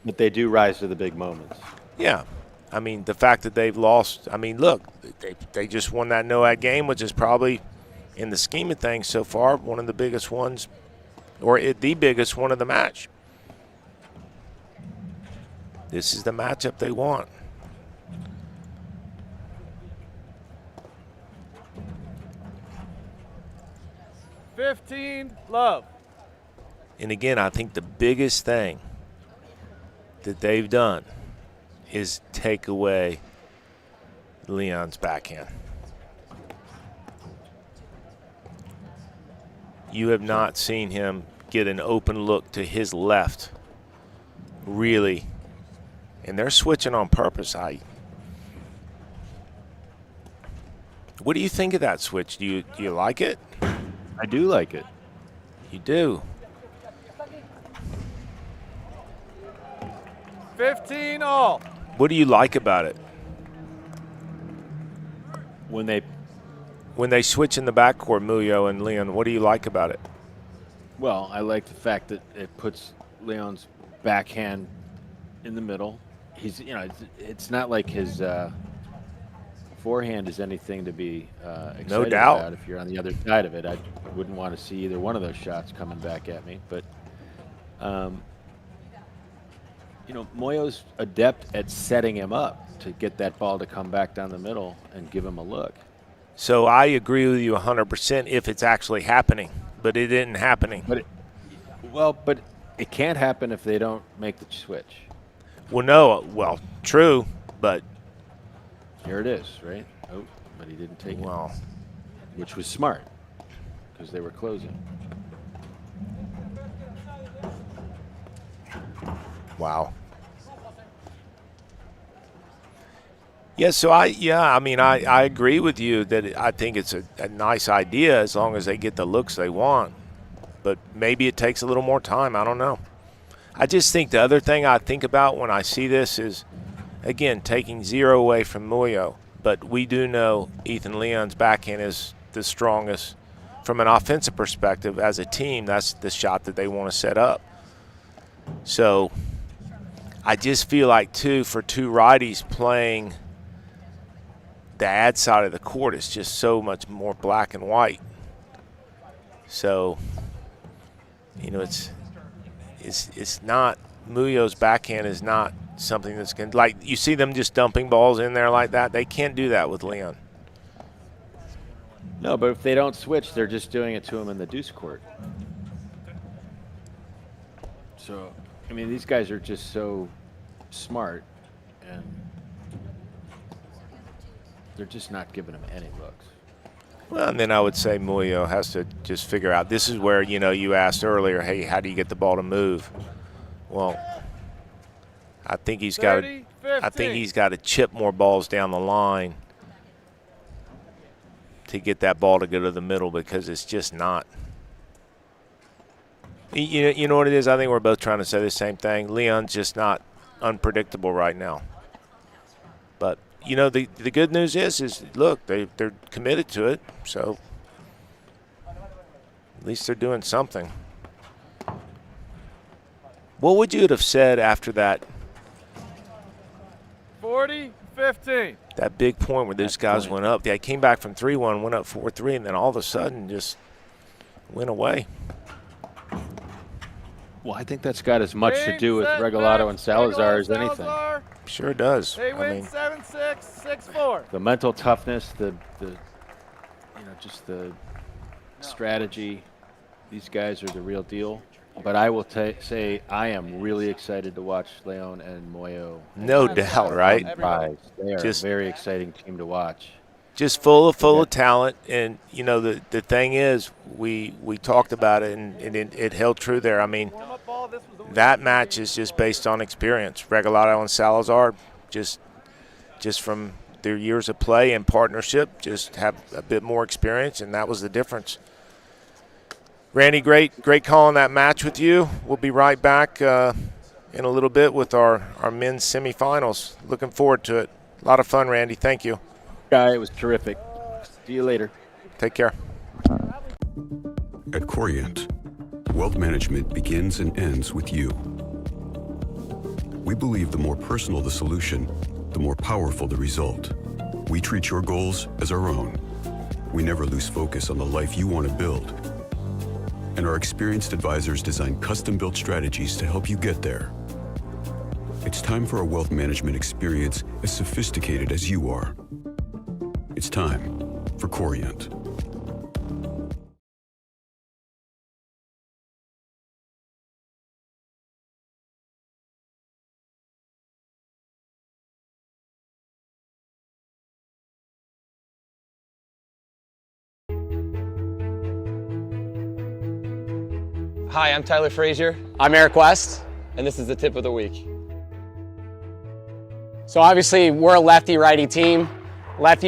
But they do rise to the big moments. Yeah. I mean, the fact that they've lost, I mean, look, they just won that no-ad game, which is probably, in the scheme of things so far, one of the biggest ones, or the biggest one of the match. This is the matchup they want. Love. And again, I think the biggest thing that they've done is take away Leyon's backhand. You have not seen him get an open look to his left, really. And they're switching on purpose. What do you think of that switch? Do you like it? I do like it. You do. 15-all. What do you like about it? When they switch in the backcourt, Muoio and Leyon, what do you like about it? Well, I like the fact that it puts Leyon's backhand in the middle. He's, you know, it's not like his forehand is anything to be excited No doubt. about. If you're on the other side of it, I wouldn't want to see either one of those shots coming back at me. But, you know, Muoio's adept at setting him up to get that ball to come back down the middle and give him a look. So I agree with you 100% if it's actually happening, but it isn't happening. But it can't happen if they don't make the switch. Well, true, but Here it is, right? Oh, but he didn't take well, it, which was smart because they were closing. wow. Yeah, so I agree with you that I think it's a nice idea as long as they get the looks they want. But maybe it takes a little more time. I don't know. I just think the other thing I think about when I see this is, again, taking 0 away from Muoio. But we do know Ethan Leyon's backhand is the strongest from an offensive perspective. As a team, that's the shot that they want to set up. So I just feel like, too, for two righties playing the ad side of the court is just so much more black and white. So, you know, it's not, Muoio's backhand is not something that's going to, like, you see them just dumping balls in there like that. They can't do that with Leyon. No, but if they don't switch, they're just doing it to him in the deuce court. So, I mean, these guys are just so smart, and they're just not giving him any looks. Well, and then I would say Muoio has to just figure out, this is where, you know, you asked earlier, hey, how do you get the ball to move? Well, I think he's got to chip more balls down the line to get that ball to go to the middle, because it's just not. You know what it is? I think we're both trying to say the same thing. Leyon's just not unpredictable right now. But, you know, the good news is look, they're committed to it, so at least they're doing something. What would you have said after that? 40, 15. That big point where those guys went up. They came back from 3-1, went up 4-3, and then all of a sudden just went away. Well, I think that's got as much to do with Regalado and Salazar as anything. Sure it does. They I win mean, 7-6, 6-4. The mental toughness, just the strategy. These guys are the real deal. But I will say I am really excited to watch Leyon and Muoio. no doubt, right? They are a very exciting team to watch. Just full of talent, and you know the thing is, we talked about it, and it held true there. I mean, that match is just based on experience. Regalado and Salazar, just from their years of play and partnership, just have a bit more experience, and that was the difference. Randy, great calling that match with you. We'll be right back in a little bit with our men's semifinals. Looking forward to it. A lot of fun, Randy. Thank you. Guy, it was terrific. See you later. Take care. At Corient, wealth management begins and ends with you. We believe the more personal the solution, the more powerful the result. We treat your goals as our own. We never lose focus on the life you want to build. And our experienced advisors design custom-built strategies to help you get there. It's time for a wealth management experience as sophisticated as you are. It's time for Corient. Hi, I'm Tyler Frazier. I'm Eric West, and this is the tip of the week. So obviously, we're a lefty-righty team. Lefty